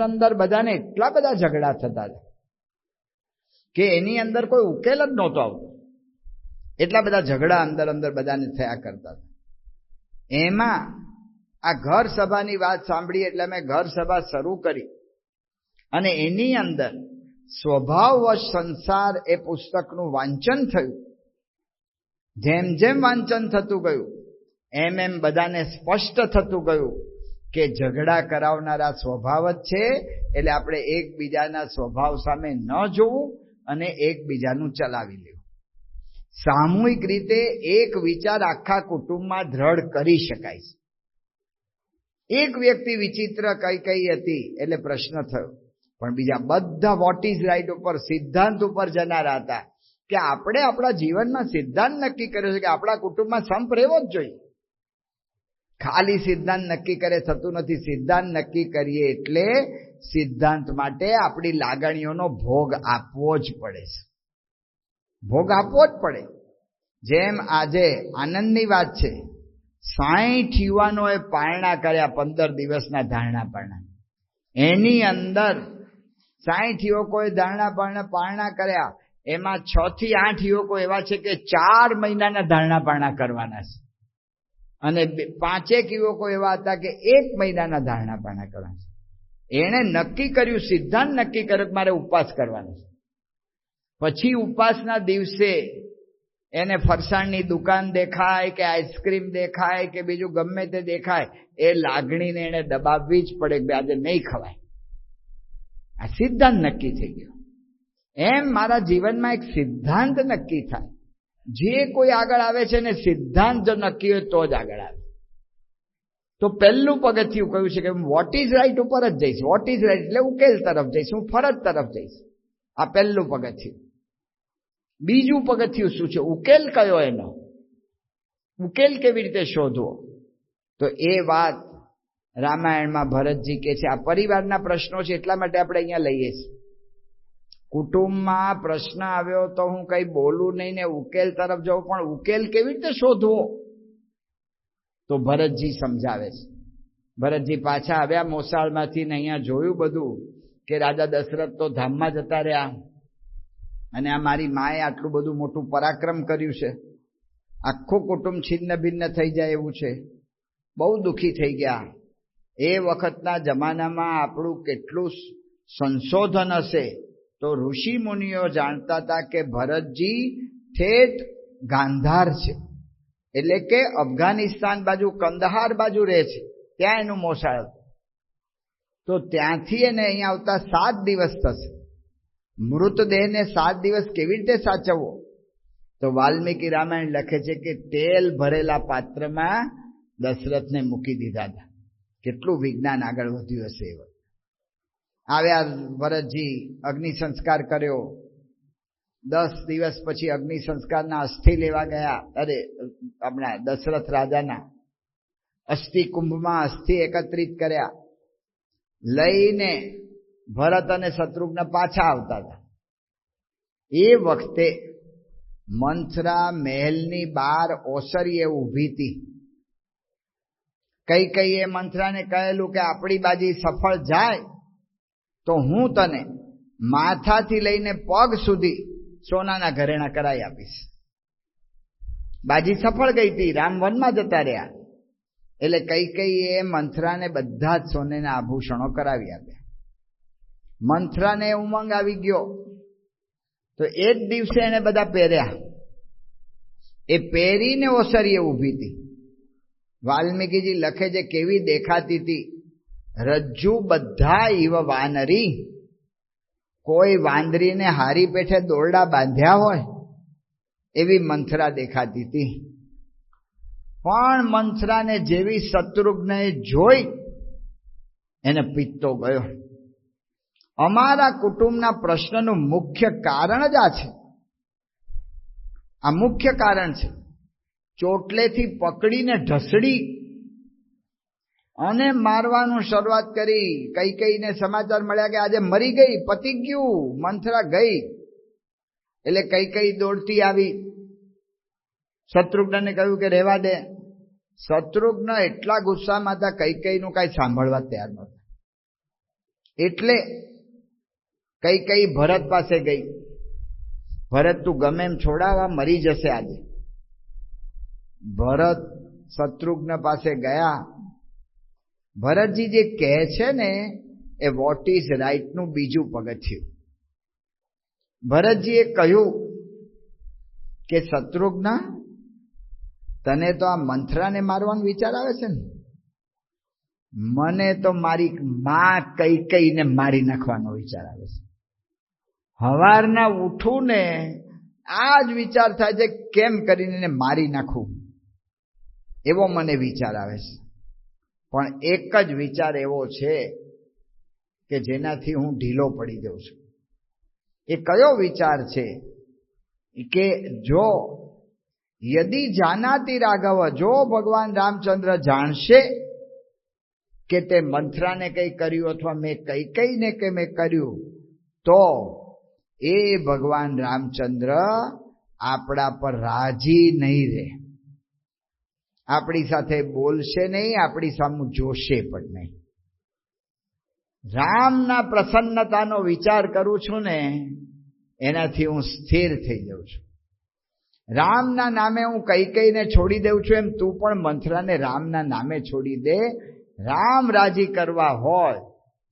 અંદર બધાને એટલા બધા ઝઘડા થતા હતા કે એની અંદર કોઈ ઉકેલ જ નહોતો આવતો. એટલા બધા ઝઘડા અંદર બધાને થયા કરતા હતા. એમાં આ ઘર સભાની વાત સાંભળી એટલે મેં ઘર સભા શરૂ કરી અને એની અંદર સ્વભાવવશ સંસાર એ પુસ્તકનું વાંચન થયું. જેમ જેમ વાંચન થતું ગયું એમ બધાને સ્પષ્ટ થતું ગયું કે ઝઘડા કરાવનારા સ્વભાવ જ છે. એટલે આપણે એકબીજાના સ્વભાવ સામે ન જોવું અને એકબીજાનું ચલાવી લેવું. સામૂહિક રીતે એક વિચાર આખા કુટુંબમાં દ્રઢ કરી શકાય છે. એક વ્યક્તિ વિચિત્ર કઈ હતી એટલે પ્રશ્ન થયો, પણ બીજા બધા વોટ ઇઝ રાઈટ ઉપર સિદ્ધાંત ઉપર જનારા હતા કે આપણે આપણા જીવનમાં સિદ્ધાંત નક્કી કર્યો છે કે આપણા કુટુંબમાં સંપ રહેવો જ જોઈએ. ખાલી સિદ્ધાંત નક્કી કરે થતું નથી. સિદ્ધાંત નક્કી કરીએ એટલે સિદ્ધાંત માટે આપણી લાગણીઓનો ભોગ આપવો જ પડે છે. ભોગ આપવો જ પડે. જેમ આજે આનંદની વાત છે, 60 યુવાનોએ પારણા કર્યા 15 દિવસના ધારણા પારણા. એની અંદર 60 યુવકોએ ધારણા પારણા કર્યા. એમાં 6 થી 8 યુવકો એવા છે કે 4 મહિનાના ધારણા પારણા કરવાના છે અને 5 યુવકો એવા હતા કે 1 મહિનાના ધારણા પારણા કરવાના છે. એણે નક્કી કર્યું, સિદ્ધાંત નક્કી કર્યો કે મારે ઉપવાસ કરવાનો છે. પછી ઉપવાસના દિવસે એને ફરસાણની દુકાન દેખાય કે આઈસ્ક્રીમ દેખાય કે બીજું ગમે તે દેખાય, એ લાગણીને એને દબાવવી જ પડે કે આજે નહીં ખવાય. આ સિદ્ધાંત નક્કી થઈ ગયો. એમ મારા જીવનમાં એક સિદ્ધાંત નક્કી થાય. જે કોઈ આગળ આવે છે ને સિદ્ધાંત જો નક્કી હોય તો જ આગળ આવે. તો પહેલું પગથિયું કયું છે કે હું વોટ ઇઝ રાઈટ ઉપર જ જઈશ. વોટ ઇઝ રાઈટ એટલે ઉકેલ તરફ જઈશ, હું ફરજ તરફ જઈશ. આ પહેલું પગથિયું. બીજું પગથિયું શું છે? ઉકેલ કયો એનો? ઉકેલ કેવી રીતે શોધવો? તો એ વાત રામાયણમાં ભરતજી કે છે. આ પરિવારના પ્રશ્નો છે એટલા માટે આપણે અહીંયા લઈએ છીએ. કુટુંબમાં પ્રશ્ન આવ્યો તો હું કઈ બોલું નહીં ને ઉકેલ તરફ જાઉં, પણ ઉકેલ કેવી રીતે શોધવો? તો ભરતજી સમજાવે છે. ભરતજી પાછા આવ્યા મોસાળમાંથી ને અહીંયા જોયું બધું કે રાજા દશરથ તો ધામમાં જતા રહ્યા અને આ મારી માએ આટલું બધું મોટું પરાક્રમ કર્યું છે, આખું કુટુંબ છિન્ન ભિન્ન થઈ જાય એવું છે. બહુ દુઃખી થઈ ગયા. એ વખતના જમાનામાં આપણું કેટલું સંશોધન હશે. તો ઋષિ મુનિઓ જાણતા હતા કે ભરતજી ઠેઠ ગાંધાર છે, એટલે કે અફઘાનિસ્તાન બાજુ કંદહાર બાજુ રહે છે, ત્યાં એનું મોસાળ. તો ત્યાંથી એને અહીંયા આવતા 7 દિવસ થશે. મૃતદેહને 7 દિવસ કેવી રીતે સાચવવો? તો વાલ્મીકી રામાયણ લખે છે કે તેલ ભરેલા પાત્રમાં દશરથને મૂકી દીધા હતા. કેટલું વિજ્ઞાન આગળ વધ્યું હશે. એ આવ્યા ભરતજી, અગ્નિ સંસ્કાર કર્યો. 10 દિવસ પછી અગ્નિ સંસ્કારના અસ્થિ લેવા ગયા. અરે આપણા દશરથ રાજાના અસ્થિ કુંભમાં અસ્થિ એકત્રિત કર્યા. લઈને ભરત અને શત્રુઘ્ન પાછા આવતા હતા. એ વખતે મંથરા મહેલની બહાર ઓસરીએ ઊભી હતી. કઈ મંથરાને કહેલું કે આપણી બાજી સફળ જાય તો હું તને માથાથી લઈને પગ સુધી સોનાના ઘરેણા કરાવી આપીશ. બાજી સફળ ગઈ હતી, રામ વનમાં જતા રહ્યા. એટલે કઈ મંથરાને બધા જ સોનાના આભૂષણો કરાવી આપ્યા. મંથરાને ઉમંગ આવી ગયો તો એ જ દિવસે એને બધા પહેર્યા. એ પહેરીને ઓસરીએ ઊભી હતી. વાલ્મીકીજી લખે છે કેવી દેખાતી હતી. રજ્જુ બધા ઈવ વાનરી, કોઈ વાંદરીને હારી પેઠે દોરડા બાંધ્યા હોય એવી મંથરા દેખાતી હતી. પણ મંથરાને જેવી શત્રુઘ્નએ જોઈ એને પિત્તો ગયો. અમારા કુટુંબના પ્રશ્નનું મુખ્ય કારણ જ આ છે. આ મુખ્ય કારણ છે. ચોટલેથી પકડીને ઢસડી અને મારવાનું શરૂઆત કરી. કઈને સમાચાર મળ્યા કે આજે મરી ગઈ, પતી ગયું, મંથરા ગઈ. એટલે કઈ દોડતી આવી. શત્રુઘ્નને કહ્યું કે રહેવા દે. શત્રુઘ્ન એટલા ગુસ્સામાં હતા કઈનું કાંઈ સાંભળવા તૈયાર નહોતા. એટલે કઈ ભરત પાસે ગઈ. ભરત તું ગમે એમ છોડાવા, મરી જશે આજે. ભરત શત્રુઘ્ન પાસે ગયા. ભરતજી જે કહે છે ને એ વોટ ઇઝ રાઈટ નું બીજું પગથિયું. ભરતજીએ કહ્યું કે શત્રુઘ્ન, તને તો આ મંથરાને મારવાનો વિચાર આવે છે ને, મને તો મારી માં કઈને મારી નાખવાનો વિચાર આવે છે. હવારના ઉઠું ને આ જ વિચાર થાય છે કેમ કરીને એને મારી નાખું, એવો મને વિચાર આવે છે. પણ એક જ વિચાર એવો છે કે જેનાથી હું ઢીલો પડી જાઉં છું. એ કયો વિચાર છે કે જો યદિ જાનાતિ રાઘવ, જો ભગવાન રામચંદ્ર જાણશે કે તે મંથરાને કંઈ કર્યું અથવા મેં કઈને કે મેં કર્યું, તો એ ભગવાન રામચંદ્ર આપણા પર રાજી નહીં રહે, આપણી સાથે બોલશે નહીં, આપણી સામે જોશે પણ નહીં. રામના પ્રસન્નતાનો વિચાર કરું છું ને એનાથી હું સ્થિર થઈ જાઉં છું. રામના નામે હું કઈને છોડી દઉં છું, એમ તું પણ મંથરાને રામના નામે છોડી દે. રામ રાજી કરવા હોય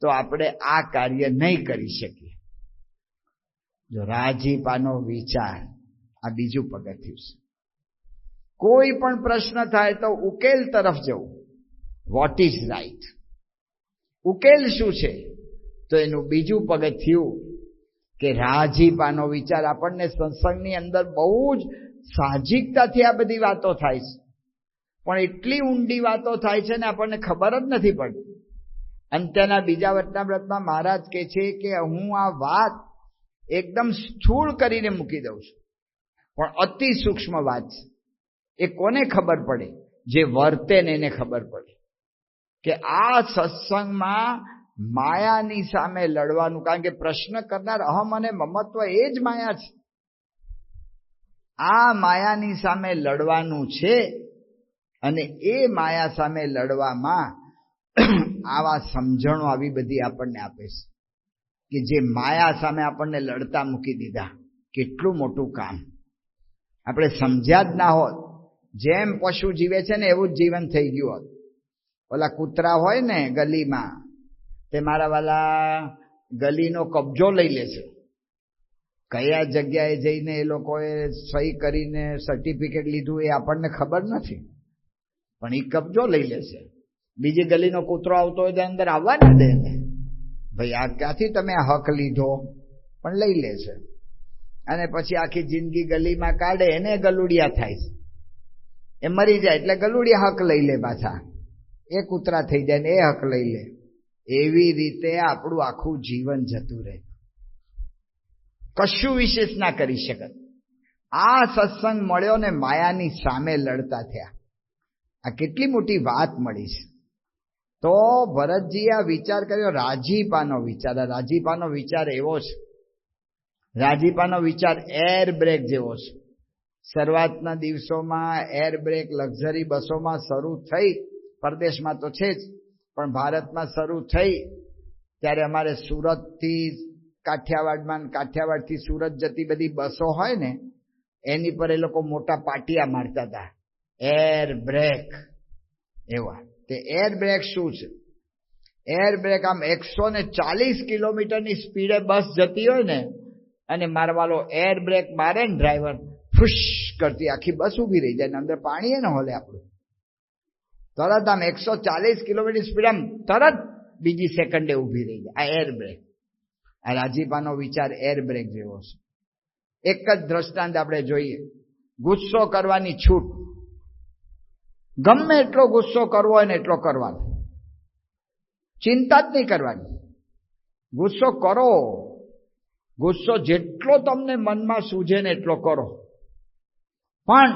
તો આપણે આ કાર્ય નહીં કરી શકીએ. જો રાજીપાનો વિચાર, આ બીજું પગથિયું છે. કોઈ પણ પ્રશ્ન થાય તો ઉકેલ તરફ જવું. Vote is right? ઉકેલ શું છે? તો એનું બીજું પગથિયું કે રાજીપાનો વિચાર. આપણને સત્સંગની અંદર બહુ જ સાહજિકતાથી આ બધી વાતો થાય છે. પણ એટલી ઊંડી વાતો થાય છે ને આપણને ખબર જ નથી પડતી. અંત્યના બીજા વચનામૃતમાં મહારાજ કહે છે કે હું આ વાત એકદમ સ્થૂળ કરીને મૂકી દઉં છું, પણ અતિ સૂક્ષ્મ વાત છે. એ કોને ખબર પડે? જે વર્તે ને એને ખબર પડે કે આ સત્સંગમાં માયાની સામે લડવાનું. કારણ કે પ્રશ્ન કરનાર અહમ અને મમત્વ એ જ માયા છે. આ માયાની સામે લડવાનું છે અને એ માયા સામે લડવામાં આવા સમજણો આવી બધી આપણને આપે છે કે જે માયા સામે આપણને લડતા મૂકી દીધા. કેટલું મોટું કામ! આપણે સમજ્યા જ ના હોત, જેમ પશુ જીવે છે ને એવું જ જીવન થઈ ગયું હોત. ઓલા કૂતરા હોય ને ગલીમાં, તે મારા વાલા ગલીનો કબજો લઈ લે છે. કયા જગ્યાએ જઈને એ લોકોએ સહી કરીને સર્ટિફિકેટ લીધું એ આપણને ખબર નથી, પણ એ કબજો લઈ લે છે. બીજી ગલીનો કૂતરો આવતો હોય તો અંદર આવવા ના દે ને, ભાઈ આ ક્યાંથી તમે આ હક લીધો, પણ લઈ લે છે. અને પછી આખી જિંદગી ગલીમાં કાઢે, એને ગલુડિયા થાય છે. એ મરી જાય એટલે ગલુડિયા હક લઈ લે, પાછા એ કૂતરા થઈ જાય ને એ હક લઈ લે. એવી રીતે આપણું આખું જીવન જતું રહે, કશું વિશેષ ના કરી શકે. આ સત્સંગ મળ્યો ને માયાની સામે લડતા થયા. આ કેટલી મોટી વાત મળી છે. તો ભરતજી આ વિચાર કર્યો, રાજીપાનો વિચાર. આ રાજીપાનો વિચાર એવો છે, રાજીપાનો વિચાર એર બ્રેક જેવો છે. શરૂઆતના દિવસોમાં એર બ્રેક લક્ઝરી બસોમાં શરૂ થઈ, પરદેશમાં તો છે જ, પણ ભારતમાં શરૂ થઈ ત્યારે અમારે સુરતથી કાઠિયાવાડમાં, કાઠિયાવાડથી સુરત જતી બધી બસો હોય ને એની પર એ લોકો મોટા પાટિયા મારતા હતા, એર બ્રેક એવા. તે એર બ્રેક શું છે? એર બ્રેક આમ 140 કિલોમીટરની સ્પીડે બસ જતી હોય ને અને મારવાલો એર બ્રેક મારે ને ડ્રાઈવર, ફુશ કરતી આખી બસ ઊભી રહી જાય. અંદર પાણી ન હોલે આપણું, તરત આમ 140 કિલોમીટર સ્પીડ આમ તરત બીજી સેકન્ડે ઊભી રહી જાય. આ એર બ્રેક. આ રાજીપાનો વિચાર એર બ્રેક જેવો છે. એક જ દ્રષ્ટાંત આપણે જોઈએ, ગુસ્સો કરવાની છૂટ. ગમે એટલો ગુસ્સો કરવો હોય ને એટલો કરવાનો, ચિંતા જ નહીં કરવાની. ગુસ્સો કરો, ગુસ્સો જેટલો તમને મનમાં સૂઝે ને એટલો કરો. પણ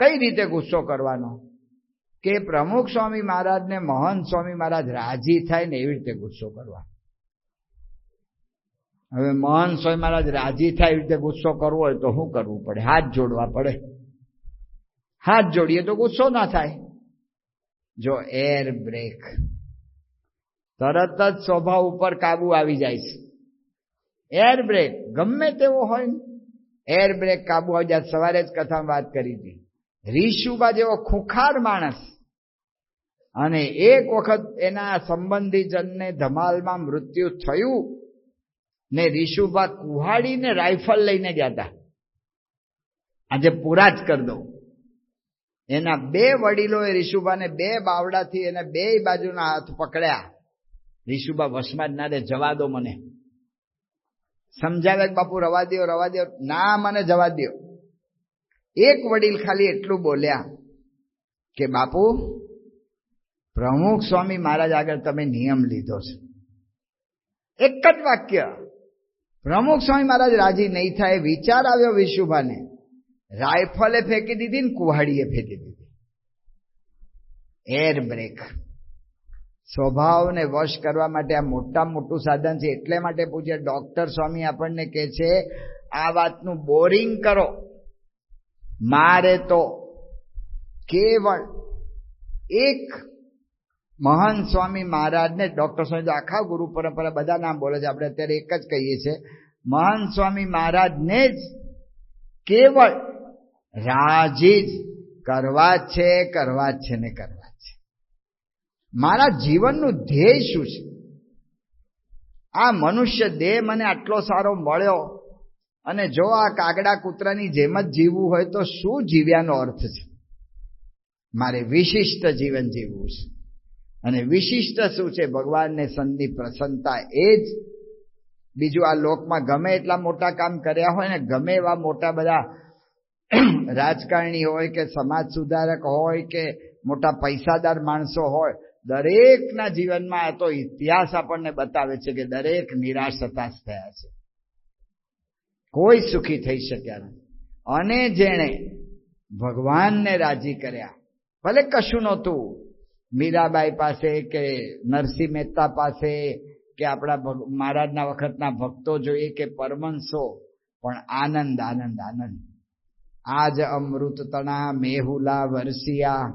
કઈ રીતે ગુસ્સો કરવાનો? કે પ્રમુખ સ્વામી મહારાજ ને મહંત સ્વામી મહારાજ રાજી થાય ને એવી રીતે ગુસ્સો કરવાનો. હવે મહંત સ્વામી મહારાજ રાજી થાય એવી રીતે ગુસ્સો કરવો હોય તો શું કરવું પડે? હાથ જોડવા પડે. હાથ જોડીએ તો ગુસ્સો ના થાય. જો એર બ્રેક, તરત જ સ્વભાવ ઉપર કાબુ આવી જાય છે. એર બ્રેક ગમે તેવો હોય ને, એર બ્રેક કાબુ આવી જાય. સવારે જ કથામાં વાત કરી હતી, રીશુબા જેવો ખુખાર માણસ અને એક વખત એના સંબંધીજનને ધમાલમાં મૃત્યુ થયું ને રીશુબા કુહાડીને રાઇફલ લઈને ગયા હતા, આજે પૂરા જ કરી દઉં. એના બે વડીલોએ રીશુબાને બે બાવડાથી એને બે બાજુના હાથ પકડ્યા. રીશુબા વશમાં જ ના દે, જવા દો મને. સમજાવે બાપુ રવા દો, રવા દો. ના, મને જવા દો. એક વડીલ ખાલી એટલું બોલ્યા કે બાપુ, પ્રમુખ સ્વામી મહારાજ આગળ તમે નિયમ લીધો છે. એક જ વાક્ય. પ્રમુખ સ્વામી મહારાજ રાજી નહીં થાય. વિચાર આવ્યો વિશુભાને, રાઇફલે ફેંકી દીધી ને કુહાડીએ ફેંકી દીધી. Air brake. સ્વભાવને વશ કરવા માટે આ મોટામાં મોટું સાધન છે. એટલે માટે પૂછે ડોક્ટર સ્વામી આપણને કહે છે આ વાતનું બોરિંગ કરો. મારે તો કેવળ એક મહંત સ્વામી મહારાજને, ડોક્ટર સ્વામી તો આખા ગુરુ પરંપરા બધા નામ બોલે છે, આપણે અત્યારે એક જ કહીએ છીએ, મહંત સ્વામી મહારાજને જ કેવળ રાજી જ કરવા જ છે, કરવા જ છે ને કરવા જ છે. મારા જીવનનું ધ્યેય શું છે? આ મનુષ્ય દેહ મને આટલો સારો મળ્યો અને જો આ કાગડા કૂતરાની જેમ જ જીવવું હોય તો શું જીવ્યાનો અર્થ છે? મારે વિશિષ્ટ જીવન જીવવું છે. અને વિશિષ્ટ શું છે? ભગવાનને સંતની પ્રસન્નતા. એ જ. બીજું આ લોકમાં ગમે એટલા મોટા કામ કર્યા હોય ને, ગમે એવા મોટા બધા રાજકારણી હોય કે સમાજ સુધારક હોય કે મોટા પૈસાદાર માણસો હોય, દરેકના જીવનમાં આ તો ઇતિહાસ આપણને બતાવે છે કે દરેક નિરાશ હતાશ થયા છે, કોઈ સુખી થઈ શક્યા નથી. અને જેણે ભગવાનને રાજી કર્યા, ભલે કશું નહોતું, મીરાબાઈ પાસે કે નરસિંહ મહેતા પાસે કે આપણા મહારાજના વખતના ભક્તો જોઈએ કે પરમહંસો, પણ આનંદ આનંદ આનંદ. આજ અમૃત તણા મેહુલા વરસિયા,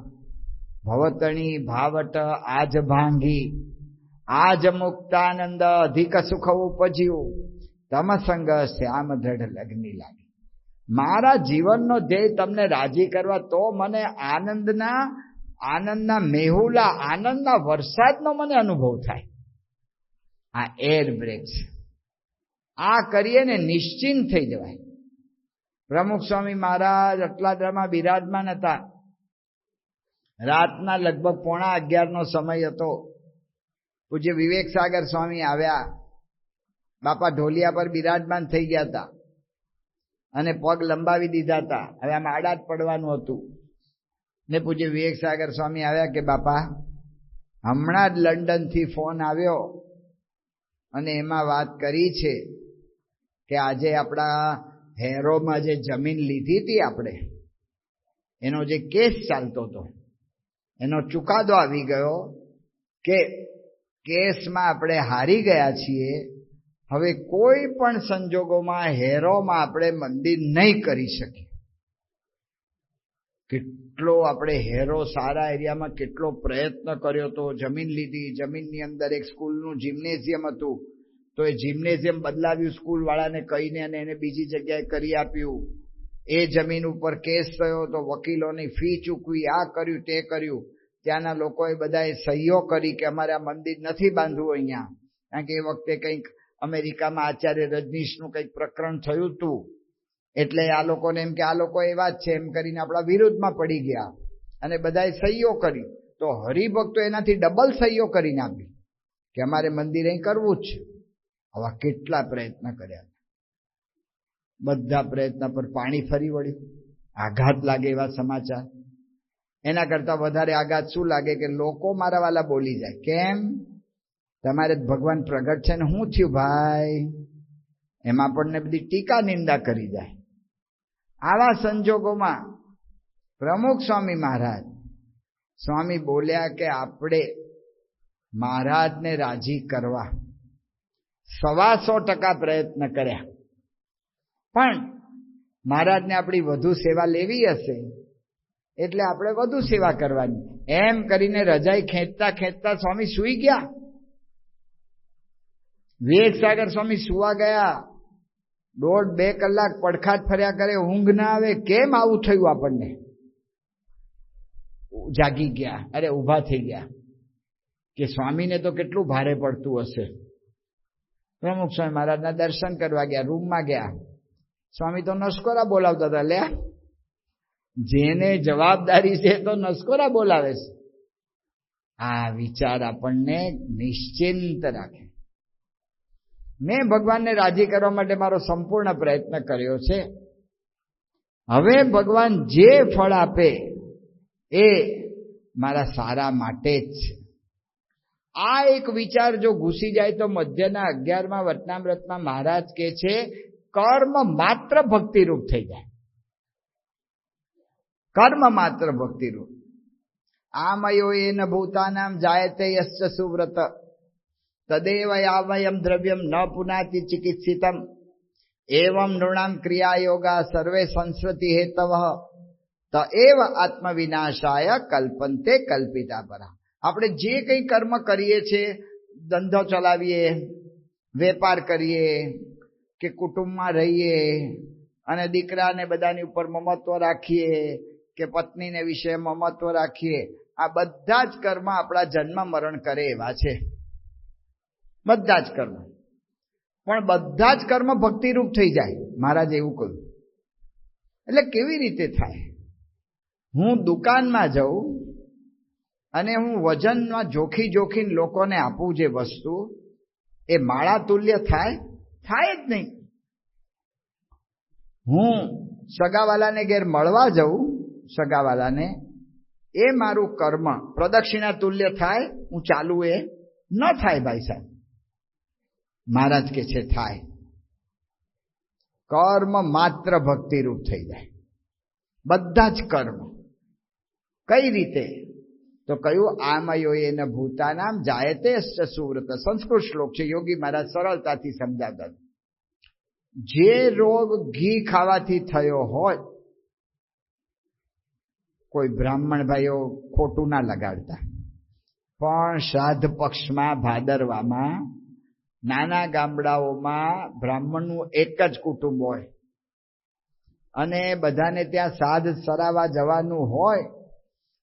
ભવતણી ભાવટ આજ ભાંગી, આજ મુક્તાનંદ અધિક સુખ ઉપજ્યું, તમસંગ શ્યામ દ્રઢ લગ્ની લાગી. મારા જીવનનો ધ્યેય તમને રાજી કરવા, તો મને આનંદના મેહુલા, આનંદના વરસાદનો મને અનુભવ થાય. આ એર બ્રેક્સ આ કરીએ ને નિશ્ચિંત થઈ જવાય. પ્રમુખ સ્વામી મહારાજ અટલાદરામાં બિરાજમાન હતા. રાતના લગભગ 11:15 સમય હતો. પૂજ્ય વિવેક સાગર સ્વામી આવ્યા. બાપા ઢોલિયા પર બિરાજમાન થઈ ગયા હતા અને પગ લંબાવી દીધા હતા. હવે આમ આડા જ પડવાનું હતું ને પૂજ્ય વિવેક સાગર સ્વામી આવ્યા કે બાપા, હમણાં જ લંડનથી ફોન આવ્યો અને એમાં વાત કરી છે કે આજે આપણા હેરોમાં જે જમીન લીધી હતી આપણે, એનો જે કેસ ચાલતો હતો, એનો ચુકાદો આવી ગયો કે કેસમાં આપણે હારી ગયા છીએ. હવે કોઈ પણ સંજોગોમાં હેરોમાં આપણે મંદિર નહીં કરી શકીએ. કેટલો આપણે હેરો સારા એરિયામાં કેટલો પ્રયત્ન કર્યો હતો, જમીન લીધી, જમીનની અંદર એક સ્કૂલનું જિમ્નેશિયમ હતું, તો એ જિમ્નેશિયમ બદલાવ્યું સ્કૂલ વાળાને કહીને અને એને બીજી જગ્યાએ કરી આપ્યું. એ જમીન ઉપર કેસ થયો તો વકીલોની ફી ચૂકવી, આ કર્યું તે કર્યું. ત્યાંના લોકોએ બધાએ સહીઓ કરી કે અમારે આ મંદિર નથી બાંધવું અહીંયા, કારણ કે એ વખતે કંઈક અમેરિકામાં આચાર્ય રજનીશનું કંઈક પ્રકરણ થયું હતું, એટલે આ લોકોને એમ કે આ લોકો એવા જ છે એમ કરીને આપણા વિરુદ્ધમાં પડી ગયા અને બધાએ સહીઓ કરી. તો હરિભક્તો એનાથી ડબલ સહીઓ કરીને આપી કે અમારે મંદિર અહીં કરવું જ છે. આવા કેટલા પ્રયત્ન કર્યા, બધા પ્રયત્ન પર પાણી ફરી વળ્યું. આઘાત લાગે એવા સમાચાર. એના કરતા વધારે આઘાત શું લાગે કે લોકો મારા વાલા બોલી જાય, કેમ તમારે ભગવાન પ્રગટ છે ને શું થયું ભાઈ, એમાં આપણને બધી ટીકા નિંદા કરી જાય. આવા સંજોગોમાં પ્રમુખ સ્વામી મહારાજ સ્વામી બોલ્યા કે આપણે મહારાજને રાજી કરવા 125% પ્રયત્ન કર્યા, પણ મહારાજને આપણી વધુ સેવા લેવી હશે એટલે આપણે વધુ સેવા કરવાની, એમ કરીને રજાઈ ખેંચતા ખેંચતા સ્વામી સૂઈ ગયા. વિવેક સાગર સ્વામી સુવા ગયા. 1.5-2 કલાક પડખાટ ફર્યા કરે, ઊંઘ ના આવે. કેમ આવું થયું આપણને? જાગી ગયા, અરે ઊભા થઈ ગયા કે સ્વામીને તો કેટલું ભારે પડતું હશે. પ્રમુખ સ્વામી મહારાજના દર્શન કરવા ગયા, રૂમમાં ગયા. સ્વામી તો નસકોરા બોલાવતા હતા. લે, જેને જવાબદારી છે તો નસકોરા બોલાવે છે. આ વિચાર આપણને નિશ્ચિંત રાખે. મેં ભગવાનને રાજી કરવા માટે મારો સંપૂર્ણ પ્રયત્ન કર્યો છે. હવે ભગવાન જે ફળ આપે એ મારા સારા માટે જ છે. આ એક વિચાર જો ઘૂસી જાય તો મધ્યના 11મા વચનામૃતમાં મહારાજ કહે છે, કર્મ માત્ર ભક્તિરૂપ થઈ જાય. કર્મ માત્ર ભક્તિરૂપ. આમયો એન ભૂતાનામ જાયતે યસ્ય સુવ્રત તદેવ યાવયમ દ્રવ્યમ ન પુનાતિ ચિકિત્સિતમ એવમ નૃણામ ક્રિયા યોગા સર્વે સંસ્કૃતિ હેતવ તએવ આત્મવિનાશાય કલ્પંતે કલ્પિતા પરા. આપણે જે કંઈ કર્મ કરીએ છીએ, ધંધો ચલાવીએ, વેપાર કરીએ કે કુટુંબમાં રહીએ અને દીકરાને બધાની ઉપર મમત્વ રાખીએ કે પત્નીને વિશે મમત્વ રાખીએ, આ બધા જ કર્મ આપણા જન્મ મરણ કરે એવા છે. બધા જ કર્મ. પણ બધા જ કર્મ ભક્તિરૂપ થઈ જાય, મહારાજ એવું કહ્યું. એટલે કેવી રીતે થાય? હું દુકાનમાં જાઉં અને હું વજનમાં જોખીને લોકોને આપું જે વસ્તુ, એ માળા તુલ્ય થાય? થાય જ નહીં. હું સગાવાલાને ઘેર મળવા જવું, સગાવાલાને, એ મારું કર્મ પ્રદક્ષિણા તુલ્ય થાય? હું ચાલુ એ ન થાય ભાઈ સાહેબ. મહારાજ કે છે થાય. કર્મ માત્ર ભક્તિરૂપ થઈ જાય, બધા જ કર્મ. કઈ રીતે? તો કયું? આમયો એન ભૂતાનામ જાયતે સુવ્રત. સંસ્કૃત શ્લોક છે, યોગી મહારાજ સરળતાથી સમજાવતા. જે રોગ ઘી ખાવાથી થયો હોય, કોઈ બ્રાહ્મણ ભાઈઓ ખોટું ના લગાડતા, પણ શ્રાદ્ધ પક્ષમાં ભાદરવામાં નાના ગામડાઓમાં બ્રાહ્મણનું એક જ કુટુંબ હોય અને બધાને ત્યાં સાધ સરાવા જવાનું હોય,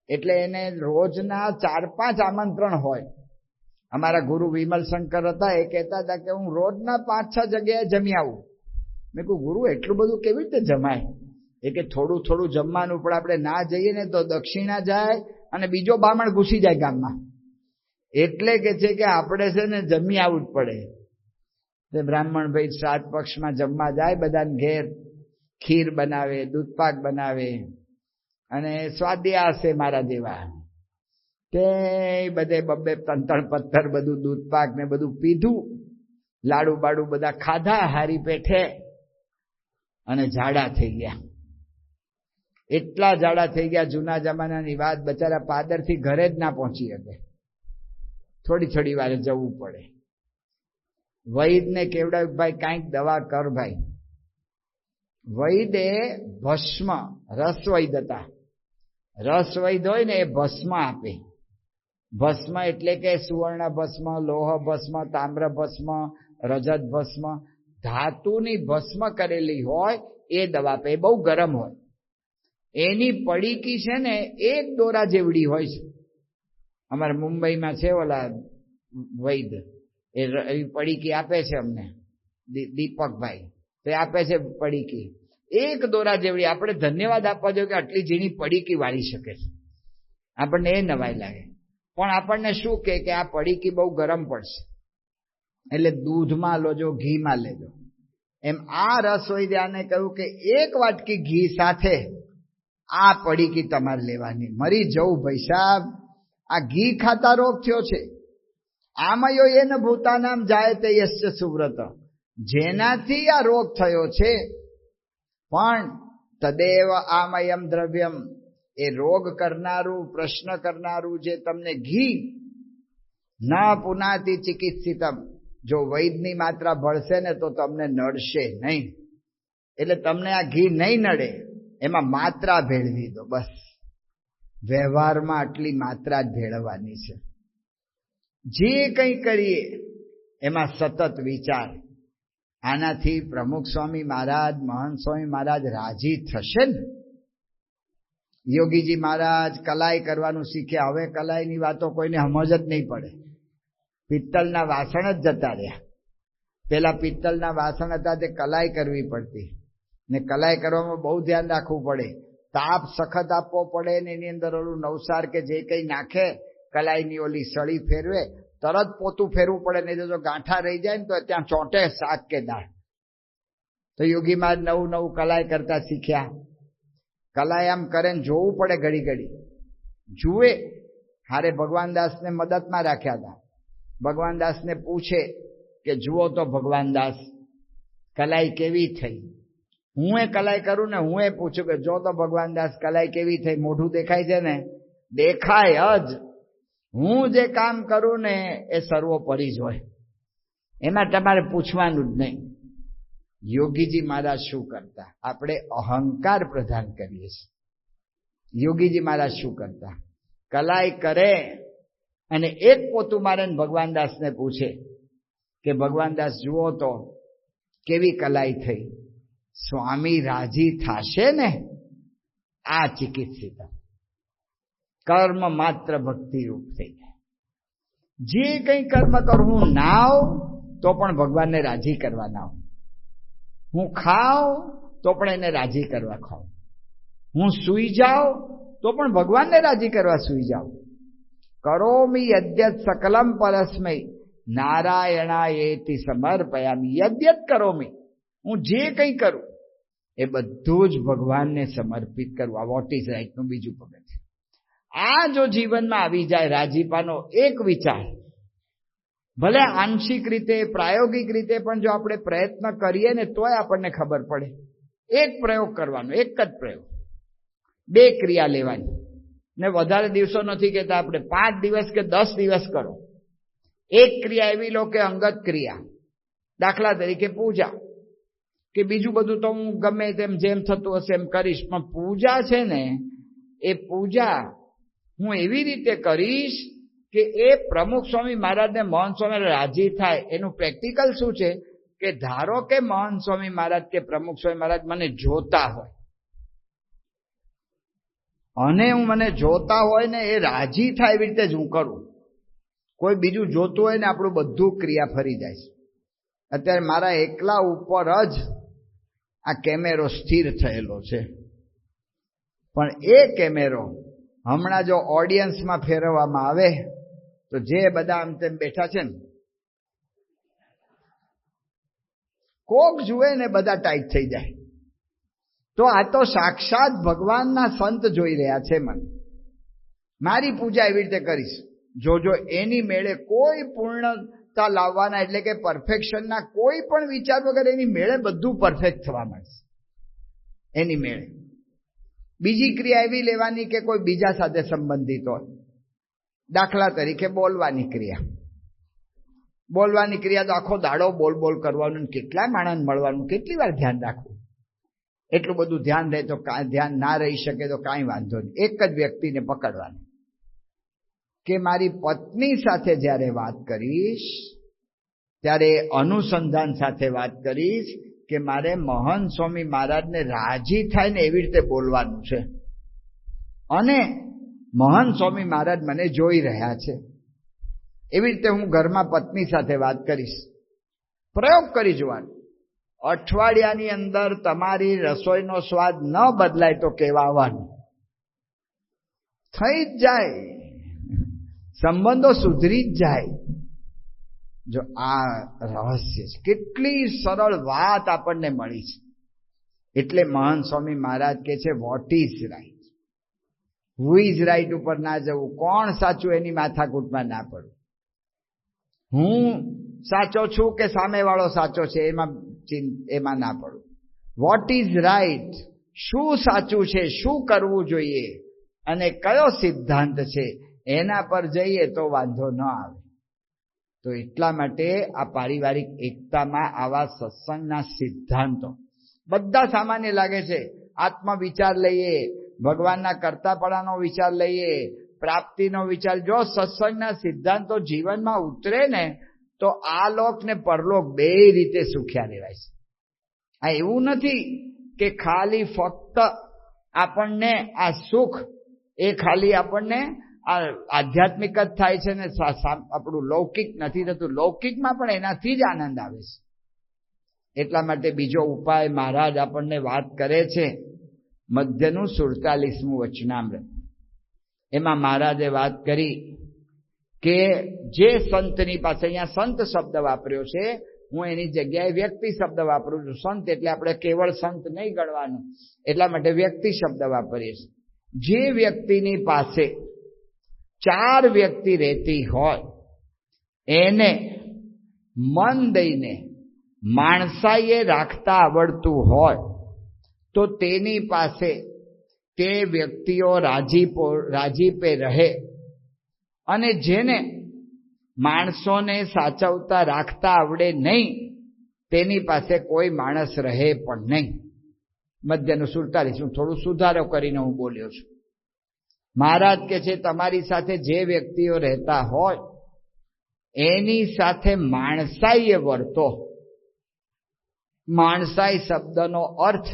એટલે એને રોજના 4-5 આમંત્રણ હોય. અમારા ગુરુ વિમલ શંકર હતા, એ કહેતા હતા કે હું રોજના 5-6 જગ્યાએ જમી આવું. મેં કહ્યું ગુરુ એટલું બધું કેવી રીતે જમાય? એ કે થોડું થોડું જમવાનું, પણ આપણે ના જઈએ ને તો દક્ષિણા જાય અને બીજો બામણ ઘૂસી જાય ગામમાં. એટલે કે છે કે આપણે છે ને જમી આવવું જ પડે. તે બ્રાહ્મણ ભાઈ શ્રાદ્ધ પક્ષમાં જમવા જાય, બધાને ઘેર ખીર બનાવે, દૂધપાક બનાવે, અને સ્વાદિયા હશે મારા જેવા. તે બધે 2-3 પથ્થર બધું દૂધપાક ને બધું પીધું, લાડુ બાડુ બધા ખાધા હારી પેઠે, અને ઝાડા થઈ ગયા. એટલા ઝાડા થઈ ગયા, જૂના જમાનાની વાત, બચારા પાદરથી ઘરે જ ના પહોંચી શકે, થોડી વારે જવું પડે. વૈદને કેવડાવ્યું, ભાઈ કાંઈક દવા કર ભાઈ. વૈદે ભસ્મ, રસવૈદ હતા. રસવૈદ હોય ને એ ભસ્મ આપે. ભસ્મ એટલે કે સુવર્ણ ભસ્મ, લોહ ભસ્મ, તામ્ર ભસ્મ, રજત ભસ્મ, ધાતુની ભસ્મ કરેલી હોય એ દવા આપે. એ બહુ ગરમ હોય. એની પડીકી છે ને 1 દોરા જેવડી હોય છે. અમારે મુંબઈમાં છે ઓલા વૈદ, એ પડીકી આપે છે અમને, દીપકભાઈ, તે આપે છે પડીકી 1 દોરા જેવડી. આપણે ધન્યવાદ આપવા જોઈએ કે આટલી ઝીણી પડીકી વાળી શકે છે. આપણને એ નવાઈ લાગે. પણ આપણને શું કે આ પડીકી બહુ ગરમ પડશે, એટલે દૂધમાં લોજો, ઘીમાં લેજો. એમ આ રસોઈયાને કહ્યું કે 1 વાટકી ઘી સાથે આ પડીકી તમારે લેવાની. મરી જવું ભાઈ સાહેબ, આ ઘી ખાતા રોગ થયો છે. આમયો એન ભૂતાનામ જાયતે યસ્ય સુવ્રત. જેનાથી આ રોગ થયો છે, પણ તદેવ આમયમ દ્રવ્યમ, એ રોગ કરનારું, પ્રશ્ન કરનારું જે તમને ઘી, ના પુનાતિ ચિકિત્સિતમ, જો વૈદની માત્રા ભળશે ને તો તમને નડશે નહીં. એટલે તમને આ ઘી નહીં નડે, એમાં માત્રા ભેળવી દો બસ. વ્યવહારમાં આટલી માત્રા જ ભેળવવાની છે. જે કંઈ કરીએ એમાં સતત વિચાર. આનાથી પ્રમુખ સ્વામી મહારાજ, મહંત સ્વામી મહારાજ રાજી થશે ને? યોગીજી મહારાજ કલાઈ કરવાનું શીખ્યા. હવે કલાઈની વાતો કોઈને સમજ જ નહીં પડે. પિત્તળના વાસણ જ જતા રહ્યા. પેલા પિત્તળના વાસણ હતા, તે કલાઈ કરવી પડતી, ને કલાઈ કરવામાં બહુ ધ્યાન રાખવું પડે. તાપ સખત આપવો પડે ને એની અંદર ઓલું નવસાર કે જે કંઈ નાખે, કલાઈની ઓલી સળી ફેરવે, તરત પોતું ફેરવું પડે, નહીં તો જો ગાંઠા રહી જાય ને તો ત્યાં ચોંટે શાક કે દાળ. તો યોગી મહારાજ નવું કલાઈ કરતા શીખ્યા. કલાઈ આમ કરે ને જોવું પડે, ઘડી ઘડી જુએ. હારે ભગવાનદાસને મદદમાં રાખ્યા હતા. ભગવાનદાસને પૂછે કે જુઓ તો ભગવાનદાસ, કલાઈ કેવી થઈ? હું એ કલાઈ કરું ને હું એ પૂછું કે જો તો ભગવાનદાસ કલાઈ કેવી થઈ? મોઢું દેખાય છે ને? દેખાય જ. હું જે કામ કરું ને એ સર્વોપરી જ હોય, એમાં તમારે પૂછવાનું જ નહીં. યોગીજી મહારાજ શું કરતા? આપણે અહંકાર પ્રધાન કરીએ છીએ. યોગીજી મહારાજ શું કરતા? કલાઈ કરે અને એક પોતું મારે ભગવાનદાસને પૂછે કે ભગવાનદાસ જુઓ તો કેવી કલાઈ થઈ? સ્વામી રાજી થશે ને? આ ચિકિત્સિત કર્મ માત્ર ભક્તિ રૂપ થઈ જાય. જે કંઈ કર્મ કરું, હું નાવ તો પણ ભગવાનને રાજી કરવા નાવ, હું ખાવ તો પણ એને રાજી કરવા ખાવ, હું સૂઈ જાઉં તો પણ ભગવાનને રાજી કરવા સૂઈ જાઉં. કરોમિ યદ્યત સકલમ પરસ્મૈ નારાયણાયેતિ સમર્પયામિ. યદ્યત કરોમિ, હું જે કંઈ કરું એ બધું જ ભગવાનને સમર્પિત કરવું. વોટ ઇઝ રાઈટનું બીજું પગથિયું. આ જો જીવનમાં આવી જાય રાજીપાનો એક વિચાર, ભલે આંશિક રીતે પ્રાયોગિક રીતે પણ જો આપણે પ્રયત્ન કરીએ ને તોય આપણને ખબર પડે. એક પ્રયોગ કરવાનો, એક જ પ્રયોગ, 2 ક્રિયા લેવાની, ને વધારે દિવસો નથી કહેતા આપણે, 5 દિવસ કે 10 દિવસ કરો. એક ક્રિયા એવી લો કે અંગત ક્રિયા, દાખલા તરીકે પૂજા, કે બીજું બધું તો હું ગમે તેમ જેમ થતું હશે એમ કરીશ, પણ પૂજા છે ને એ પૂજા હું એવી રીતે કરીશ કે એ પ્રમુખ સ્વામી મહારાજને મહંત સ્વામી રાજી થાય. એનું પ્રેક્ટિકલ શું છે કે ધારો કે મહંત સ્વામી મહારાજ કે પ્રમુખ સ્વામી મહારાજ મને જોતા હોય, અને મને જોતા હોય ને એ રાજી થાય એવી રીતે જ હું કરું. કોઈ બીજું જોતું હોય ને આપણું બધું ક્રિયા ફરી જાય છે. અત્યારે મારા એકલા ઉપર જ આ કેમેરો સ્થિર થયેલો છે, પણ એ કેમેરો હમણાં જો ઓડિયન્સમાં ફેરવવામાં આવે તો જે બધા આમ તેમ બેઠા છે ને, કોક જુએ ને બધા ટાઈટ થઈ જાય. તો આ તો સાક્ષાત ભગવાનના સંત જોઈ રહ્યા છે મને. મારી પૂજા એવી રીતે કરીશ, જો એની મેળે કોઈ પૂર્ણતા લાવવાના, એટલે કે પરફેક્શનના કોઈ પણ વિચાર વગર એની મેળે બધું પરફેક્ટ થવા મળશે એની મેળે. બીજી ક્રિયા એવી લેવાની કે કોઈ બીજા સાથે સંબંધિત હોય, દાખલા તરીકે બોલવાની ક્રિયા. બોલવાની ક્રિયા તો આખો દાડો બોલ કરવાનું, કેટલા માણસ મળવાનું, કેટલી વાર ધ્યાન રાખવું. એટલું બધું ધ્યાન રહે તો ધ્યાન ના રહી શકે તો કાંઈ વાંધો નહીં. એક જ વ્યક્તિને પકડવાની કે મારી પત્ની સાથે જ્યારે વાત કરીશ ત્યારે અનુસંધાન સાથે વાત કરીશ કે મારે મહંત સ્વામી મહારાજને રાજી થાય ને એવી રીતે બોલવાનું છે, અને મહંત સ્વામી મહારાજ મને જોઈ રહ્યા છે એવી રીતે હું ઘરમાં પત્ની સાથે વાત કરીશ. પ્રયોગ કરી જોવાનો. અઠવાડિયાની અંદર તમારી રસોઈનો સ્વાદ ન બદલાય તો કહેવા આવવાનું, થઈ જ જાય, સંબંધો સુધરી જ જાય. જો આ રહસ્ય છે, કેટલી સરળ વાત આપણને મળી છે. એટલે મહંત સ્વામી મહારાજ કહે છે vote is right, who is right ઉપર ના જવું, કોણ સાચું એની માથાકૂટમાં ના પડવું. હું સાચો છું કે સામેવાળો સાચો છે એમાં ના પડવું. વોટ ઇઝ રાઈટ, શું સાચું છે, શું કરવું જોઈએ અને કયો સિદ્ધાંત છે, એના પર જઈએ તો વાંધો ન આવે. તો એટલા માટે આ પારિવારિક એકતામાં આવા સત્સંગના સિદ્ધાંતો બધા સામાન્ય લાગે છે. આત્મવિચાર લઈએ, ભગવાનના કરતાપણાનો વિચાર લઈએ, પ્રાપ્તિનો વિચાર, જો સત્સંગના સિદ્ધાંતો જીવનમાં ઉતરે ને તો આ લોક ને પરલોક બે રીતે સુખ્યા રહેવાય છે. આ એવું નથી કે ખાલી ફક્ત આપણને આ સુખ એ ખાલી આપણને આધ્યાત્મિક જ થાય છે ને આપણું લૌકિક નથી થતું. લૌકિકમાં પણ એનાથી જ આનંદ આવે છે. એટલા માટે બીજો ઉપાય મહારાજ આપણને વાત કરે છે, મધ્યનું 47મું વચનામૃત. એમાં મહારાજે વાત કરી કે જે સંતની પાસે, અહીંયા સંત શબ્દ વાપર્યો છે, હું એની જગ્યાએ વ્યક્તિ શબ્દ વાપરું છું. સંત એટલે આપણે કેવળ સંત નહીં ગણવાનું, એટલા માટે વ્યક્તિ શબ્દ વાપરીએ છીએ. જે વ્યક્તિની પાસે 4 વ્યક્તિ રહેતી હોય એને મન દઈને માણસાઈએ રાખતા આવડતું હોય તો તેની પાસે તે વ્યક્તિઓ રાજીપે રહે, અને જેને માણસોને સાચવતા રાખતા આવડે નહીં તેની પાસે કોઈ માણસ રહે પણ નહીં. મધ્યનું 47, હું થોડું સુધારો કરીને હું બોલ્યો છું. મહારાજ કે છે તમારી સાથે જે વ્યક્તિઓ રહેતા હોય એની સાથે માણસાઈએ વર્તો. માણસાઈ શબ્દનો અર્થ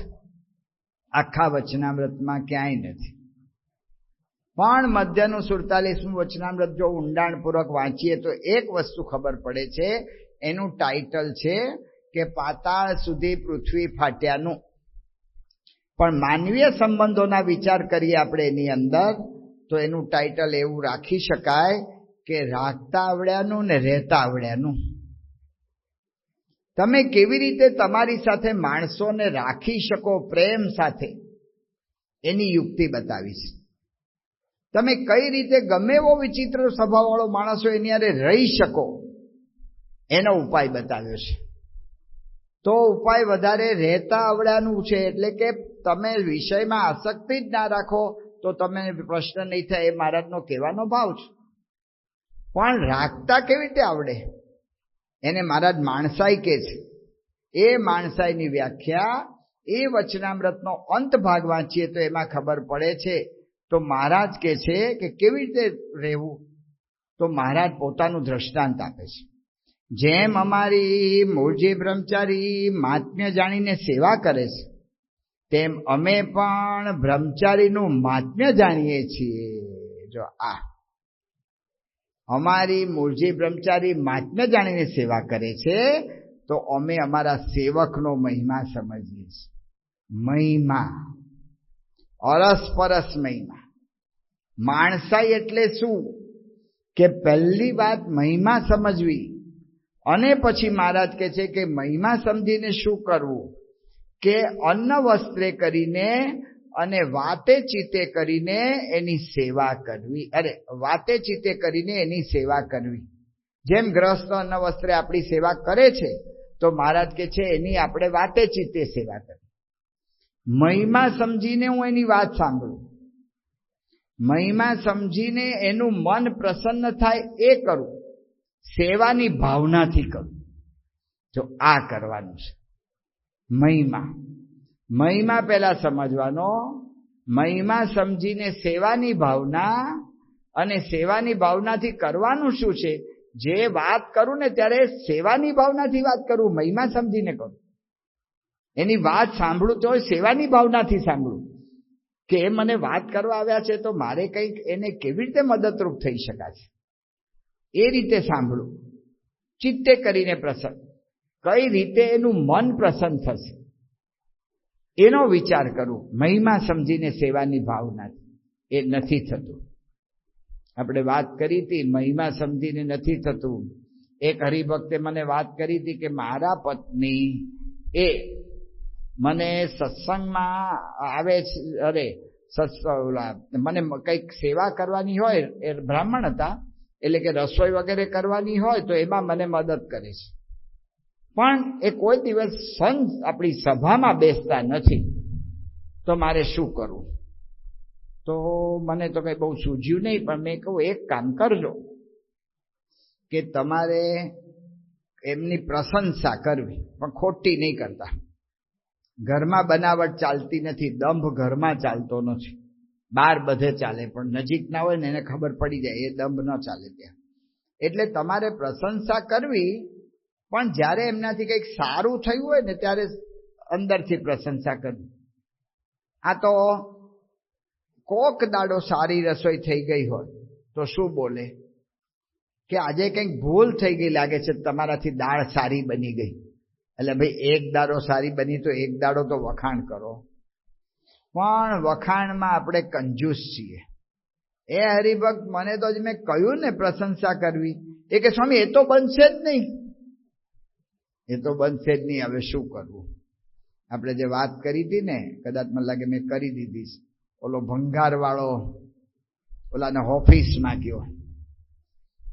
આખા વચનામૃતમાં ક્યાંય નથી, પણ મધ્યનું 47મું વચનામૃત જો ઊંડાણપૂર્વક વાંચીએ તો એક વસ્તુ ખબર પડે છે. એનું ટાઇટલ છે કે પાતાળ સુધી પૃથ્વી ફાટ્યાનું. પણ માનવીય સંબંધોના વિચાર કરીએ આપણે એની અંદર તો એનું ટાઇટલ એવું રાખી શકાય કે રાખતા આવડ્યાનું ને રહેતા આવડ્યાનું. તમે કેવી રીતે તમારી સાથે માણસોને રાખી શકો પ્રેમ સાથે, એની યુક્તિ બતાવી છે. તમે કઈ રીતે ગમે એવો વિચિત્ર સ્વભાવવાળો માણસો એની હારે રહી શકો, એનો ઉપાય બતાવ્યો છે. તો ઉપાય વધારે રહેતા આવડ્યાનું છે, એટલે કે તમે વિષયમાં આસક્તિ જ ના રાખો તો તમે પ્રશ્ન નહીં થાય, એ મહારાજનો કહેવાનો ભાવ છે. પણ રાખતા કેવી રીતે આવડે, એને મહારાજ માણસાઈ કહે છે. એ માણસાઈની વ્યાખ્યા એ વચનામૃતનો અંત ભાગ વાંચીએ તો એમાં ખબર પડે છે. તો મહારાજ કહે છે કે કેવી રીતે રહેવું, તો મહારાજ પોતાનું દ્રષ્ટાંત આપે છે. જેમ અમારી મૂળજી બ્રહ્મચારી મહાત્મ્ય જાણીને સેવા કરે છે, તેમ અમે પણ બ્રહ્મચારીનું મહાત્મ્ય જાણીએ છીએ. જો આ અમારી મૂળજી બ્રહ્મચારી મહાત્મ્ય જાણીને સેવા કરે છે, તો અમે અમારા સેવકનો મહિમા સમજીએ છીએ. મહિમા, અરસપરસ મહિમા. માણસાઈ એટલે શું કે પહેલી વાત મહિમા સમજવી, અને પછી મહારાજ કહે છે કે મહિમા સમજીને શું કરવું, કે અન્ન વસ્ત્રે કરીને અને વાતે ચિત્તે કરીને એની સેવા કરવી. વાતે ચિત્તે કરીને એની સેવા કરવી. જેમ ગ્રહસ્થ અન્ન વસ્ત્રે આપણી સેવા કરે છે, તો મહારાજ કહે છે એની આપણે વાતે ચિત્તે સેવા કરવી. મહિમા સમજીને હું એની વાત સાંભળું, મહિમા સમજીને એનું મન પ્રસન્ન થાય એ કરું, સેવાની ભાવનાથી કરું. જો આ કરવાનું છે મહિમા. મહિમા પહેલા સમજવાનો, મહિમા સમજીને સેવાની ભાવના, અને સેવાની ભાવનાથી કરવાનું શું છે, જે વાત કરું ને ત્યારે સેવાની ભાવનાથી વાત કરું, મહિમા સમજીને કરું. એની વાત સાંભળું તો સેવાની ભાવનાથી સાંભળું, કે એ મને વાત કરવા આવ્યા છે તો મારે કંઈક એને કેવી રીતે મદદરૂપ થઈ શકાશે, એ રીતે સાંભળું. ચિત્તે કરીને પ્રસન્ન, કઈ રીતે એનું મન પ્રસન્ન થશે એનો વિચાર કરું. મહિમા સમજીને સેવાની ભાવનાથી એ નથી થતું. આપણે વાત કરી હતી, મહિમા સમજીને નથી થતું. એક હરિભક્તે મને વાત કરી હતી કે મારા પત્ની એ મને સત્સંગમાં આવે છે, મને કંઈક સેવા કરવાની હોય, એ બ્રાહ્મણ હતા, એટલે કે રસોઈ વગેરે કરવાની હોય તો એમાં મને મદદ કરે છે, પણ એ કોઈ દિવસ સંત આપણી સભામાં બેસતા નથી, તો મારે શું કરવું? તો મને તો કંઈ બહુ સૂઝ્યું નહીં, પણ મેં કહ્યું એક કામ કરજો કે તમારે એમની પ્રશંસા કરવી, પણ ખોટી નહીં કરતા. ઘરમાં બનાવટ ચાલતી નથી, દંભ ઘરમાં ચાલતો નથી. બહાર બધે ચાલે, પણ નજીક ના હોય ને એને ખબર પડી જાય, એ દંભ ન ચાલે ત્યાં. એટલે તમારે પ્રશંસા કરવી, પણ જ્યારે એમનાથી કંઈક સારું થયું હોય ને ત્યારે અંદરથી પ્રશંસા કરવી. આ તો કોક દાડો સારી રસોઈ થઈ ગઈ હોય તો શું બોલે કે આજે કંઈક ભૂલ થઈ ગઈ લાગે છે, તમારાથી દાળ સારી બની ગઈ. એટલે ભાઈ એક દાડો સારી બની તો એક દાડો તો વખાણ કરો, પણ વખાણમાં આપણે કંજૂસ છીએ. એ હરિભક્ત મને તો જ મેં કહ્યું ને પ્રશંસા કરવી, એ કે સ્વામી એ તો બનશે જ નહીં, એ તો બનશે જ નહીં, હવે શું કરવું? આપણે જે વાત કરી હતી ને, કદાચ મને લાગે મેં કરી દીધી. ઓલો ભંગાર વાળો ઓલાને ઓફિસમાં ગયો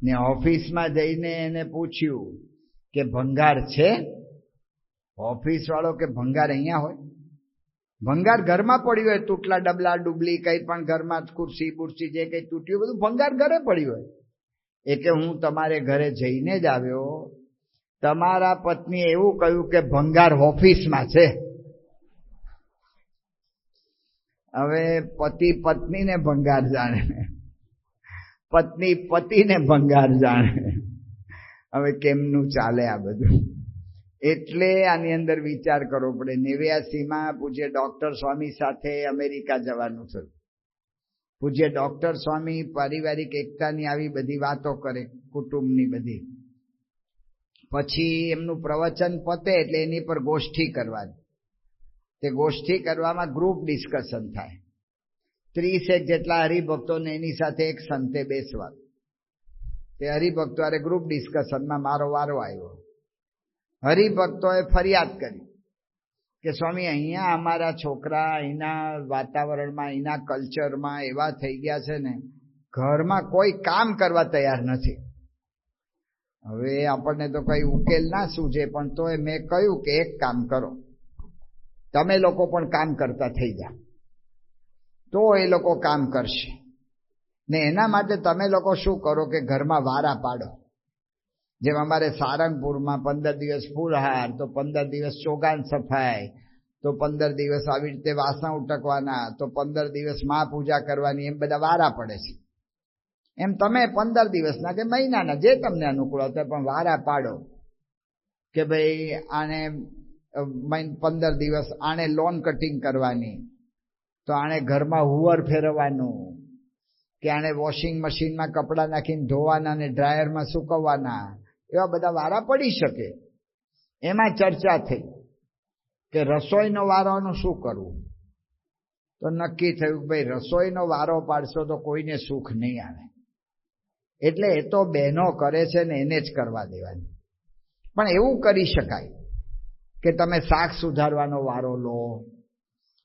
ને ઓફિસમાં જઈને એને પૂછ્યું કે ભંગાર છે? ઓફિસ વાળો કે ભંગાર અહીંયા હોય? ભંગાર ઘરમાં પડ્યું હોય, તૂટલા ડબલા ડુબલી કંઈ પણ ઘરમાં ખુરશી બુરશી જે કંઈ તૂટ્યું બધું ભંગાર ઘરે પડ્યું હોય. એ કે હું તમારે ઘરે જઈને જ આવ્યો, તમારા પત્નીએ એવું કહ્યું કે ભંગાર ઓફિસમાં છે. હવે પતિ પત્નીને ભંગાર જાણે, પત્ની પતિને ભંગાર જાણે. હવે કેમનું ચાલે આ બધું? એટલે આની અંદર વિચાર કરવો પડે. 89માં પૂજ્ય ડોક્ટર સ્વામી સાથે અમેરિકા જવાનું થયું. પૂજ્ય ડોક્ટર સ્વામી પારિવારિક એકતાની આવી બધી વાતો કરે, કુટુંબની બધી. પછી એમનું પ્રવચન પતે એટલે એની પર ગોષ્ઠી કરવાની. તે ગોષ્ઠી કરવામાં ગ્રુપ ડિસ્કશન થાય. 30 જેટલા હરિભક્તોને એની સાથે એક સંતે બેસવાનું. તે હરિભક્તો અરે ગ્રુપ ડિસ્કશનમાં મારો વારો આવ્યો. હરિભક્તોએ ફરિયાદ કરી કે સ્વામી અહીંયા અમારા છોકરા અહીંના વાતાવરણમાં અહીંના કલ્ચરમાં એવા થઈ ગયા છે ને ઘરમાં કોઈ કામ કરવા તૈયાર નથી. હવે આપણને તો કઈ ઉકેલ ના સૂઝે, પણ તોય મેં કહ્યું કે એક કામ કરો, તમે લોકો પણ કામ કરતા થઈ જાઓ. તો એ લોકો કામ કરશે ને એના માટે તમે લોકો શું કરો કે ઘરમાં વારા પાડો. જેમ અમારે સારંગપુરમાં 15 દિવસ ફૂલહાર, તો 15 દિવસ ચોગાન સફાઈ, તો 15 દિવસ આવી રીતે વાસણ ઉટકવાના, તો 15 દિવસ મા પૂજા કરવાની, એમ બધા વારા પડે છે. એમ તમે 15 દિવસના કે મહિનાના જે તમને અનુકૂળ હોય પણ વારા પાડો કે ભાઈ આને 15 દિવસ આને લોન કટિંગ કરવાની, તો આને ઘરમાં હુવર ફેરવવાનું, કે આને વોશિંગ મશીનમાં કપડાં નાખીને ધોવાના અને ડ્રાયરમાં સૂકવવાના, એવા બધા વારા પડી શકે. એમાં ચર્ચા થઈ કે રસોઈનો વારોનું શું કરવું. તો નક્કી થયું કે ભાઈ રસોઈનો વારો પાડશો તો કોઈને સુખ નહીં આવે, એટલે એ તો બહેનો કરે છે ને એને જ કરવા દેવાની. પણ એવું કરી શકાય કે તમે શાક સુધારવાનો વારો લો,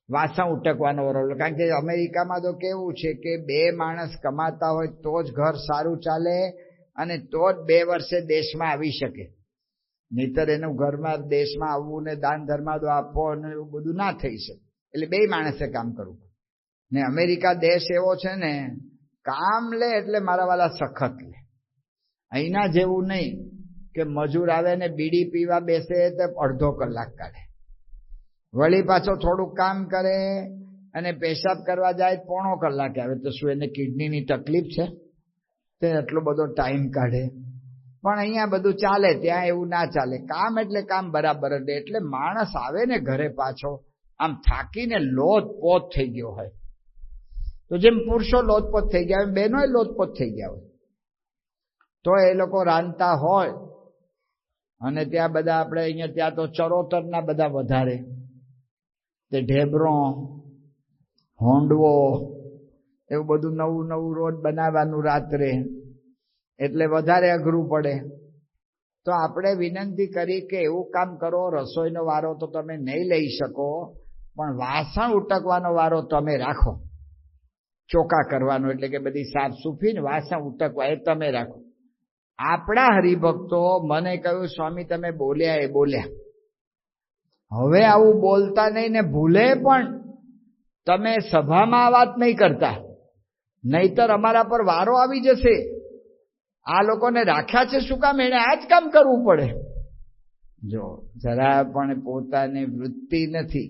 વાસણ ઉટકવાનો વારો લો. કારણ કે અમેરિકામાં તો કેવું છે કે 2 માણસ કમાતા હોય તો જ ઘર સારું ચાલે અને તો જ 2 વર્ષે દેશમાં આવી શકે. નહીતર એનું ઘરમાં દેશમાં આવવું ને દાન ધર્માદો આપવો અને એવું બધું ના થઈ શકે. એટલે 2 માણસે કામ કરવું. ને અમેરિકા દેશ એવો છે ને, કામ લે એટલે મારા વાલા સખત લે. અહીંના જેવું નહીં કે મજૂર આવે ને બીડી પીવા બેસે તો અડધો કલાક કાઢે, વળી પાછો થોડુંક કામ કરે અને પેશાબ કરવા જાય 1/4 કલાકે આવે. તો શું એને કિડનીની તકલીફ છે તે એટલો બધો ટાઈમ કાઢે? પણ અહીંયા બધું ચાલે, ત્યાં એવું ના ચાલે. કામ એટલે કામ બરાબર જ. એટલે માણસ આવે ને ઘરે પાછો આમ થાકીને લોથપોથ થઈ ગયો હોય, તો જેમ પુરુષો લોથપોથ થઈ ગયા હોય, બહેનો લોથપોથ થઈ ગયા હોય, તો એ લોકો રાંધતા હોય અને ત્યાં બધા આપણે અહીંયા ત્યાં તો ચરોતરના બધા વધારે, તે ઢેબરો, હોંડવો, એવું બધું નવું નવું રોજ બનાવવાનું રાત્રે, એટલે વધારે અઘરું પડે. તો આપણે વિનંતી કરી કે એવું કામ કરો, રસોઈનો વારો તો તમે નહીં લઈ શકો, પણ વાસણ ઉટકવાનો વારો તમે રાખો. ચોખા કરવાનો એટલે કે બધી સાફ સૂફીને વાસણ ઉટકવા એ તમે રાખો. આપણા હરિભક્તો મને કહ્યું સ્વામી તમે બોલ્યા એ બોલ્યા, હવે આવું બોલતા નહીં ને ભૂલે પણ તમે સભામાં આ વાત નહીં કરતા, નહીતર અમારા પર વારો આવી જશે. આ લોકોને રાખ્યા છે શું કામ? એને આ જ કામ કરવું પડે. જો જરા પણ પોતાની વૃત્તિ નથી,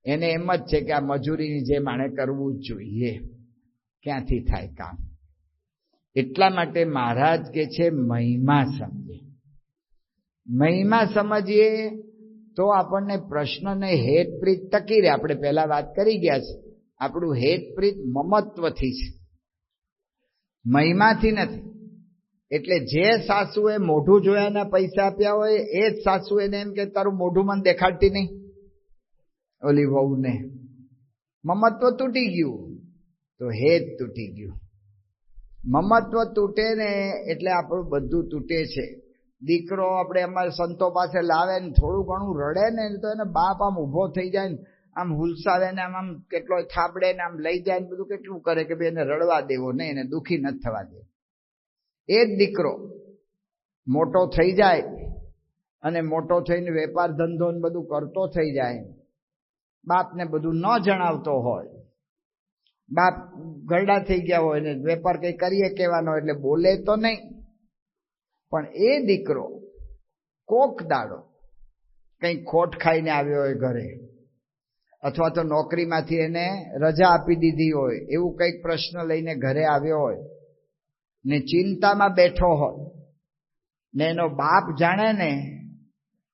એને એમ જ છે કે આ મજૂરીની જે માણે કરવું જ જોઈએ, ક્યાંથી થાય કામ. એટલા માટે મહારાજ કે છે મહિમા સમજે. મહિમા સમજીએ તો આપણને પ્રશ્નને હેતપ્રીત ટકી રહે. આપણે પહેલા વાત કરી ગયા છે, આપણું હેતપ્રીત મમત્વથી છે, મહિમાથી નથી. એટલે જે સાસુએ મોઢું જોયાના પૈસા આપ્યા હોય એ જ સાસુ એને એમ કે તારું મોઢું મને દેખાડતી નહીં, ઓલી વહુને મમત્વ તૂટી ગયું તો હેત તૂટી ગયું. મમત્વ તૂટે ને એટલે આપણું બધું તૂટે છે. દીકરો આપણે અમારે સંતો પાસે લાવે ને થોડું ઘણું રડે ને તો એને બાપ આમ ઊભો થઈ જાય ને આમ હુલસાવે ને આમ કેટલો થાબડે ને આમ લઈ જાય ને બધું કેટલું કરે કે ભાઈ એને રડવા દેવો નહીં, એને દુઃખી નથી થવા દેવો. એ જ દીકરો મોટો થઈ જાય અને મોટો થઈને વેપાર ધંધો ને બધું કરતો થઈ જાય, બાપને બધું ન જણાવતો હોય, બાપ ગરડા થઈ ગયા હોય ને વેપાર કઈ કરીએ કહેવાનો એટલે બોલે તો નહીં, પણ એ દીકરો કોક દાડો કંઈ ખોટ ખાઈને આવ્યો હોય ઘરે, અથવા તો નોકરીમાંથી એને રજા આપી દીધી હોય, એવું કંઈક પ્રશ્ન લઈને ઘરે આવ્યો હોય ને ચિંતામાં બેઠો હોય ને એનો બાપ જાણે ને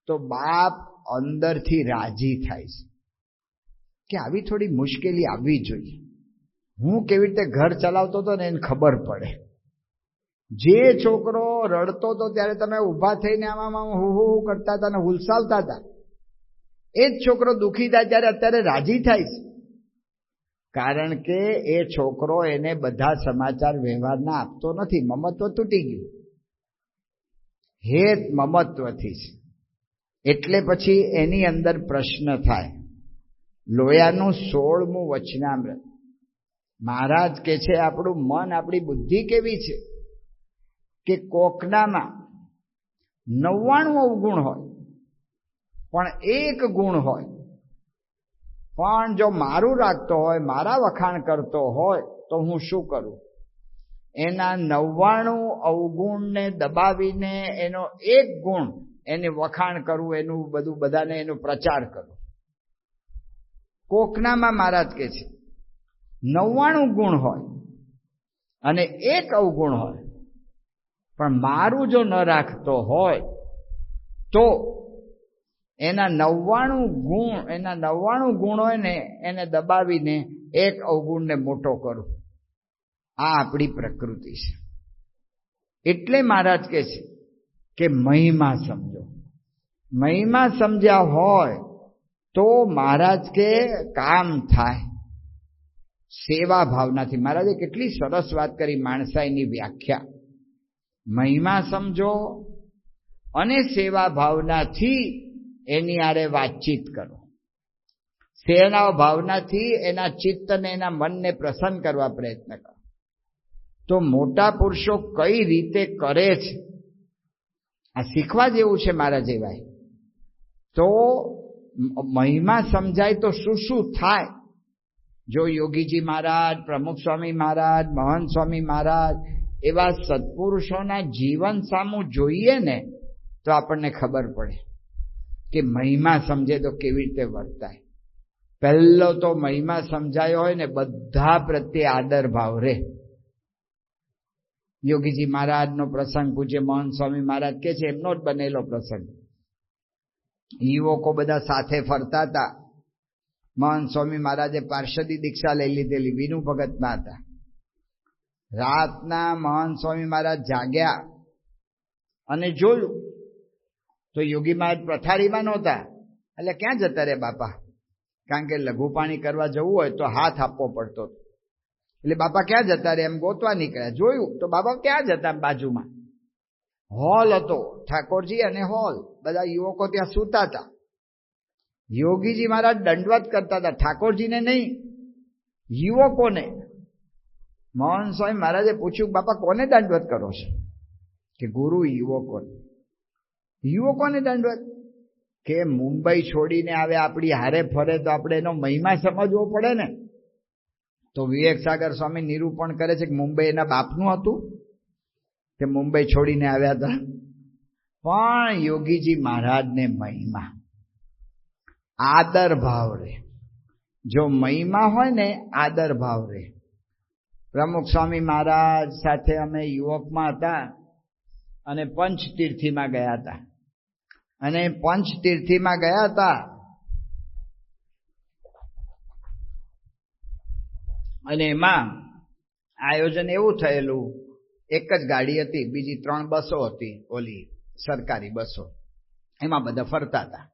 તો બાપ અંદરથી રાજી થાય છે કે આવી થોડી મુશ્કેલી આવવી જોઈએ. હું કેવી રીતે ઘર ચલાવતો હતો ને એને ખબર પડે. જે છોકરો રડતો હતો ત્યારે તમે ઊભા થઈને આમાં હું કરતા હતા ને હુલસાવતા હતા, એ જ છોકરો દુઃખી થાય ત્યારે અત્યારે રાજી થાય છે. કારણ કે એ છોકરો એને બધા સમાચાર વ્યવહારના આપતો નથી, મમત્વ તૂટી ગયું. હેત મમત્વથી છે. એટલે પછી એની અંદર પ્રશ્ન થાય. લોયાનું 16મું વચનામૃત. મહારાજ કે છે આપણું મન, આપણી બુદ્ધિ કેવી છે કે કોકનામાં 99 અવગુણ હોય પણ એક ગુણ હોય, પણ જો મારું રાખતો હોય, મારા વખાણ કરતો હોય તો હું શું કરું? એના 99 અવગુણને દબાવીને એનો એક ગુણ એને વખાણ કરવું, એનું બધું બધાને એનો પ્રચાર કરવો. કોકનામાં મહારાજ કે છે 99 ગુણ હોય અને એક અવગુણ હોય, પણ મારું જો ન રાખતો હોય તો એના 99 ગુણ હોય ને એને દબાવીને એક અવગુણને મોટો કરું. આ આપણી પ્રકૃતિ છે. એટલે મહારાજ કહે છે કે મહિમા સમજો. મહિમા સમજ્યા હોય તો મહારાજ કે કામ થાય સેવા ભાવનાથી. મહારાજે કેટલી સરસ વાત કરી, માણસાઈની વ્યાખ્યા. મહિમા સમજો અને સેવા ભાવનાથી એની આરે વાતચીત કરો. સેવા ભાવનાથી એના ચિત્તને, એના મનને પ્રસન્ન કરવા પ્રયત્ન કરો. તો મોટા પુરુષો કઈ રીતે કરે છે આ શીખવા જેવું છે મારા જેવાય. તો મહિમા સમજાય તો શું શું થાય? જો યોગીજી મહારાજ, પ્રમુખ સ્વામી મહારાજ, મહંત સ્વામી મહારાજ એવા સત્પુરુષોના જીવન સામું જોઈએ ને તો આપણને ખબર પડે કે મહિમા સમજે તો કેવી રીતે વર્તાય. પહેલો તો મહિમા સમજાયો હોય ને બધા પ્રત્યે આદર ભાવ રહે. યોગીજી મહારાજનો પ્રસંગ પૂજ્ય મહંત સ્વામી મહારાજ કે છે એમનો જ બનેલો પ્રસંગ. યુવકો બધા સાથે ફરતા હતા. મહંત સ્વામી મહારાજે પાર્ષદી દીક્ષા લઈ લીધેલી, વિનુ ભગતના હતા. રાતના મહંત સ્વામી મહારાજ જાગ્યા અને જોયું તો યોગી મહારાજ પથારીમાં નહોતા. એટલે ક્યાં જતા રે બાપા? કારણ કે લઘુ પાણી કરવા જવું હોય તો હાથ આપવો પડતો. એટલે બાપા ક્યાં જતા રે એમ ગોતવા નીકળ્યા. જોયું તો બાપા ક્યાં જતા? બાજુમાં હોલ હતો, ઠાકોરજી અને હોલ. બધા યુવકો ત્યાં સૂતા હતા. યોગીજી મહારાજ દંડવત કરતા હતા, ઠાકોરજીને નહીં, યુવકોને. મહંત સ્વામી મહારાજે પૂછ્યું, બાપા કોને દંડવત કરો છો? કે ગુરુ યુવકોને. યુવકોને દંડવત? કે મુંબઈ છોડીને આવે, આપણી હારે ફરે તો આપણે એનો મહિમા સમજવો પડે ને. તો વિવેક સાગર સ્વામી નિરૂપણ કરે છે કે મુંબઈ એના બાપનું હતું કે મુંબઈ છોડીને આવ્યા હતા. પણ યોગીજી મહારાજને મહિમા, આદર ભાવ રહે. જો મહિમા હોય ને આદર ભાવ રહે. પ્રમુખ સ્વામી મહારાજ સાથે અમે યુવકમાં હતા અને પંચતીર્થીમાં ગયા હતા. અને પંચતીર્થીમાં ગયા હતા અને એમાં આયોજન એવું થયેલું, એક જ ગાડી હતી, બીજી 3 બસો હતી, ઓલી સરકારી બસો, એમાં બધા ફરતા હતા.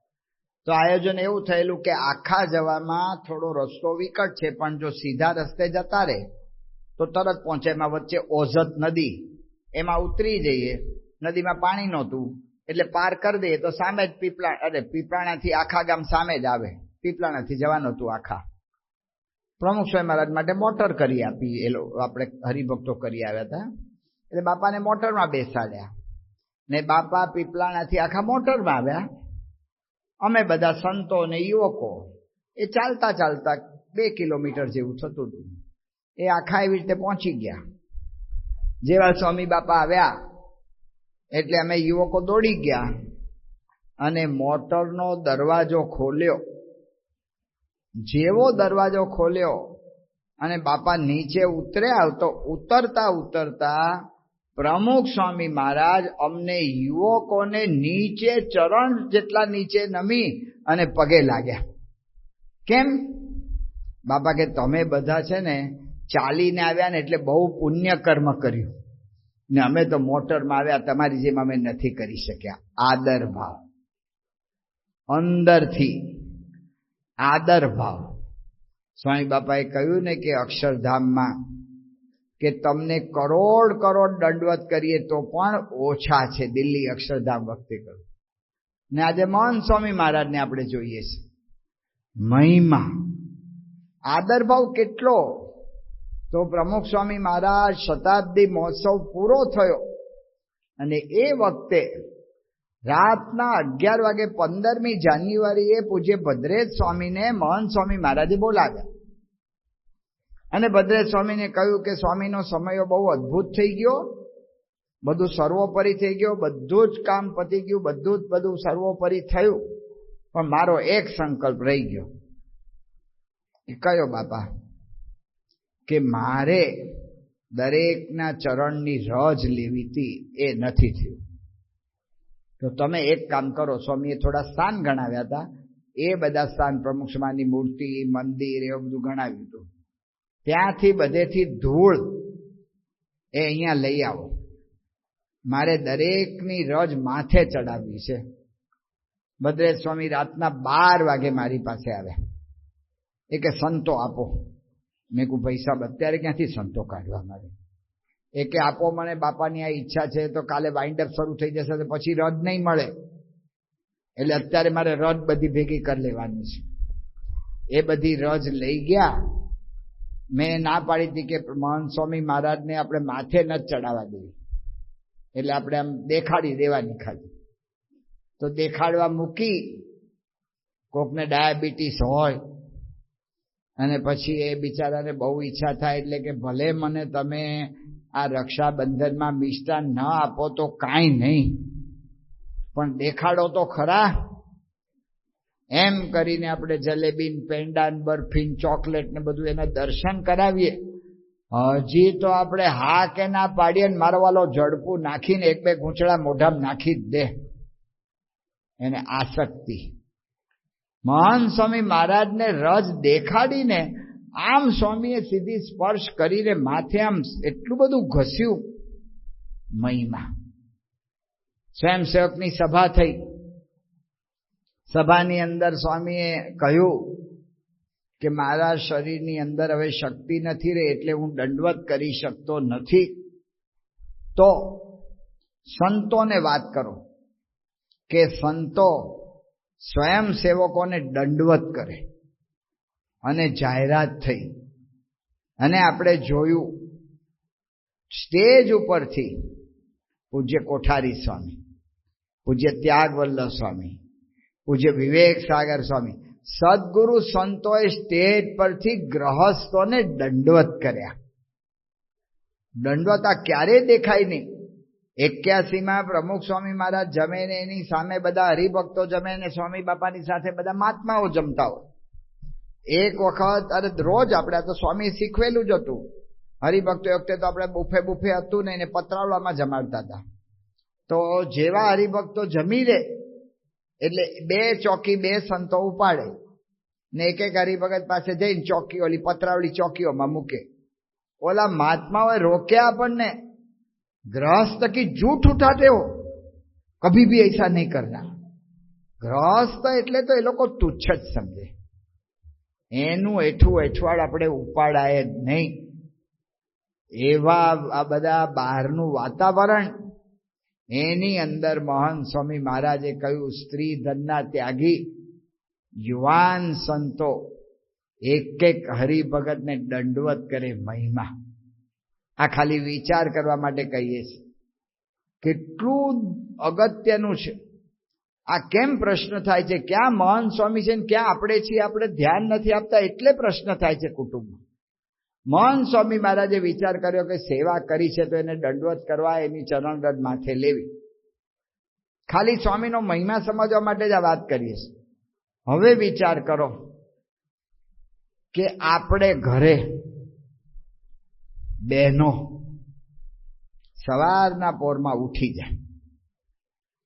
તો આયોજન એવું થયેલું કે આખા જવામાં થોડો રસ્તો વિકટ છે, પણ જો સીધા રસ્તે જતા રહે તો તરત પહોંચે. એમાં વચ્ચે ઓઝત નદી, એમાં ઉતરી જઈએ. નદીમાં પાણી નહોતું એટલે પાર કરી દઈએ તો સામે જ પીપળાણાથી આખા ગામ સામે જ આવે. પીપળાણાથી જવાનું હતું આખા. પ્રમુખ સ્વામી મહારાજ માટે મોટર કરી આપી. આપણે હરિભક્તો કરી આવ્યા હતા એટલે બાપાને મોટરમાં બેસાડ્યા ને બાપા પીપળાણાથી આખા મોટરમાં આવ્યા. અમે બધા સંતો અને યુવકો એ ચાલતા ચાલતા 2 કિલોમીટર જેવું થતું હતું. એ આખા એવી રીતે પહોંચી ગયા. જેવા સ્વામી બાપા આવ્યા એટલે અમે યુવકો દોડી ગયા અને મોટરનો દરવાજો ખોલ્યો. જેવો દરવાજો ખોલ્યો અને બાપા નીચે ઉતર્યા તો ઉતરતા ઉતરતા પ્રમુખ સ્વામી મહારાજ અમને યુવકોને નીચે ચરણ જેટલા નીચે નમી અને પગે લાગ્યા. કેમ? બાપા કે તમે બધા છે ને ચાલીને આવ્યા ને એટલે બહુ પુણ્ય કર્મ કર્યું ને અમે તો મોટરમાં આવ્યા, તમારી જેમ અમે નથી કરી શક્યા. આદર ભાવ, અંદરથી આદર ભાવ. સ્વામી બાપાએ કહ્યું ને કે અક્ષરધામમાં કે તમને કરોડ દંડવત કરીએ તો પણ ઓછા છે. દિલ્હી અક્ષરધામ વખતે કહ્યું ને આજે મહંત સ્વામી મહારાજને આપણે જોઈએ છે. મહિમા આદરભાવ કેટલો! તો પ્રમુખ સ્વામી મહારાજ શતાબ્દી મહોત્સવ પૂરો થયો અને એ વખતે રાતના 11:15 જાન્યુઆરીએ પૂજ્ય ભદ્રેશ સ્વામીને મહંત સ્વામી મહારાજે બોલાવ્યા અને ભદ્રેશ સ્વામીને કહ્યું કે સ્વામીનો સમય બહુ અદ્ભુત થઈ ગયો, બધું સર્વોપરી થઈ ગયો, બધું જ કામ પતી ગયું, બધું સર્વોપરી થયું, પણ મારો એક સંકલ્પ રહી ગયો. એ કયો બાપા? કે મારે દરેકના ચરણની રજ લેવી હતી, એ નથી થયું. તો તમે એક કામ કરો, સ્વામીએ થોડા સ્થાન ગણાવ્યા હતા, એ બધા સ્થાન પ્રમુખ સ્વામીની મૂર્તિ, મંદિર એવું બધું ગણાવ્યું હતું, ત્યાંથી બધેથી ધૂળ એ અહીંયા લઈ આવો, મારે દરેકની રજ માથે ચડાવવી છે. ભદ્રેશ સ્વામી રાતના 12 વાગે મારી પાસે આવ્યા. એ કે સંતો આપો. મેં કહું પૈસા અત્યારે ક્યાંથી સંતો કાઢવા મારે? એ કે આપો મને, બાપાની આ ઈચ્છા છે, તો કાલે વાઇન્ડઅપ શરૂ થઈ જશે તો પછી રજ નહીં મળે, એટલે અત્યારે મારે રજ બધી ભેગી કરી લેવાની છે. એ બધી રજ લઈ ગયા. મેં ના પાડી હતી કે મહંત સ્વામી મહારાજને આપણે માથે ન ચડાવવા દેવી, એટલે આપણે આમ દેખાડી દેવાની ખાલી. તો દેખાડવા મૂકી, કોકને ડાયાબિટીસ હોય અને પછી એ બિચારાને બહુ ઈચ્છા થાય એટલે કે ભલે મને તમે આ રક્ષાબંધનમાં મિષ્ટાન ન આપો તો કાંઈ નહીં, પણ દેખાડો તો ખરા. એમ કરીને આપણે જલેબી, પેંડા, બરફી, ચોકલેટ ને બધું એના દર્શન કરાવીએ. હજી તો આપણે હા કે ના પાડીએ ને મારો વાલો ઝડપું નાખીને 1-2 ગૂંચડા મોઢામાં નાખી જ દે. એને આસક્તિ. મહંત સ્વામી મહારાજને રજ દેખાડીને આમ સ્વામીએ સીધી સ્પર્શ કરીને માથે આમ એટલું બધું ઘસ્યું. મહિમા. સ્વયંસેવકની સભા થઈ. સભાની અંદર સ્વામીએ કહ્યું કે મારા શરીરની અંદર હવે શક્તિ નથી રહી, એટલે હું દંડવત કરી શકતો નથી. તો સંતોને વાત કરો કે સંતો સ્વયંસેવકોને દંડવત કરે. અને જાહેરાત થઈ અને આપણે જોયું સ્ટેજ ઉપરથી પૂજ્ય કોઠારી સ્વામી, પૂજ્ય ત્યાગવલ્લભ સ્વામી, પૂજ્ય વિવેક સાગર સ્વામી, સદગુરુ સંતોએ સ્ટેજ પરથી ગ્રહસ્થોને દંડવત કર્યા. દંડવત આ ક્યારેય દેખાય નહીં. 81માં પ્રમુખ સ્વામી મહારાજ જમે ને એની સામે બધા હરિભક્તો જમે ને સ્વામી બાપાની સાથે બધા મહાત્માઓ જમતા હોય. એક વખત, અરે રોજ આપણે તો સ્વામી શીખવેલું જ હતું, હરિભક્તો વખતે તો આપણે બુફે હતું ને એને પતરાવડામાં જમાડતા હતા. તો જેવા હરિભક્તો જમી લે એટલે 2 ચોકી 2 સંતો ઉપાડે ને એક હરિભગત પાસે જઈને ચોકી ઓલી પતરાવડી ચોકીઓમાં મૂકે. ઓલા મહાત્માઓએ રોક્યા આપણને, गृहस्थ की जूठ उठाते हो, कभी भी ऐसा नहीं करना. गृहस्थ એટલે તો એ લોકો તુચ્છ જ સમજે. એનું એઠવાડ આપણે ઉપાડાય જ નહીં. એવા આ બધા બહારનું વાતાવરણ, એની અંદર મહંત સ્વામી મહારાજે કહ્યું સ્ત્રી ધનના ત્યાગી યુવાન સંતો એક હરિભગતને દંડવત કરે. મહિમા. આ ખાલી વિચાર કરવા માટે કહીએ છીએ. કેટલું અગત્યનું છે. આ કેમ પ્રશ્ન થાય છે? ક્યાં મહંત સ્વામી છે ને ક્યાં આપણે છીએ? આપણે ધ્યાન નથી આપતા એટલે પ્રશ્ન થાય છે કુટુંબમાં. મહંત સ્વામી મહારાજે વિચાર કર્યો કે સેવા કરી છે તો એને દંડવત કરવા, એની ચરણરજ માથે લેવી. ખાલી સ્વામીનો મહિમા સમજવા માટે જ આ વાત કરીએ છીએ. હવે વિચાર કરો કે આપણે ઘરે બહેનો સવારના પોરમાં ઉઠી જાય,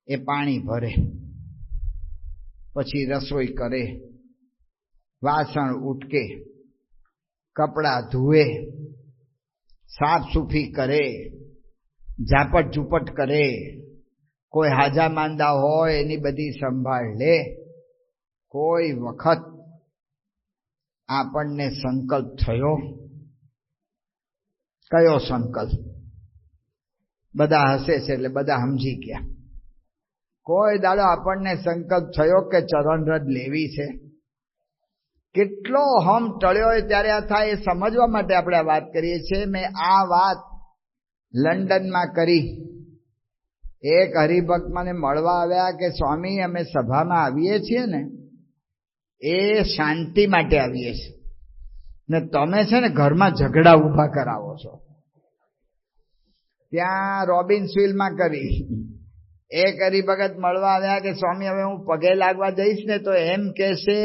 એ પાણી ભરે, પછી રસોઈ કરે, વાસણ ઉટકે, કપડાં ધુએ, સાફ સૂફી કરે, ઝાપટ ઝૂપટ કરે, કોઈ હાજા માંદા હોય એની બધી સંભાળ લે. કોઈ વખત આપણને સંકલ્પ થયો? કયો સંકલ્પ? બધા હસે છે એટલે બધા સમજી ગયા. કોઈ દાડો આપણને સંકલ્પ થયો કે ચરણરજ લેવી છે? કેટલો હમ ટળ્યો હોય ત્યારે આ થાય એ સમજવા માટે આપણે આ વાત કરીએ છીએ. મેં આ વાત લંડનમાં કરી. એક હરિભક્ત મને મળવા આવ્યા કે સ્વામી અમે સભામાં આવીએ છીએ ને એ શાંતિ માટે આવીએ છીએ ને તમે છે ને ઘરમાં ઝઘડા ઊભા કરાવો છો. ત્યાં રોબિન્સવિલમાં કરી. એક હરિભગત મળવા આવ્યા કે સ્વામી હવે હું પગે લાગવા જઈશ ને તો એમ કહેશે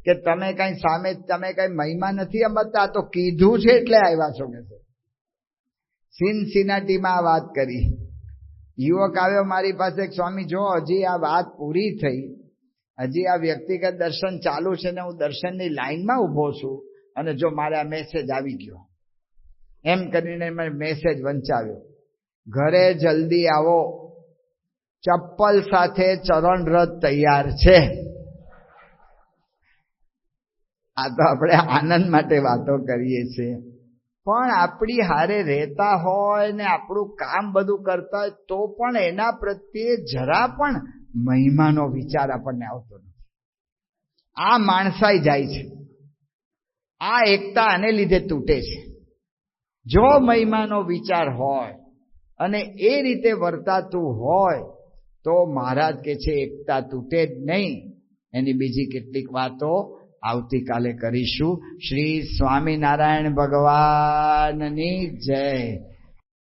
કે તમે કઈ સામે તમે કઈ મહિમા નથી સમજતા, તો કીધું છે એટલે આવ્યા છો કે. સિનસિનાટીમાં આ વાત કરી. યુવક આવ્યો મારી પાસે, સ્વામી જો હજી આ વાત પૂરી થઈ, હજી આ વ્યક્તિગત દર્શન ચાલુ છે ને હું દર્શનની લાઈનમાં ઊભો છું અને જો મારે આ મેસેજ આવી ગયો એમ કરીને મેં મેસેજ વંચાવ્યો, ઘરે જલ્દી આવો, ચપ્પલ સાથે ચરણરજ તૈયાર છે. આ તો આપણે આનંદ માટે વાતો કરીએ છીએ, પણ આપણી હારે રહેતા હોય ને આપણું કામ બધું કરતા હોય તો પણ એના પ્રત્યે જરા પણ મહિમાનો વિચાર આપણને આવતો નથી. આ માણસાઈ જાય છે. આ એકતા આને લીધે તૂટે છે. જો મહિમાનો વિચાર હોય અને એ રીતે વર્તાતું હોય તો મહારાજ કે છે એકતા તૂટે જ નહીં. એની બીજી કેટલીક વાતો આવતીકાલે કરીશું. શ્રી સ્વામિનારાયણ ભગવાનની જય.